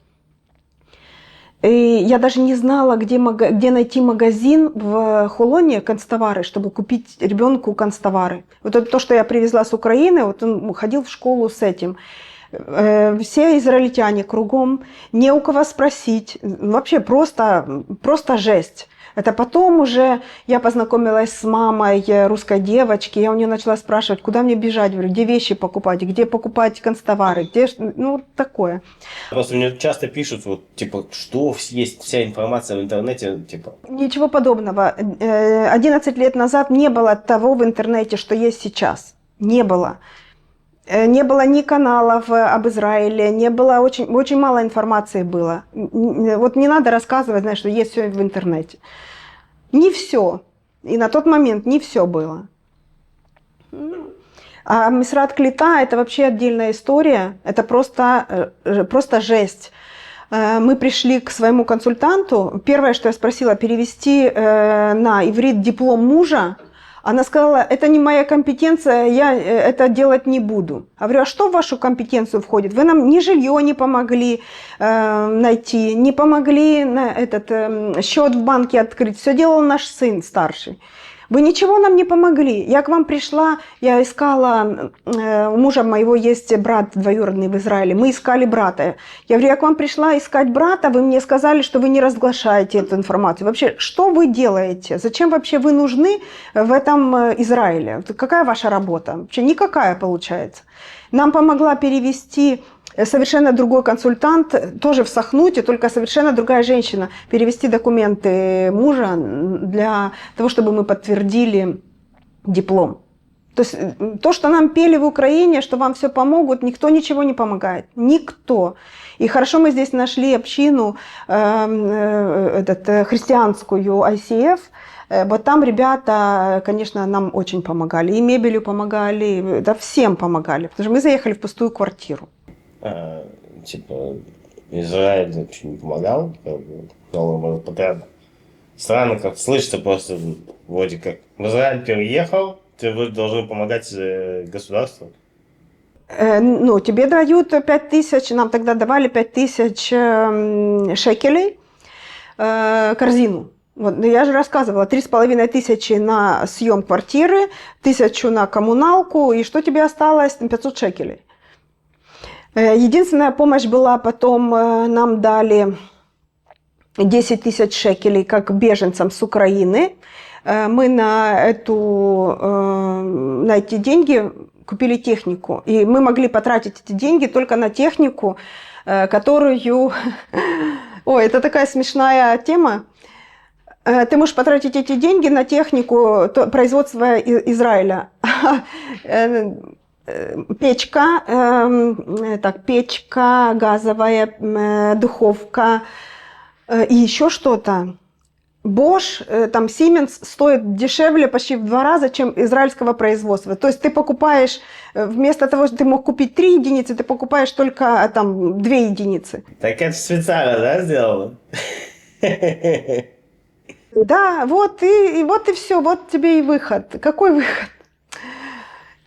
И я даже не знала, где найти магазин в Холоне, канцтовары, чтобы купить ребенку канцтовары. Вот это то, что я привезла с Украины, вот он ходил в школу с этим. Все израильтяне кругом, не у кого спросить. Вообще просто жесть. Это потом уже я познакомилась с мамой русской девочки, я у нее начала спрашивать, куда мне бежать, говорю, где вещи покупать, где покупать канцтовары, где, ну, такое. Просто мне часто пишут, вот, типа, что есть вся информация в интернете, типа. Ничего подобного. 11 лет назад не было того в интернете, что есть сейчас. Не было. Не было ни каналов об Израиле, не было, очень мало информации было. Вот не надо рассказывать, знаешь, что есть все в интернете. Не все. И на тот момент не все было. А Мисрат Клита – это вообще отдельная история. Это просто жесть. Мы пришли к своему консультанту. Первое, что я спросила, перевести на иврит диплом мужа. Она сказала, это не моя компетенция, я это делать не буду. Я говорю, а что в вашу компетенцию входит? Вы нам ни жилье не помогли найти, не помогли счет в банке открыть. Все делал наш сын старший. Вы ничего нам не помогли. Я к вам пришла, я искала, у мужа моего есть брат двоюродный в Израиле, мы искали брата. Я говорю, я к вам пришла искать брата, вы мне сказали, что вы не разглашаете эту информацию. Вообще, что вы делаете? Зачем вообще вы нужны в этом Израиле? Какая ваша работа? Вообще никакая получается. Нам помогла перевести совершенно другой консультант, тоже в Сахнуте, только совершенно другая женщина, перевести документы мужа для того, чтобы мы подтвердили диплом. То есть то, что нам пели в Украине, что вам все помогут, никто ничего не помогает. Никто. И хорошо мы здесь нашли общину христианскую ICF. Вот там ребята, конечно, нам очень помогали. И мебелью помогали, да всем помогали. Потому что мы заехали в пустую квартиру. Типа, Израиль очень помогал, как бы, новому патриарху. Странно, как слышится просто, вроде как, в Израиль переехал, вы должны помогать государству. Ну, тебе дают 5000, нам тогда давали 5000 шекелей, корзину. Вот, я же рассказывала, 3500 на съем квартиры, 1000 на коммуналку, и что тебе осталось? 500 шекелей. Единственная помощь была, потом нам дали 10 000 шекелей как беженцам с Украины. Мы на эти деньги купили технику. И мы могли потратить эти деньги только на технику, которую... Ой, это такая смешная тема. Ты можешь потратить эти деньги на технику производства Израиля. Печка, печка газовая, духовка и еще что-то. Bosch, там Siemens стоит дешевле почти в 2 раза, чем израильского производства. То есть ты покупаешь, вместо того, что ты мог купить 3 единицы, ты покупаешь только там 2 единицы. Так это специально, да, сделано? Да, вот и все, вот тебе и выход. Какой выход?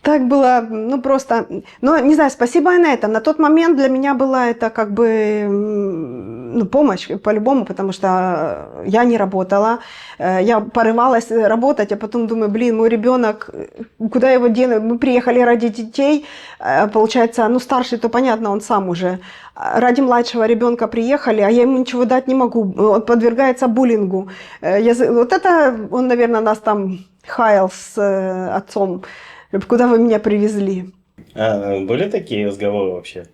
Так было, ну просто, но не знаю, спасибо и на этом. На тот момент для меня была это как бы, ну, помощь по-любому, потому что я не работала, я порывалась работать, а потом думаю, блин, мой ребенок, куда его дену? Мы приехали ради детей, получается, ну старший, то понятно, он сам уже. Ради младшего ребенка приехали, а я ему ничего дать не могу, он подвергается буллингу. Вот это он, наверное, нас там хаял с отцом. Куда вы меня привезли? Были такие разговоры вообще?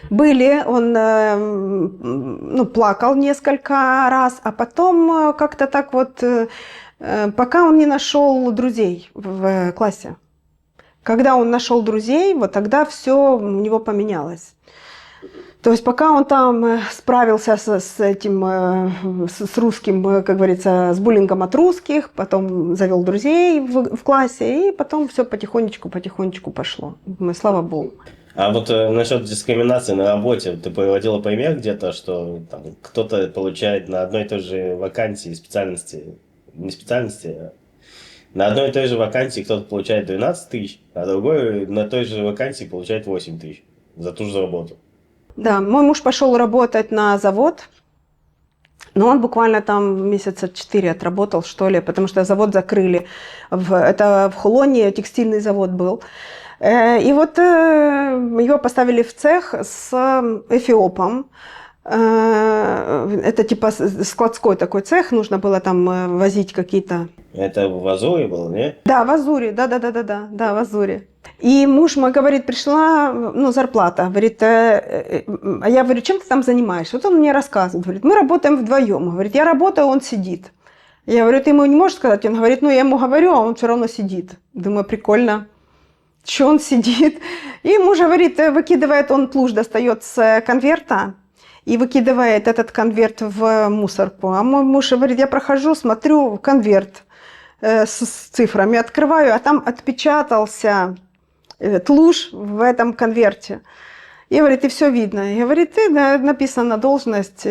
Были. Он плакал несколько раз, а потом как-то так вот, пока он не нашел друзей в классе. Когда он нашел друзей, вот тогда все у него поменялось. То есть пока он там справился с этим, с русским, как говорится, с буллингом от русских, потом завел друзей в классе, и потом все потихонечку пошло. Слава богу. А вот насчет дискриминации на работе, ты приводила пример где-то, что там, кто-то получает на одной и той же вакансии специальности, не специальности, а на одной и той же вакансии кто-то получает 12 тысяч, а другой на той же вакансии получает 8 тысяч за ту же работу. Да, мой муж пошел работать на завод, но он буквально там месяца 4 отработал, что ли, потому что завод закрыли. Это в Хулоне текстильный завод был. И вот его поставили в цех с эфиопом. Это типа складской такой цех, нужно было там возить какие-то... Это в Азуре было, не? Да, в Азуре, да, в Азуре. И муж мой говорит, пришла, ну, зарплата, говорит, а я говорю, чем ты там занимаешься? Вот он мне рассказывает, говорит, мы работаем вдвоем, говорит, я работаю, он сидит. Я говорю, ты ему не можешь сказать? Он говорит, ну, я ему говорю, а он все равно сидит. Думаю, прикольно. Че он сидит? И муж говорит, выкидывает, он плуж достает с конверта и выкидывает этот конверт в мусорку. А мой муж говорит, я прохожу, смотрю конверт с цифрами, открываю, а там отпечатался тлуш в этом конверте. И говорит, и все видно. И говорит, и написана должность,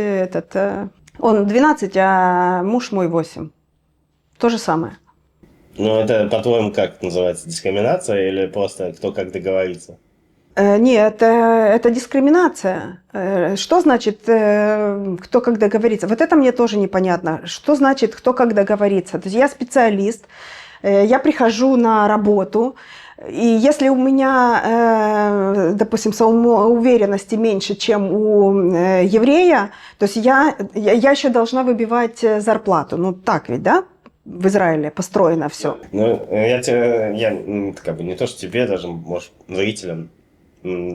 он 12, а муж мой 8. То же самое. Ну, это, по-твоему, как называется, дискриминация или просто кто как договорится? Нет, это дискриминация. Что значит, кто как договорится? Вот это мне тоже непонятно. Что значит, кто как договорится? То есть я специалист, я прихожу на работу, и если у меня, допустим, самоуверенности меньше, чем у еврея, то есть я еще должна выбивать зарплату. Ну так ведь, да? В Израиле построено все. Ну, я как бы не то, что тебе, даже, может, зрителям,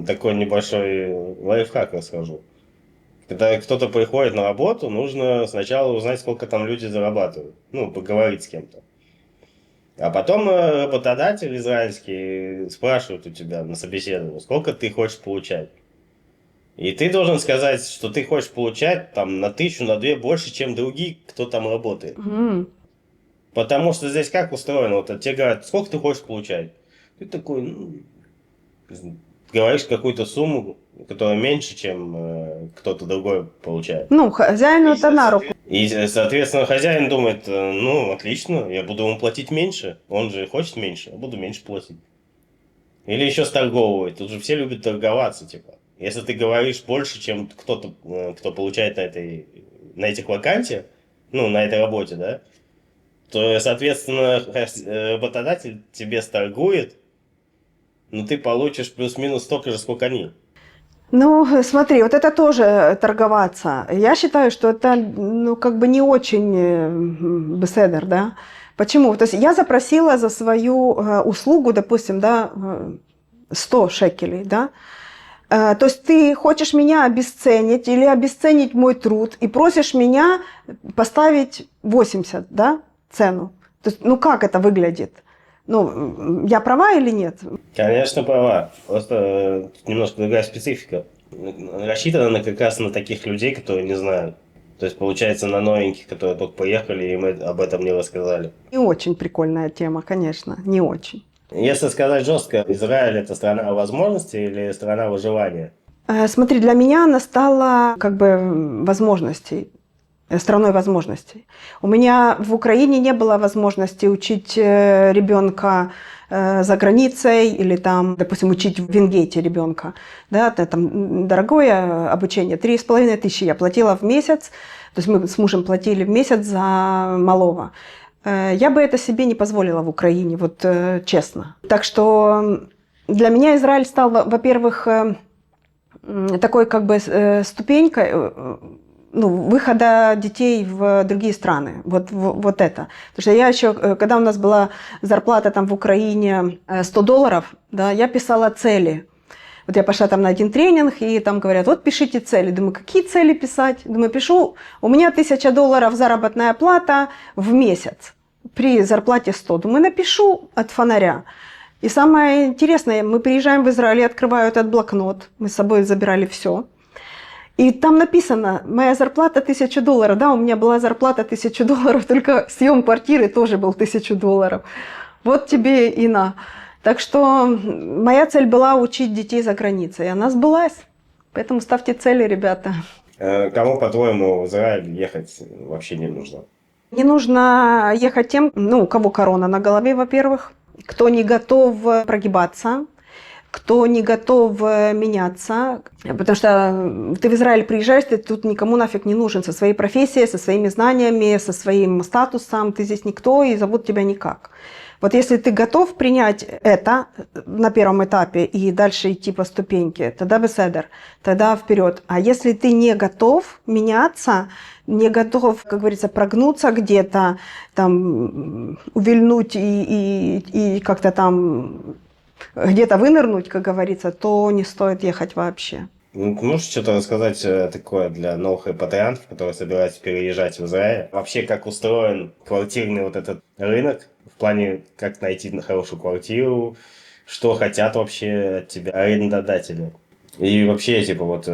такой небольшой лайфхак расскажу. Когда кто-то приходит на работу, нужно сначала узнать, сколько там люди зарабатывают. Ну, поговорить с кем-то. А потом работодатель израильский спрашивает у тебя на собеседовании, сколько ты хочешь получать. И ты должен сказать, что ты хочешь получать там на 1000, на 2 больше, чем другие, кто там работает. Потому что здесь как устроено? Вот тебе говорят, сколько ты хочешь получать? Ты такой, говоришь какую-то сумму, которая меньше, чем кто-то другой получает. Ну, хозяину это на руку. И, соответственно, хозяин думает, ну, отлично, я буду ему платить меньше. Он же хочет меньше, я буду меньше платить. Или еще сторговывает. Тут же все любят торговаться, типа. Если ты говоришь больше, чем кто-то, кто получает на этих вакансиях, ну, на этой работе, да, то, соответственно, работодатель тебе сторгует, но ты получишь плюс-минус столько же, сколько они. Ну, смотри, вот это тоже торговаться. Я считаю, что это, ну, как бы не очень беседер, да. Почему? То есть я запросила за свою услугу, допустим, да, 100 шекелей, да. То есть ты хочешь меня обесценить или обесценить мой труд и просишь меня поставить 80, да, цену. То есть, ну, как это выглядит? Ну, я права или нет? Конечно, права. Просто немножко другая специфика. Рассчитана как раз на таких людей, которые не знают. То есть, получается, на новеньких, которые только поехали, и мы об этом не рассказали. Не очень прикольная тема, конечно, не очень. Если сказать жестко, Израиль – это страна возможностей или страна выживания? Смотри, для меня она стала как бы возможностей. Страной возможностей. У меня в Украине не было возможности учить ребенка за границей или там, допустим, учить в Венгете ребенка. Да, там дорогое обучение, 3500 я платила в месяц, то есть мы с мужем платили в месяц за малого. Я бы это себе не позволила в Украине, вот честно. Так что для меня Израиль стал, во-первых, такой как бы ступенькой, выхода детей в другие страны. Вот это. Потому что я еще, когда у нас была зарплата там в Украине $100, да, я писала цели. Вот я пошла там на один тренинг, и там говорят, вот пишите цели. Думаю, какие цели писать? Думаю, пишу, у меня $1000 заработная плата в месяц при зарплате 100. Думаю, напишу от фонаря. И самое интересное, мы приезжаем в Израиль, я открываю этот блокнот, мы с собой забирали все. И там написано, моя зарплата $1000. Да, у меня была зарплата $1000, только съем квартиры тоже был $1000. Вот тебе и на. Так что моя цель была учить детей за границей, и она сбылась. Поэтому ставьте цели, ребята. Кому, по-твоему, в Израиль ехать вообще не нужно? Не нужно ехать тем, у кого корона на голове, во-первых, кто не готов прогибаться, кто не готов меняться, потому что ты в Израиль приезжаешь, ты тут никому нафиг не нужен со своей профессией, со своими знаниями, со своим статусом, ты здесь никто и зовут тебя никак. Вот если ты готов принять это на первом этапе и дальше идти по ступеньке, тогда беседер, тогда вперед. А если ты не готов меняться, не готов, как говорится, прогнуться где-то, там, увильнуть и как-то там где-то вынырнуть, как говорится, то не стоит ехать вообще. Можешь что-то рассказать такое для новых репатриантов, которые собираются переезжать в Израиль? Вообще, как устроен квартирный вот этот рынок? В плане, как найти хорошую квартиру, что хотят вообще от тебя арендодатели? И вообще, типа, вот,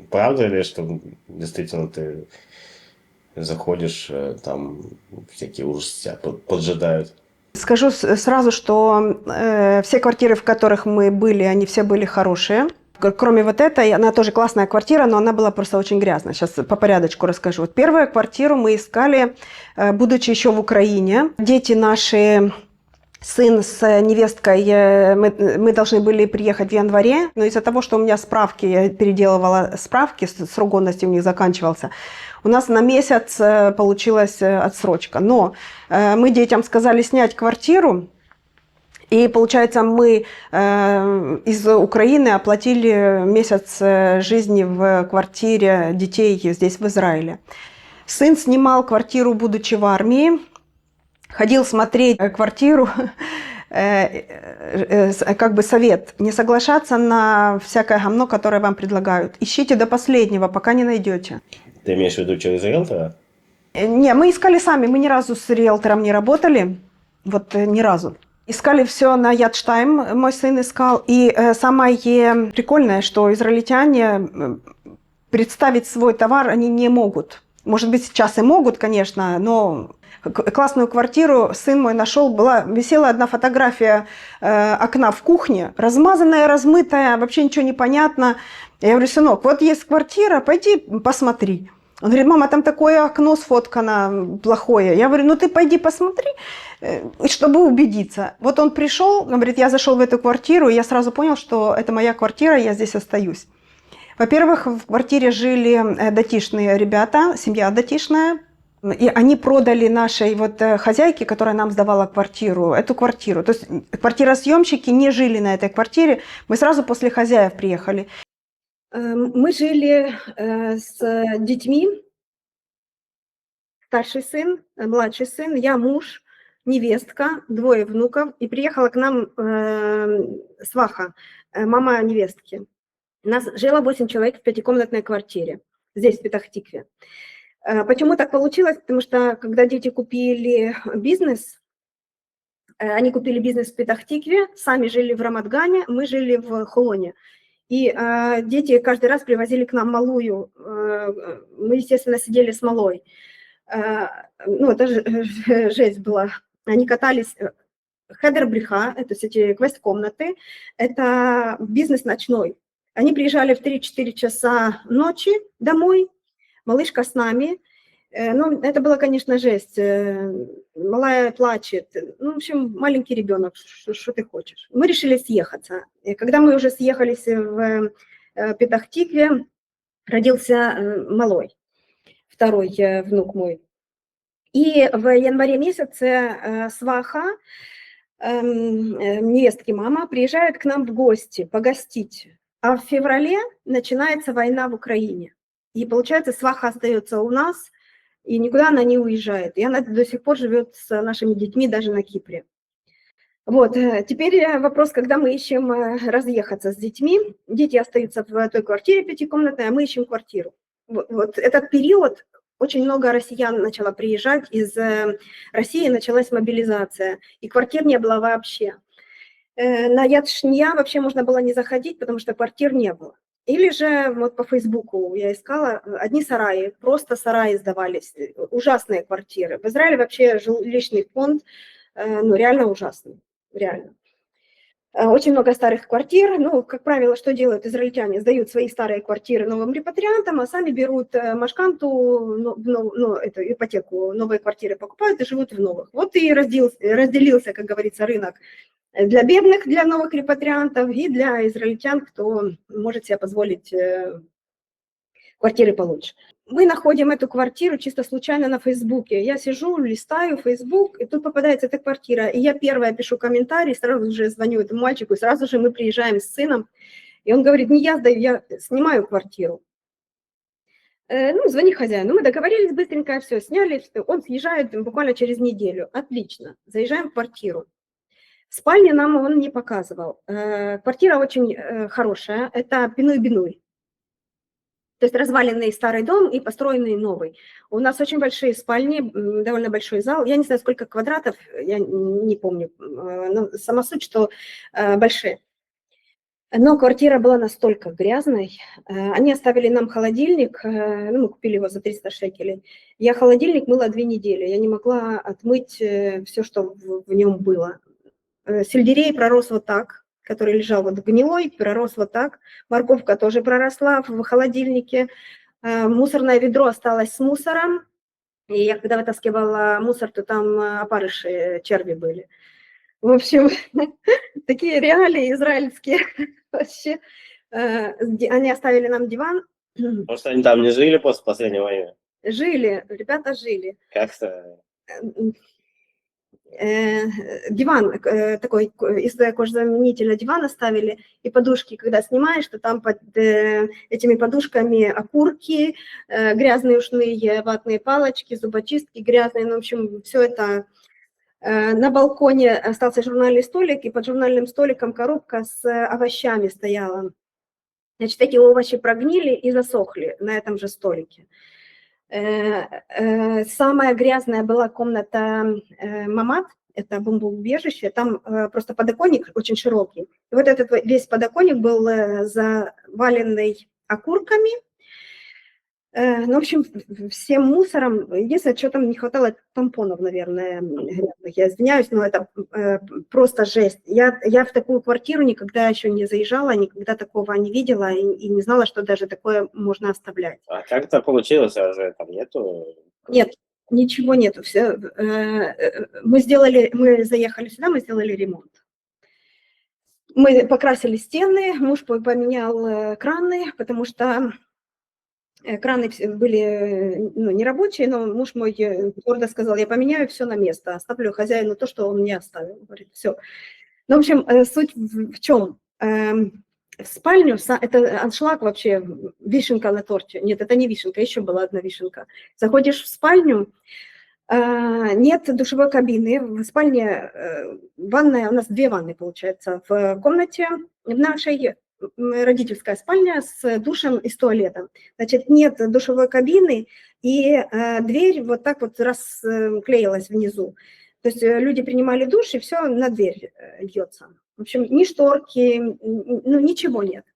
правда ли, что действительно ты заходишь, там всякие ужасы тебя поджидают? Скажу сразу, что все квартиры, в которых мы были, они все были хорошие. Кроме вот этой, она тоже классная квартира, но она была просто очень грязная. Сейчас по порядочку расскажу. Вот первую квартиру мы искали, будучи еще в Украине. Дети наши, сын с невесткой, мы должны были приехать в январе, но из-за того, что у меня справки, я переделывала справки, срок годности у них заканчивался, у нас на месяц получилась отсрочка. Но мы детям сказали снять квартиру, и, получается, мы из Украины оплатили месяц жизни в квартире детей здесь, в Израиле. Сын снимал квартиру, будучи в армии, ходил смотреть квартиру, как бы совет, не соглашаться на всякое говно, которое вам предлагают. Ищите до последнего, пока не найдете. Ты имеешь в виду через риэлтора? Не, мы искали сами, мы ни разу с риэлтором не работали, вот ни разу. Искали все на Ядштайм, мой сын искал. И самое прикольное, что израильтяне представить свой товар они не могут. Может быть, сейчас и могут, конечно, но классную квартиру сын мой нашел, висела одна фотография окна в кухне, размазанная, размытая, вообще ничего не понятно. Я говорю, сынок, вот есть квартира, пойди посмотри. Он говорит, мама, там такое окно сфоткано плохое. Я говорю, ну ты пойди посмотри, чтобы убедиться. Вот он пришел, говорит, я зашел в эту квартиру, и я сразу понял, что это моя квартира, я здесь остаюсь. Во-первых, в квартире жили датишные ребята, семья датишная, и они продали нашей вот хозяйке, которая нам сдавала квартиру, эту квартиру. То есть квартиросъемщики не жили на этой квартире, мы сразу после хозяев приехали. Мы жили с детьми, старший сын, младший сын, я муж, невестка, 2 внуков, и приехала к нам сваха, мама невестки. У нас жило 8 человек в 5-комнатной квартире, здесь, в Петах-Тикве. Почему так получилось? Потому что, когда дети купили бизнес, они купили бизнес в Петах-Тикве, сами жили в Рамат-Гане, мы жили в Холоне. И дети каждый раз привозили к нам малую. Мы, естественно, сидели с малой. Ну, это жесть была. Они катались. Хедер-бреха, это эти квест-комнаты, это бизнес ночной. Они приезжали в 3-4 часа ночи домой, малышка с нами. Ну, это была, конечно, жесть. Малая плачет. Ну, в общем, маленький ребенок, что ты хочешь. Мы решили съехаться. И когда мы уже съехались в Петах-Тикве, родился малой, второй внук мой. И в январе месяце сваха, невестки мама, приезжает к нам в гости, погостить. А в феврале начинается война в Украине. И, получается, сваха остается у нас, и никуда она не уезжает. И она до сих пор живет с нашими детьми даже на Кипре. Вот, теперь вопрос, когда мы ищем разъехаться с детьми. Дети остаются в той квартире 5-комнатной, а мы ищем квартиру. Вот этот период очень много россиян начало приезжать. Из России началась мобилизация, и квартир не было вообще. На Яд Шния вообще можно было не заходить, потому что квартир не было. Или же вот по Фейсбуку я искала, одни сараи, просто сараи сдавались, ужасные квартиры. В Израиле вообще жилищный фонд, ну, реально ужасный, реально. Очень много старых квартир. Ну, как правило, что делают израильтяне? Сдают свои старые квартиры новым репатриантам, а сами берут машканту, ну, эту ипотеку, новые квартиры покупают и живут в новых. Вот и разделился, как говорится, рынок для бедных, для новых репатриантов и для израильтян, кто может себе позволить квартиры получше. Мы находим эту квартиру чисто случайно на Фейсбуке. Я сижу, листаю Фейсбук, и тут попадается эта квартира. И я первая пишу комментарий, сразу же звоню этому мальчику, и сразу же мы приезжаем с сыном. И он говорит, не я сдаю, я снимаю квартиру. Ну, звони хозяину. Мы договорились быстренько, все, сняли. Он съезжает буквально через неделю. Отлично. Заезжаем в квартиру. Спальни нам он не показывал. Квартира очень хорошая. Это пинуй-бинуй. То есть разваленный старый дом и построенный новый. У нас очень большие спальни, довольно большой зал. Я не знаю, сколько квадратов, я не помню. Но сама суть, что большие. Но квартира была настолько грязной. Они оставили нам холодильник, ну, мы купили его за 300 шекелей. Я холодильник мыла 2 недели. Я не могла отмыть все, что в нем было. Сельдерей пророс вот так, который лежал вот гнилой, пророс вот так. Морковка тоже проросла в холодильнике. Мусорное ведро осталось с мусором. И я когда вытаскивала мусор, то там опарыши, черви были. В общем, такие реалии израильские вообще. Они оставили нам диван. Может, они там не жили после последней войны? Жили, ребята жили. Как-то... Диван такой из кожзаменителя диван оставили, и подушки, когда снимаешь, то там под этими подушками окурки, грязные ушные ватные палочки, зубочистки грязные, ну, в общем, все это. На балконе остался журнальный столик, и под журнальным столиком коробка с овощами стояла. Значит, эти овощи прогнили и засохли на этом же столике. Самая грязная была комната мамат, это бомбоубежище, там просто подоконник очень широкий. И вот этот весь подоконник был заваленный окурками. Ну, в общем, всем мусором. Единственное, что там не хватало тампонов, наверное, грязных. Я извиняюсь, но это просто жесть. Я в такую квартиру никогда еще не заезжала, никогда такого не видела и не знала, что даже такое можно оставлять. А как это получилось? А уже там нету? Нет, ничего нету. Все, мы заехали сюда, мы сделали ремонт. Мы покрасили стены, муж поменял краны, потому что краны были нерабочие, но муж мой твердо сказал, я поменяю все на место, оставлю хозяину то, что он мне оставил. Говорит, все. Ну, в общем, суть в чем? В спальню, это аншлаг вообще, вишенка на торте. Нет, это не вишенка, еще была одна вишенка. Заходишь в спальню, нет душевой кабины. В спальне ванная, у нас 2 ванны, получается, в комнате в нашей. Родительская спальня с душем и с туалетом. Значит, нет душевой кабины, и дверь вот так вот расклеилась внизу. То есть люди принимали душ, и все на дверь льется. В общем, ни шторки, ну, ничего нет.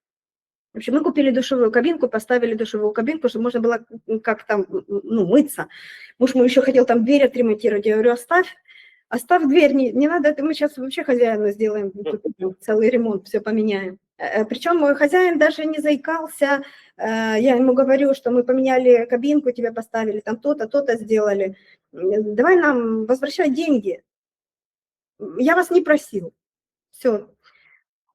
В общем, мы купили душевую кабинку, поставили душевую кабинку, чтобы можно было как-то мыться. Муж мой еще хотел там дверь отремонтировать. Я говорю, оставь дверь, не надо, это мы сейчас вообще хозяину сделаем целый ремонт, все поменяем. Причем мой хозяин даже не заикался, я ему говорю, что мы поменяли кабинку, тебя поставили, там то-то, то-то сделали. Давай нам возвращай деньги. Я вас не просил. Все.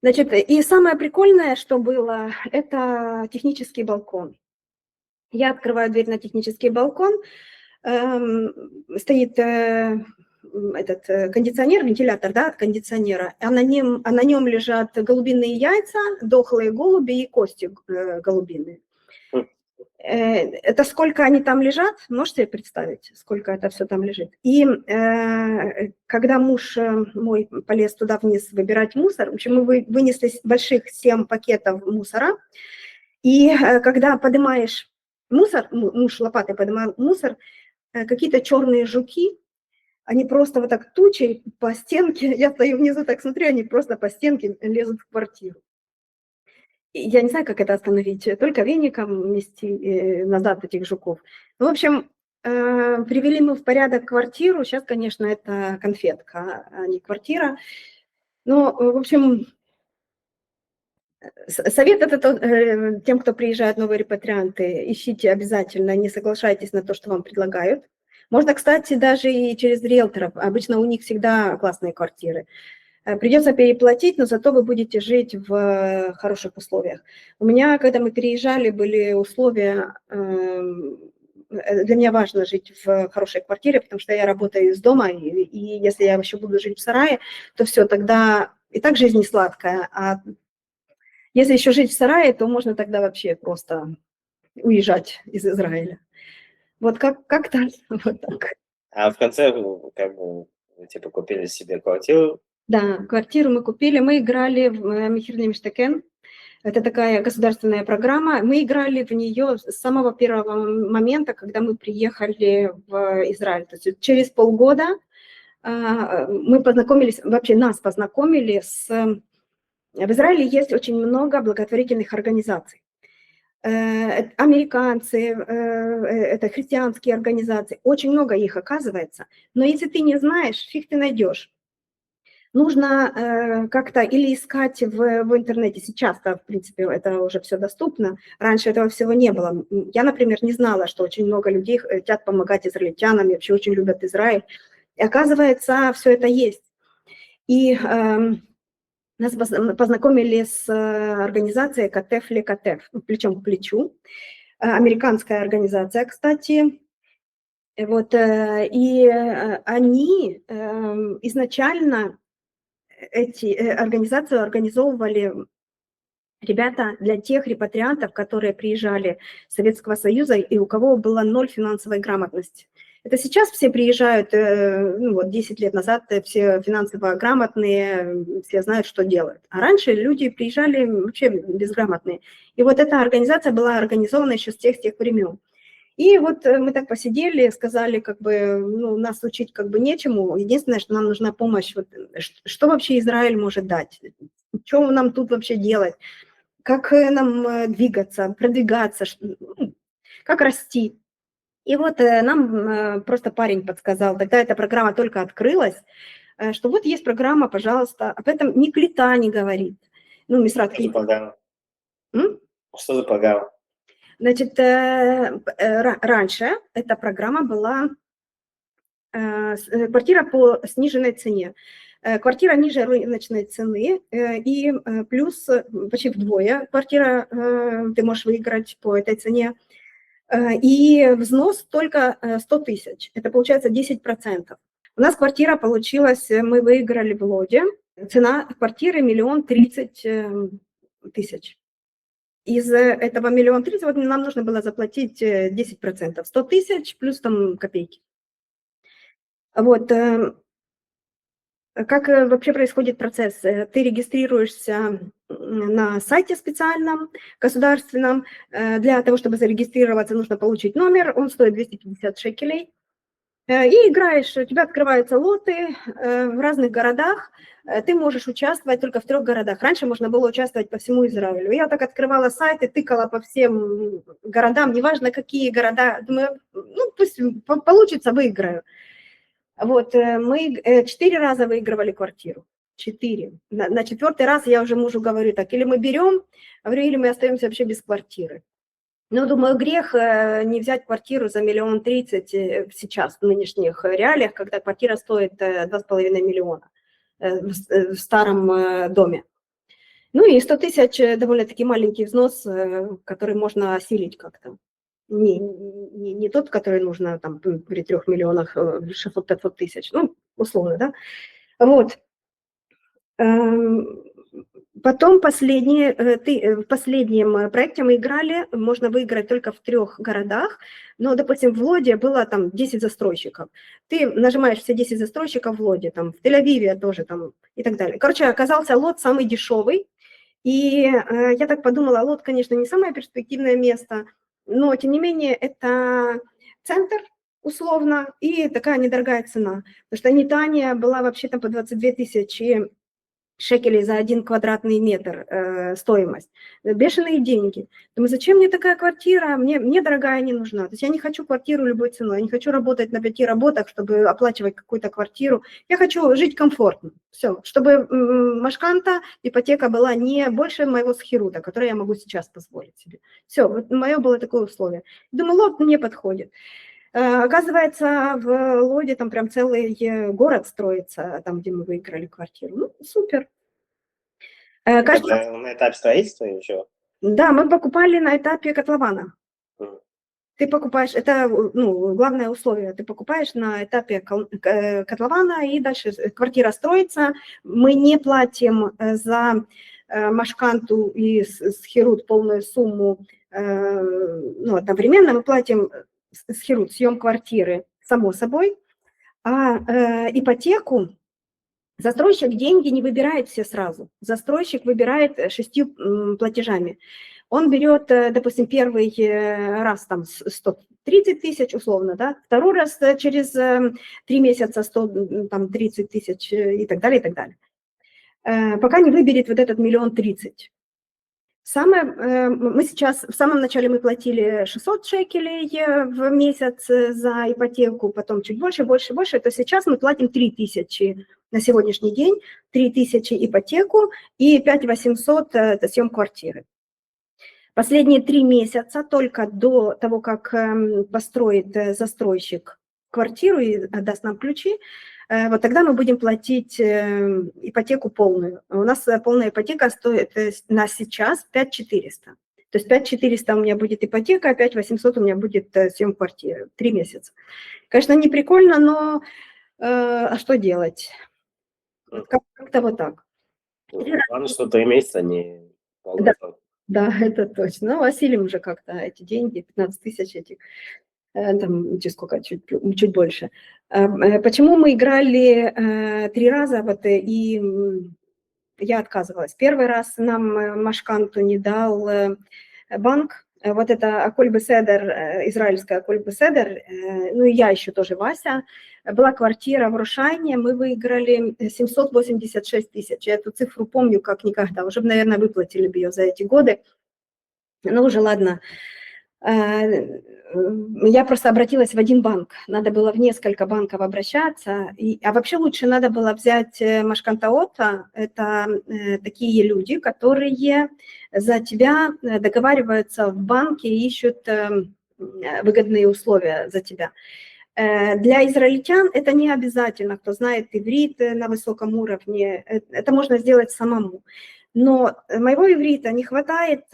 Значит, и самое прикольное, что было, это технический балкон. Я открываю дверь на технический балкон, стоит этот кондиционер, вентилятор, да, от кондиционера, а на нем лежат голубиные яйца, дохлые голуби и кости голубиные. Это сколько они там лежат, можете себе представить, сколько это все там лежит. И когда муж мой полез туда вниз выбирать мусор, в общем, мы вынесли больших 7 пакетов мусора, и когда поднимаешь мусор, муж лопатой поднимал мусор, какие-то черные жуки Они просто вот так тучей по стенке, я стою внизу, так смотрю, они просто по стенке лезут в квартиру. И я не знаю, как это остановить, только веником нести назад этих жуков. Ну, в общем, привели мы в порядок квартиру. Сейчас, конечно, это конфетка, а не квартира. Но, в общем, совет это тем, кто приезжает, новые репатрианты, ищите обязательно, не соглашайтесь на то, что вам предлагают. Можно, кстати, даже и через риэлторов. Обычно у них всегда классные квартиры. Придется переплатить, но зато вы будете жить в хороших условиях. У меня, когда мы переезжали, были условия, для меня важно жить в хорошей квартире, потому что я работаю из дома, и если я еще буду жить в сарае, то все, тогда и так жизнь не сладкая, а если еще жить в сарае, то можно тогда вообще просто уезжать из Израиля. Вот как-то вот так. А в конце, ну, как бы, вы, типа, купили себе квартиру. Да, квартиру мы купили, мы играли в «Мехир лемештекен». Это такая государственная программа. Мы играли в нее с самого первого момента, когда мы приехали в Израиль. То есть через полгода мы познакомились, вообще нас познакомили с... В Израиле есть очень много благотворительных организаций. Американцы, это христианские организации, очень много их оказывается. Но если ты не знаешь, фиг ты найдешь. Нужно как-то или искать в интернете. Сейчас-то, в принципе, это уже все доступно. Раньше этого всего не было. Я, например, не знала, что очень много людей хотят помогать израильтянам, и вообще очень любят Израиль. И оказывается, все это есть. И нас познакомили с организацией «Катеф ле Катеф», плечом к плечу. Американская организация, кстати. Вот, и они изначально организацию организовывали ребята для тех репатриантов, которые приезжали с Советского Союза и у кого было 0 финансовой грамотности. Это сейчас все приезжают, ну вот 10 лет назад все финансово грамотные, все знают, что делают. А раньше люди приезжали вообще безграмотные. И вот эта организация была организована еще с тех времен. И вот мы так посидели, сказали, как бы, ну, нас учить как бы нечему. Единственное, что нам нужна помощь. Вот, что вообще Израиль может дать? Что нам тут вообще делать? Как нам двигаться, продвигаться? Как расти? И вот нам просто парень подсказал, тогда эта программа только открылась, что вот есть программа, пожалуйста. Об этом ни клита не говорит. Ну, Мисрат Что за программа? М? Что за программа? Значит, раньше эта программа была квартира по сниженной цене. Квартира ниже рыночной цены и плюс почти вдвое квартира ты можешь выиграть по этой цене. И взнос только 100 тысяч. Это получается 10%. У нас квартира получилась, мы выиграли в Лоде. Цена квартиры 1 030 000. Из этого 1 030 000 вот нам нужно было заплатить 10%. 100 тысяч плюс там копейки. Вот. Как вообще происходит процесс? Ты регистрируешься на сайте специальном, государственном. Для того, чтобы зарегистрироваться, нужно получить номер, он стоит 250 шекелей. И играешь, у тебя открываются лоты в разных городах. Ты можешь участвовать только в 3 городах. Раньше можно было участвовать по всему Израилю. Я так открывала сайты, тыкала по всем городам, неважно какие города. Думаю, ну пусть получится, выиграю. Вот, мы 4 раза выигрывали квартиру. 4. На 4-й раз я уже мужу говорю так, или мы берем, говорю, или мы остаемся вообще без квартиры. Ну, думаю, грех не взять квартиру за 1 030 000 сейчас, в нынешних реалиях, когда квартира стоит 2,5 миллиона в старом доме. Ну и 100 тысяч довольно-таки маленький взнос, который можно осилить как-то. Не тот, который нужно там при 3 миллионах 600-500 тысяч, ну, условно, да. Вот. Потом в последнем проекте мы играли, можно выиграть только в 3 городах, но, допустим, в Лоде было там 10 застройщиков. Ты нажимаешь все 10 застройщиков в Лоде, там, в Тель-Авиве тоже там и так далее. Короче, оказался лот самый дешевый, и я так подумала, лот, конечно, не самое перспективное место, но, тем не менее, это центр, условно, и такая недорогая цена. Потому что Нитания была вообще там по 22 тысячи шекелей за 1 квадратный метр стоимость. Бешеные деньги. Думаю, зачем мне такая квартира? Мне дорогая не нужна. То есть я не хочу квартиру любой ценой. Я не хочу работать на 5 работах, чтобы оплачивать какую-то квартиру. Я хочу жить комфортно. Все. Чтобы машканта, ипотека была не больше моего схирута, который я могу сейчас позволить себе. Все. Вот мое было такое условие. Думаю, Лод мне подходит. Оказывается, в Лоде там прям целый город строится, там, где мы выиграли квартиру. Ну, супер. Каждый... На этапе строительства еще? Да, мы покупали на этапе котлована. Ты покупаешь, это ну, главное условие, ты покупаешь на этапе котлована, и дальше квартира строится. Мы не платим за машканту и схирут полную сумму ну, одновременно, мы платим схирут, съем квартиры, само собой, а ипотеку застройщик деньги не выбирает все сразу. Застройщик выбирает 6 платежами. Он берет, допустим, первый раз там 130 тысяч условно, да, второй раз через 3 месяца 130 тысяч и так далее, и так далее. Пока не выберет вот этот 1 330 000. Мы сейчас, в самом начале мы платили 600 шекелей в месяц за ипотеку, потом чуть больше, больше, больше, то сейчас мы платим 3000 на сегодняшний день, 3000 ипотеку и 5800 это съем квартиры. Последние 3 месяца, только до того, как построит застройщик квартиру и отдаст нам ключи, вот тогда мы будем платить ипотеку полную. У нас полная ипотека стоит на сейчас 5400. То есть 5400 у меня будет ипотека, а 5800 у меня будет съем квартиры. 3 месяца. Конечно, не прикольно, но а что делать? Как-то вот так. Главное, что 3 месяца не Да. Да, это точно. Ну, осилим уже как-то эти деньги, 15 тысяч этих, там, сколько, чуть больше. Почему мы играли 3 раза, вот, и я отказывалась. Первый раз нам машканту не дал банк, вот это Аколь Беседер, израильская Аколь Беседер, ну и я еще тоже, Вася, была квартира в Рошайне, мы выиграли 786 тысяч. Я эту цифру помню как никогда, уже, наверное, выплатили бы ее за эти годы. Ну уже ладно. Я просто обратилась в один банк. Надо было в несколько банков обращаться. А вообще лучше надо было взять машкантаота. Это такие люди, которые за тебя договариваются в банке и ищут выгодные условия за тебя. Для израильтян это не обязательно, кто знает иврит на высоком уровне. Это можно сделать самому. Но моего иврита не хватает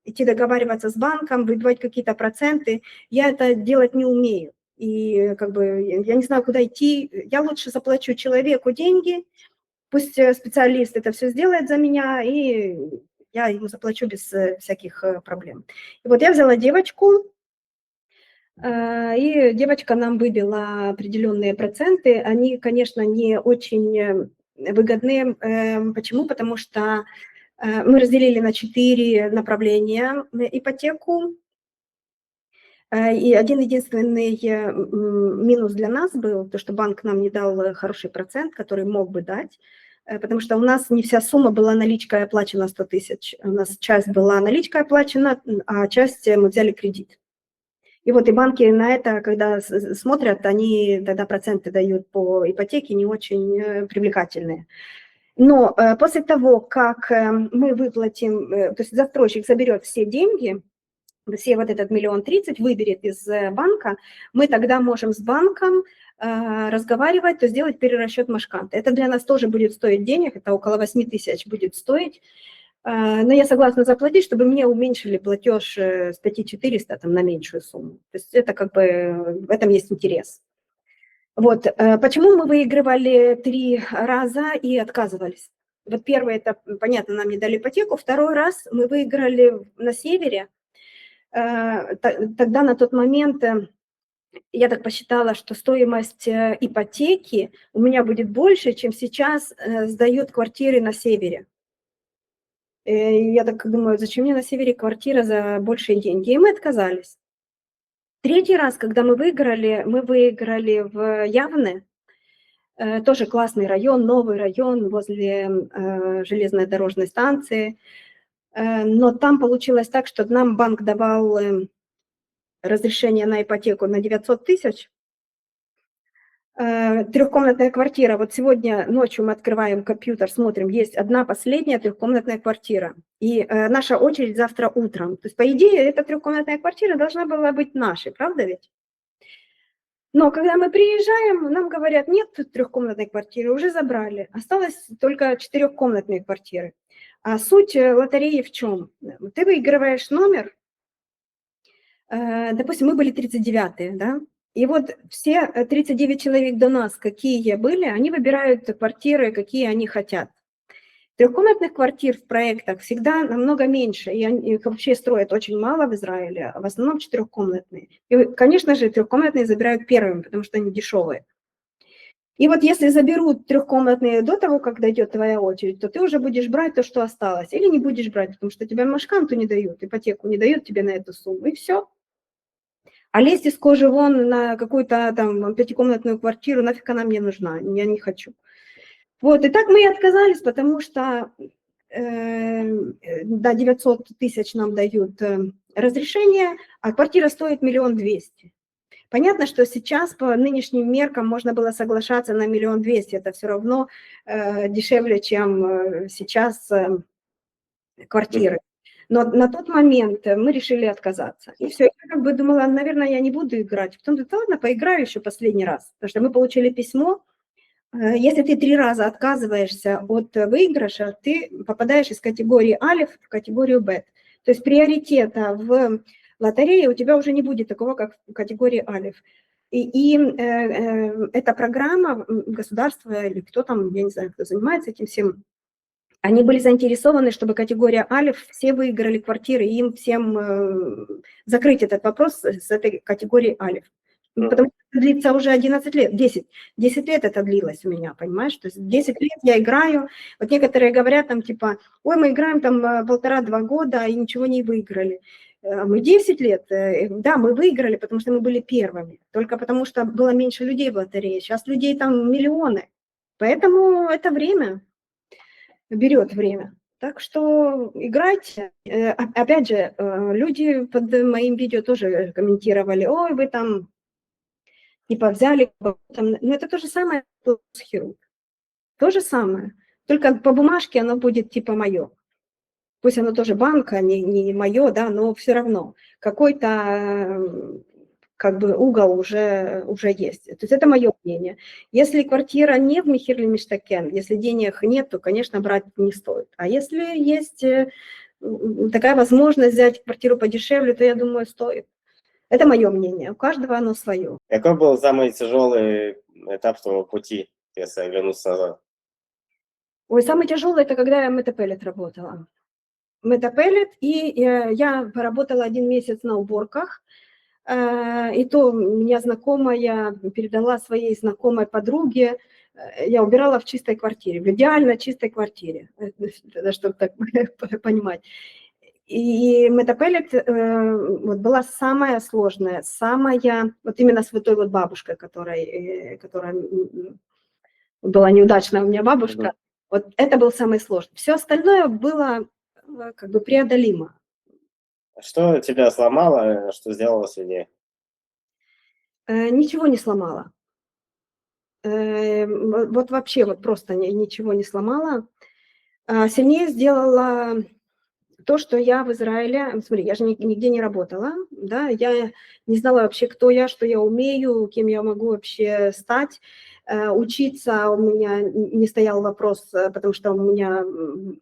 идти договариваться с банком, выбивать какие-то проценты. Я это делать не умею. И как бы я не знаю, куда идти. Я лучше заплачу человеку деньги, пусть специалист это все сделает за меня, и я ему заплачу без всяких проблем. И вот я взяла девочку, и девочка нам выбила определенные проценты. Они, конечно, не очень выгодные. Почему? Потому что мы разделили на 4 направления ипотеку. И один единственный минус для нас был, то, что банк нам не дал хороший процент, который мог бы дать, потому что у нас не вся сумма была наличкой оплачена 100 тысяч. У нас часть была наличкой оплачена, а часть мы взяли кредит. И вот и банки на это, когда смотрят, они тогда проценты дают по ипотеке не очень привлекательные. Но после того, как мы выплатим, то есть застройщик заберет все деньги, все вот этот 1 030 000 выберет из банка, мы тогда можем с банком разговаривать, то сделать перерасчет машканты. Это для нас тоже будет стоить денег, это около 8 тысяч будет стоить. Но я согласна заплатить, чтобы мне уменьшили платеж с 5400 там, на меньшую сумму. То есть это как бы, в этом есть интерес. Вот, почему мы выигрывали 3 раза и отказывались? Вот первый, это, понятно, нам не дали ипотеку. Второй раз мы выиграли на севере. Тогда на тот момент я так посчитала, что стоимость ипотеки у меня будет больше, чем сейчас сдают квартиры на севере. И я так думаю, зачем мне на севере квартира за большие деньги? И мы отказались. Третий раз, когда мы выиграли в Явне, тоже классный район, новый район возле железной дорожной станции. Но там получилось так, что нам банк давал разрешение на ипотеку на 900 тысяч. Трехкомнатная квартира. Вот сегодня ночью мы открываем компьютер, смотрим, есть одна последняя трехкомнатная квартира. И наша очередь завтра утром. То есть, по идее, эта трехкомнатная квартира должна была быть нашей, правда ведь? Но когда мы приезжаем, нам говорят, нет тут трехкомнатной квартиры, уже забрали. Осталось только четырехкомнатные квартиры. А суть лотереи в чем? Ты выигрываешь номер, допустим, мы были 39-е, да? И вот все 39 человек до нас, какие были, они выбирают квартиры, какие они хотят. Трехкомнатных квартир в проектах всегда намного меньше, и их вообще строят очень мало в Израиле, а в основном четырехкомнатные. И, конечно же, трехкомнатные забирают первыми, потому что они дешевые. И вот если заберут трехкомнатные до того, как дойдет твоя очередь, то ты уже будешь брать то, что осталось, или не будешь брать, потому что тебе машканту не дают, ипотеку не дают тебе на эту сумму, и все. А лезть из кожи вон на какую-то там пятикомнатную квартиру, нафиг она мне нужна, я не хочу. Вот, и так мы и отказались, потому что, да, 900 тысяч нам дают разрешение, а квартира стоит 1 200 000. Понятно, что сейчас по нынешним меркам можно было соглашаться на 1 200 000, это все равно дешевле, чем сейчас квартиры. Но на тот момент мы решили отказаться. И все, я как бы думала, наверное, я не буду играть. Потом думаю, да ладно, поиграю еще последний раз. Потому что мы получили письмо, если ты 3 раза отказываешься от выигрыша, ты попадаешь из категории Алиф в категорию Бет. То есть приоритета в лотерее у тебя уже не будет такого, как в категории Алиф. И эта программа, государство или кто там, я не знаю, кто занимается этим всем, они были заинтересованы, чтобы категория Алиф все выиграли квартиры, и им всем закрыть этот вопрос с этой категории Алиф. Потому что это длится уже 11 лет, 10 лет это длилось у меня, понимаешь? То есть 10 лет я играю, вот некоторые говорят там типа, ой, мы играем там 1,5-2 года и ничего не выиграли. Мы 10 лет, да, мы выиграли, потому что мы были первыми, только потому что было меньше людей в лотерее, сейчас людей там миллионы, поэтому это время. Берет время. Так что играйте. Опять же, люди под моим видео тоже комментировали, ой, вы там типа взяли, там, ну это то же самое, что с хирург. То же самое. Только по бумажке оно будет типа мое. Пусть оно тоже банка, не мое, да, но все равно какой-то как бы угол уже есть. То есть это мое мнение. Если квартира не в Михирле Миштакен, если денег нет, то, конечно, брать не стоит. А если есть такая возможность взять квартиру подешевле, то, я думаю, стоит. Это мое мнение. У каждого оно свое. Какой был самый тяжелый этап твоего пути, если оглянуться назад? Ой, самый тяжелый – это когда я метапеллет работала. Метапеллет, и я поработала 1 месяц на уборках. И то меня знакомая передала своей знакомой подруге, я убирала в чистой квартире, в идеально чистой квартире, чтобы так понимать. И метапеллет вот была самая сложная, вот именно с той вот бабушкой, которая была неудачная у меня бабушка, вот это был самый сложный. Все остальное было как бы преодолимо. Что тебя сломало, что сделало сильнее? Ничего не сломала. Вот вообще вот просто ничего не сломала. Сильнее сделала то, что я в Израиле, смотри, я же нигде не работала, да, я не знала вообще, кто я, что я умею, кем я могу вообще стать. Учиться у меня не стоял вопрос, потому что у меня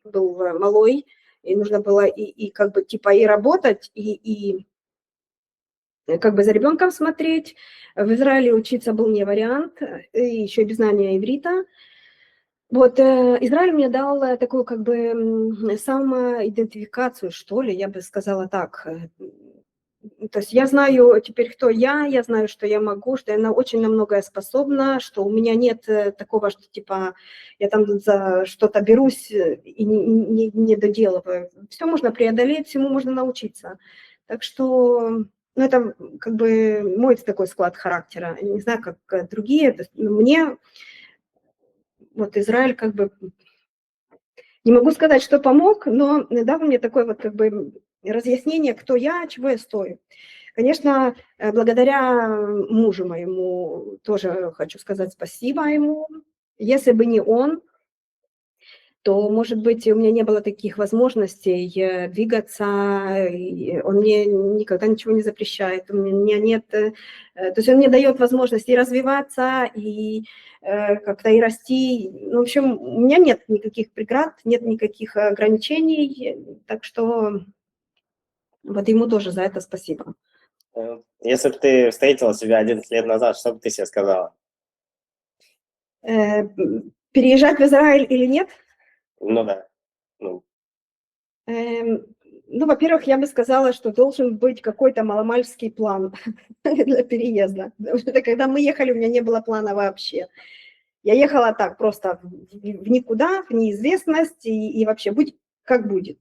был малой, и нужно было и как бы типа и работать, и как бы за ребенком смотреть. В Израиле учиться был не вариант, и еще и без знания иврита. Вот Израиль мне дал такую как бы самоидентификацию, что ли, я бы сказала так. То есть я знаю теперь, кто я знаю, что я могу, что я очень на многое способна, что у меня нет такого, что типа я там за что-то берусь и не доделываю. Все можно преодолеть, всему можно научиться. Так что ну, это как бы мой такой склад характера. Я не знаю, как другие. То есть, ну, мне вот Израиль как бы... Не могу сказать, что помог, но дал мне такое вот как бы разъяснение, кто я, чего я стою. Конечно, благодаря мужу моему тоже хочу сказать спасибо ему. Если бы не он, то, может быть, у меня не было таких возможностей двигаться, и он мне никогда ничего не запрещает, у меня нет... То есть он мне дает возможность и развиваться, и как-то и расти. Ну, в общем, у меня нет никаких преград, нет никаких ограничений, так что вот ему тоже за это спасибо. Если бы ты встретила себя 11 лет назад, что бы ты себе сказала? Переезжать в Израиль или нет? Ну да. Ну, Ну, во-первых, я бы сказала, что должен быть какой-то маломальский план для переезда. Потому что когда мы ехали, у меня не было плана вообще. Я ехала так, просто в никуда, в неизвестность, и вообще будь как будет.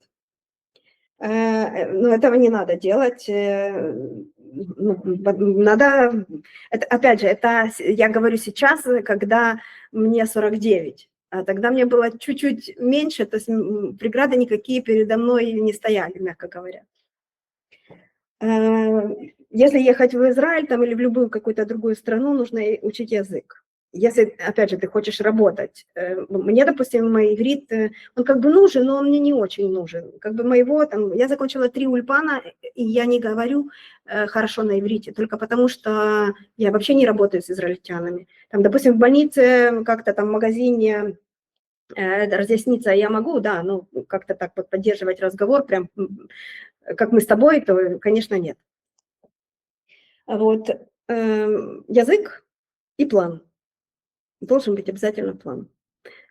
Но этого не надо делать. Ну, надо... Это, опять же, это я говорю сейчас, когда мне 49. А тогда мне было чуть-чуть меньше, то есть преграды никакие передо мной не стояли, мягко говоря. Если ехать в Израиль там, или в любую какую-то другую страну, нужно учить язык. Если, опять же, ты хочешь работать. Мне, допустим, мой иврит, он как бы нужен, но он мне не очень нужен. Как бы моего, там, я закончила 3 ульпана, и я не говорю хорошо на иврите, только потому что я вообще не работаю с израильтянами. Там, допустим, в больнице, как-то там в магазине разъясниться я могу, да, ну, как-то так вот поддерживать разговор, прям как мы с тобой, то, конечно, нет. Вот, язык и план. Должен быть обязательно план.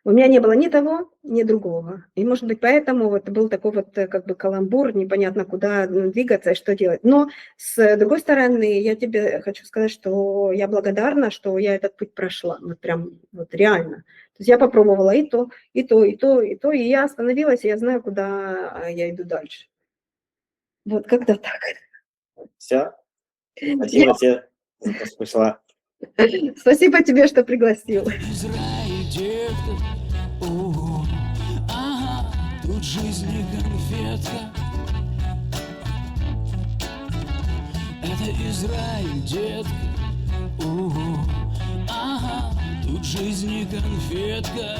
У меня не было ни того, ни другого. И, может быть, поэтому вот был такой вот как бы каламбур, непонятно куда двигаться и что делать. Но, с другой стороны, я тебе хочу сказать, что я благодарна, что я этот путь прошла. Вот прям вот реально. То есть я попробовала и то, и то, и то, и то, и я остановилась, и я знаю, куда я иду дальше. Вот как-то так. все. Спасибо тебе, за то, что пришла. Спасибо тебе, что пригласил. Израиль, детка, о, ага, тут жизнь не конфетка. Это Израиль, детка, о, ага, тут жизнь не конфетка.